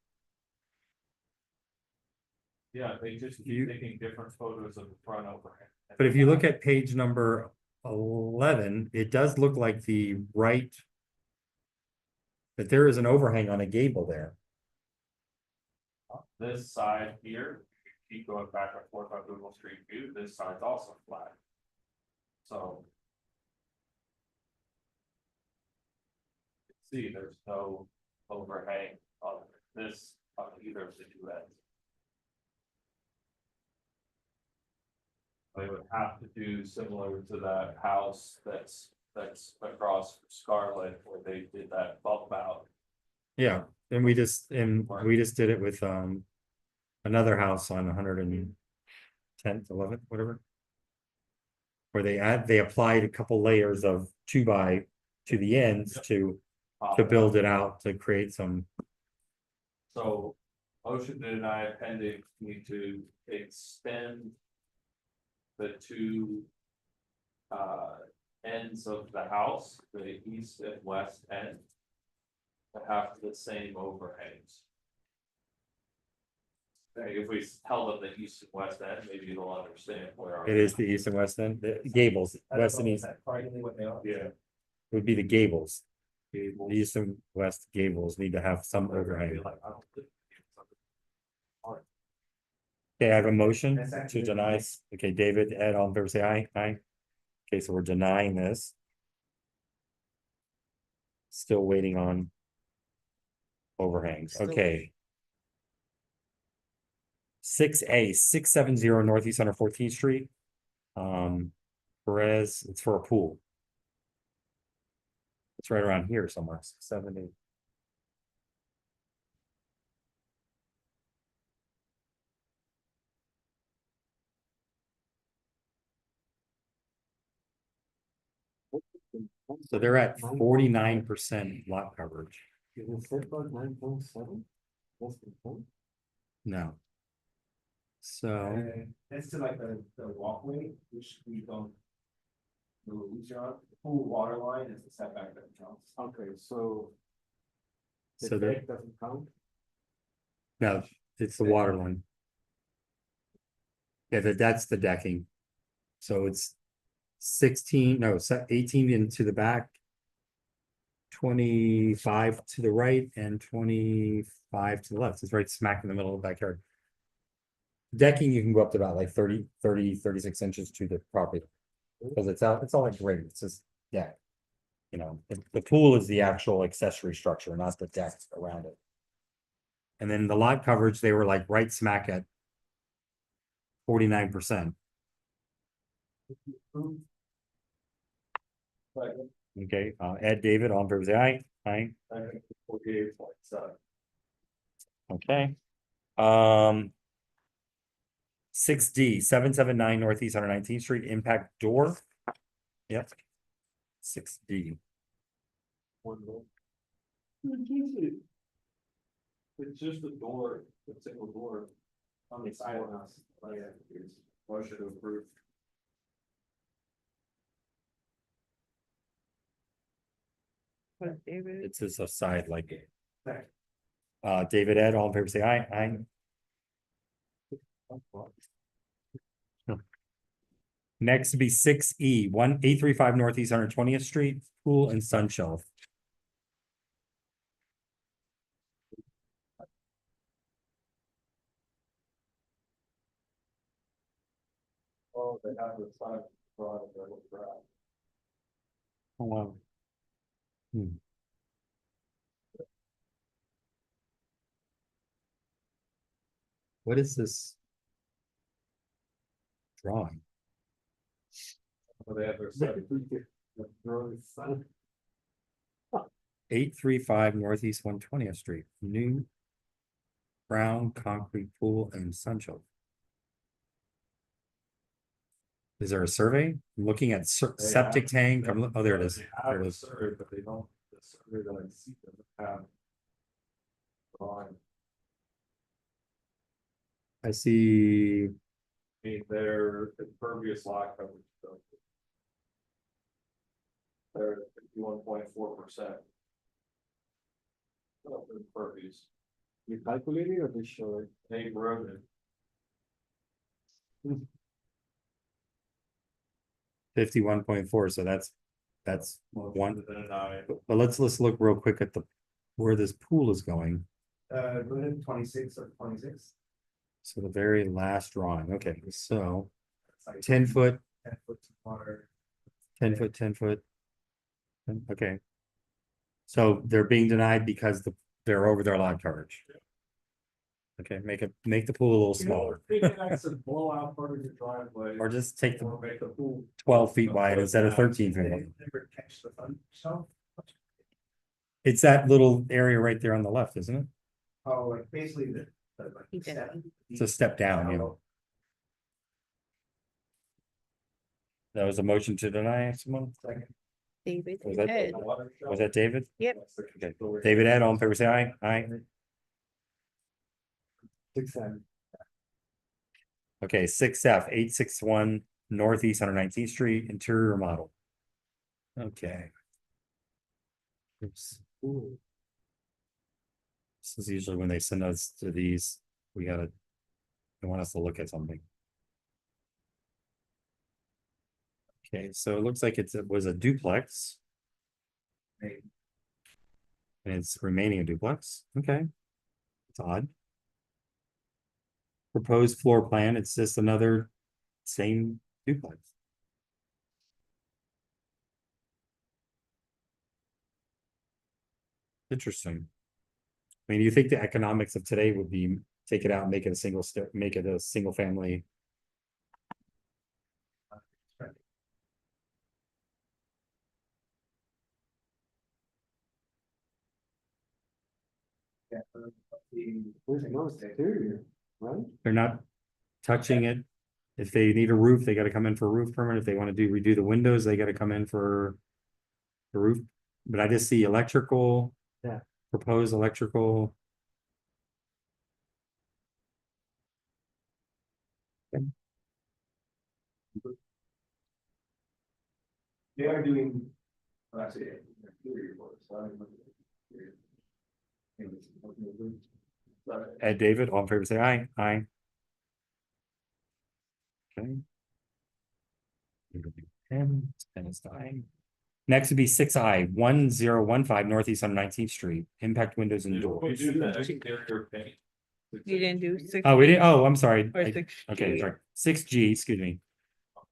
Yeah, they just You- keep taking different photos of the front overhang. but if you look at page number 11, it does look like the right. That there is an overhang on a gable there. This side here, keep going back and forth on Google Street View, this side's also flat. So. See, there's no overhang on this, on either of the two ends. They would have to do similar to that house that's across from Scarlet where they did that bump out. Yeah, and we just did it with another house on 110th, 11th, whatever. Where they applied a couple layers of 2x to the ends to build it out, to create some. So, motion to deny appendix need to extend. The two. Ends of the house, the east and west end. To have the same overhangs. Like, if we tell them the east and west end, maybe they'll understand where. our- It is the east and west end, the gables, west and east That's probably what they are. Yeah. would be the gables. The Gables. east and west gables need to have some overhang. Like, I don't think- Okay, I have a motion That's to actually- deny, okay, David, Ed, all in favor, say aye, aye. Okay, so we're denying this. Still waiting on. Overhangs, Still okay. 6A, 670 Northeast 114th Street. Perez, it's for a pool. It's right around here somewhere, 670. So they're at 49% lot coverage. No. So, It's to like the walkway, which we don't. The rules are on, the pool water line is the setback that counts. Okay, so. so there, doesn't count? no, it's the water line. Yeah, that's the decking. So it's 16, no, 18 into the back. 25 to the right and 25 to the left. It's right smack in the middle of the backyard. Decking, you can go up to about like 36 inches to the property. Because it's all like grade, it's just, yeah. You know, the pool is the actual accessory structure, not the deck around it. And then the lot coverage, they were like right smack at 49%. Okay, Ed, David, all in favor, say aye, aye. 48.7. Okay. 6D, 779 Northeast 119th Street, impact door. Yep. 6D. It's just a door, a single door. On the side of the house. Oh, yeah, it's motion to approve. But David, It's just a side like. Okay. David, Ed, all in favor, say aye, aye. Next to be 6E, 1835 Northeast 120th Street, pool and sun shelf. Oh, they have the side broad of the garage. Oh, wow. Hmm. What is this? Drawing. Well, they have their site. 835 Northeast 120th Street, new brown concrete pool and sunshine. Is there a survey? I'm looking at septic tank. Oh, there it is. They There have it a is. survey, but they don't, the survey that I see doesn't have. Drawing. I see, I mean, their impervious lot coverage. So they're 51.4%. Impervious. You calculating or they show it? They wrote it. 51.4, so that's one. Then I, But let's look real quick at where this pool is going. Go ahead, 26 or 26. So the very last drawing, okay, so It's like 10 foot, 10 foot to water. 10 foot, 10 foot. Okay. So they're being denied because they're over their lot coverage. Okay, make the pool a little smaller, Maybe that's a blowout part of your driveway. or just take the Or make the pool. 12 feet wide instead of 13 feet wide. Never catch the fun stuff. It's that little area right there on the left, isn't it? Oh, like basically like He did. step. It's a step down, you know. That was a motion to deny someone? David Was that- Ed. Was that David? Yep. Okay, David Ed, all in favor, say aye. Aye. 6M. Okay, 6F, 861 Northeast 119th Street, interior model. Okay. Oops. This is usually when they send us to these, they want us to look at something. Okay, so it looks like it was a duplex. And it's remaining a duplex, okay. It's odd. Proposed floor plan, it's just another same duplex. Interesting. I mean, you think the economics of today would be take it out, make it a single step, make it a single family. Yeah, There's no exterior, right? They're not touching it. If they need a roof, they gotta come in for a roof permit. If they wanna redo the windows, they gotta come in for the roof. But I just see electrical. Yeah. Proposed electrical. They are doing. Well, that's it. Interior work, so I don't know. Ed David, all in favor, say aye. Aye. Okay. And it's dying. Next would be 6I, 1015 Northeast on 19th Street, impact windows and We doors. do the exterior paint. You didn't do 6. Oh, we did, oh, I'm sorry. Or I- 6. Okay, sorry, 6G, excuse me.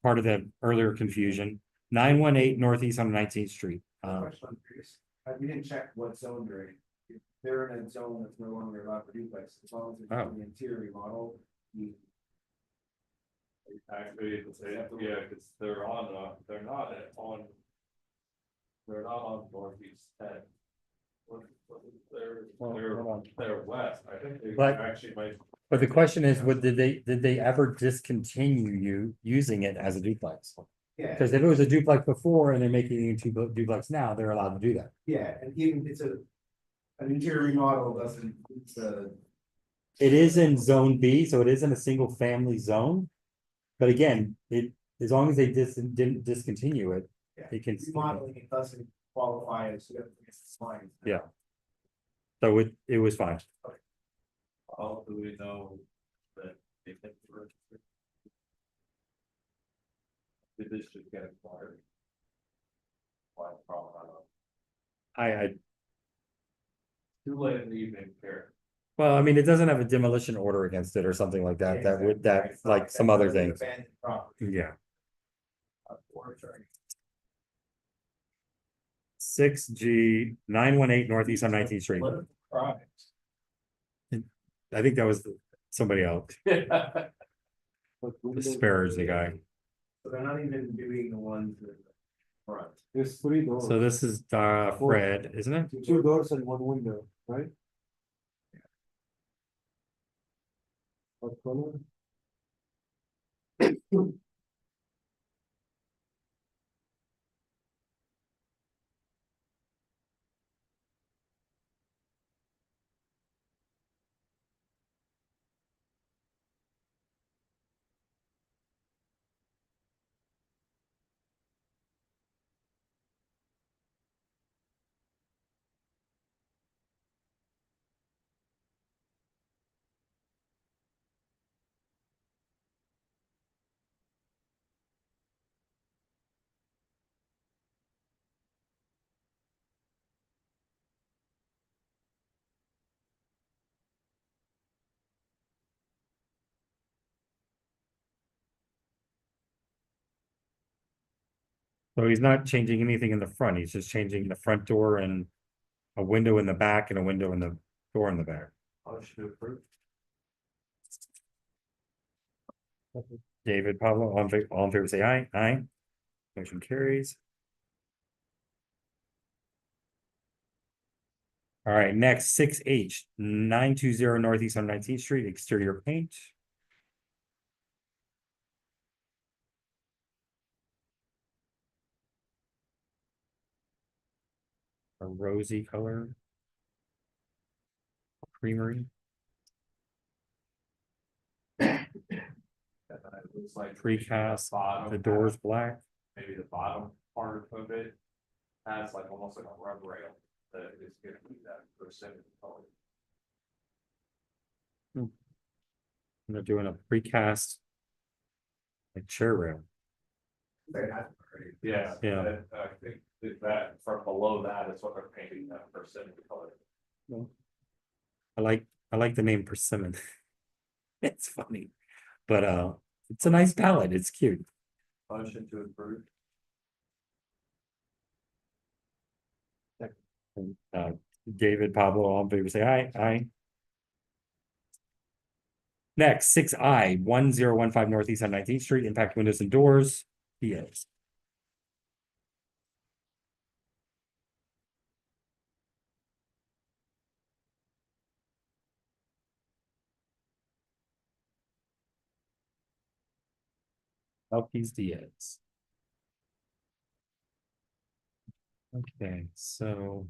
Part of the earlier confusion, 918 Northeast on 19th Street. Question I'm curious. We didn't check what zone they're in. If they're in a zone that's no longer allowed for duplex, as long as it's Oh. in the interior model. Actually, it's, yeah, because they're they're not on. They're not on Northeast 10. They're west, I think they But- actually might. But the question is, did they ever discontinue using it as a duplex? Yeah, Because if it was a duplex before and they're making it into duplex now, they're allowed to do that. yeah, and even it's an interior model doesn't, it's a. It is in zone B, so it is in a single family zone. But again, as long as they didn't discontinue it, Yeah, it can. remodeling, it doesn't qualify as. Fine. Yeah. So it was fine. How do we know that they think we're? Did this just get acquired? Why, probably, I don't know. I Too late in the evening, care. well, I mean, it doesn't have a demolition order against it or something like that, that would, that, like some other things. Abandoned property. Yeah. Or attorney. 6G 918 Northeast on 19th Street. What are the crimes? I think that was somebody else. Spare is the guy. So they're not even doing the ones in the front. There's 3 doors. So this is Fred, isn't it? 2 doors and 1 window, right? What color? So he's not changing anything in the front, he's just changing the front door and a window in the back and a window in the door in the back. Motion approved. David, Pablo, all in favor, say aye. Aye. Motion carries. All right, next, 6H, 920 Northeast 119th Street, exterior paint. A rosy color. Creamery, It looks like precast, bottom the doors half, black. maybe the bottom part of it has like almost like a rub rail that is gonna be that percentage color. And they're doing a precast. Like chair rail. Yeah. Yeah. I think that from below that is what they're painting that percentage color. I like the name persimmon. It's funny, but it's a nice palette, it's cute. Motion to approve. Uh, David, Pablo, all in favor, say aye. Aye. Next, 6I, 1015 Northeast on 19th Street, impact windows and doors. Yes. Elkins Diaz. Okay, so.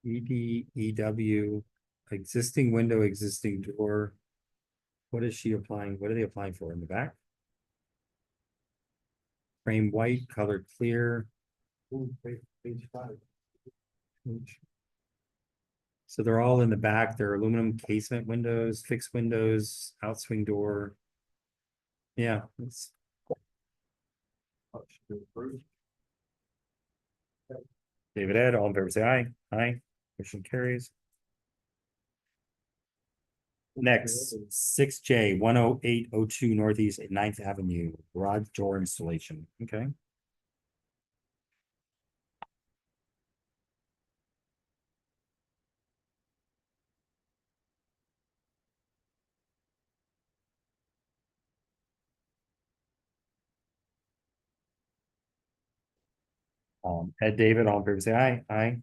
EW, existing window, existing door. What is she applying? What are they applying for in the back? Frame white, color clear. Page 5. So they're all in the back. They're aluminum casement windows, fixed windows, outswing door. Yeah, it's Motion to approve. David Ed, all in favor, say aye. Aye. Motion carries. Next, 6J, 10802 Northeast 9th Avenue, garage door installation. Okay. Ed David, all in favor, say aye. Aye.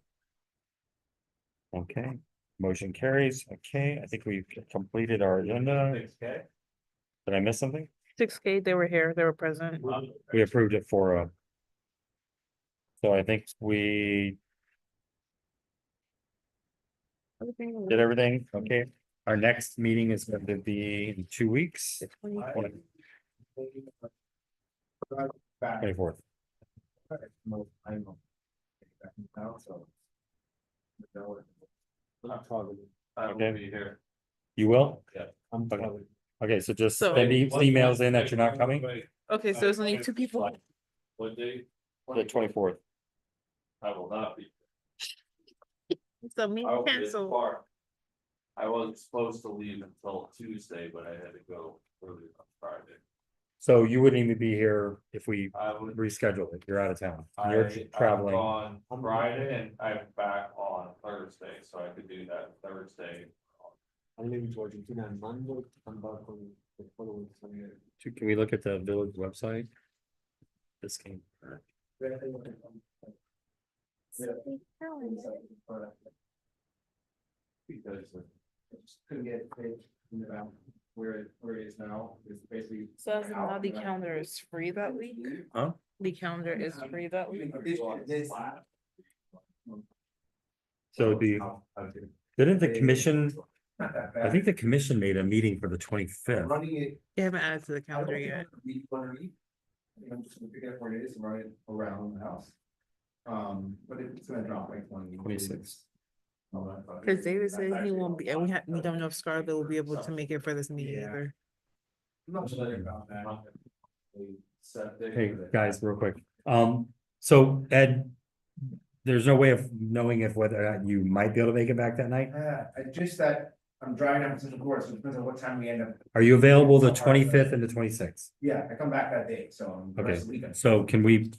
Okay, motion carries. Okay, I think we've completed our agenda. 6K. Did I miss something? 6K, they were here, they were present. We approved it for so I think we did everything. Okay, our next meeting is going to be in 2 weeks. 24th. I will be here. You will? Yeah. Okay. Okay, so just So- send emails in that you're not coming, Okay, so there's only 2 people. What day? the 24th. I will not be. So I meeting will be at the cancel. park. I wasn't supposed to leave until Tuesday, but I had to go early on Friday. So you wouldn't even be here if we I would, reschedule it. You're out of town. I, You're I'm traveling. on Friday and I'm back on Thursday, so I could do that Thursday. I live in Argentina on Monday, come back on the following Sunday. Can we look at the village website? This came. Because I just couldn't get it in about where it is now, it's basically. So as of now, the calendar is free that week? Huh? The calendar is free that week? So didn't the commission, Not that I bad. think the commission made a meeting for the 25th. Running it. You haven't added to the calendar yet. I'm just gonna pick it up where it is and run it around the house. But it's gonna drop like 26. Cause David said he won't be, and we don't know if Scarlett will be able to make it for this meeting Yeah. either. I'm not sure about that. Hey, guys, real quick. So Ed, there's no way of knowing if whether or not you might be able to make it back that night. Just that I'm driving up to Central Court, so it depends on what time we end up. Are you available the 25th and the 26th? Yeah, I come back that day, so the rest of the weekend. So can we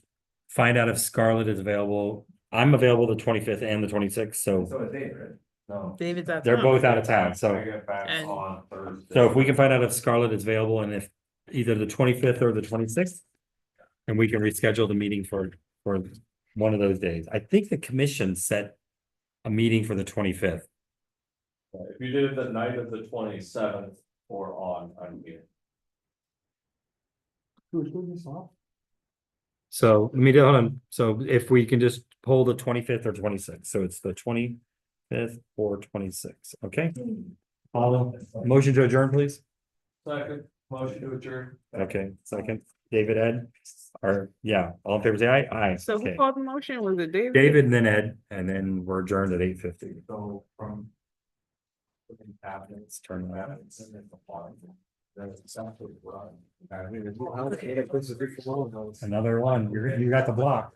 find out if Scarlett is available? I'm available the 25th and the 26th, so So is Dave, right? No. David's out. they're town. both out of town, I so. get back And- on Thursday. So if we can find out if Scarlett is available and if either the 25th or the 26th. And we can reschedule the meeting for one of those days. I think the commission set a meeting for the 25th. If you did it the night of the 27th or on, I'm here. So let me, hold on. So if we can just pull the 25th or 26th, so it's the 25th or 26th, okay? Motion to adjourn, please. Second, motion to adjourn. Okay, second, David, Ed, or, yeah, all in favor, say aye, aye, So who okay. called the motion? Was it David? David and then Ed, and then we're adjourned at 8:50. So from. Let's turn that. I mean, it's- Another one, you got the block.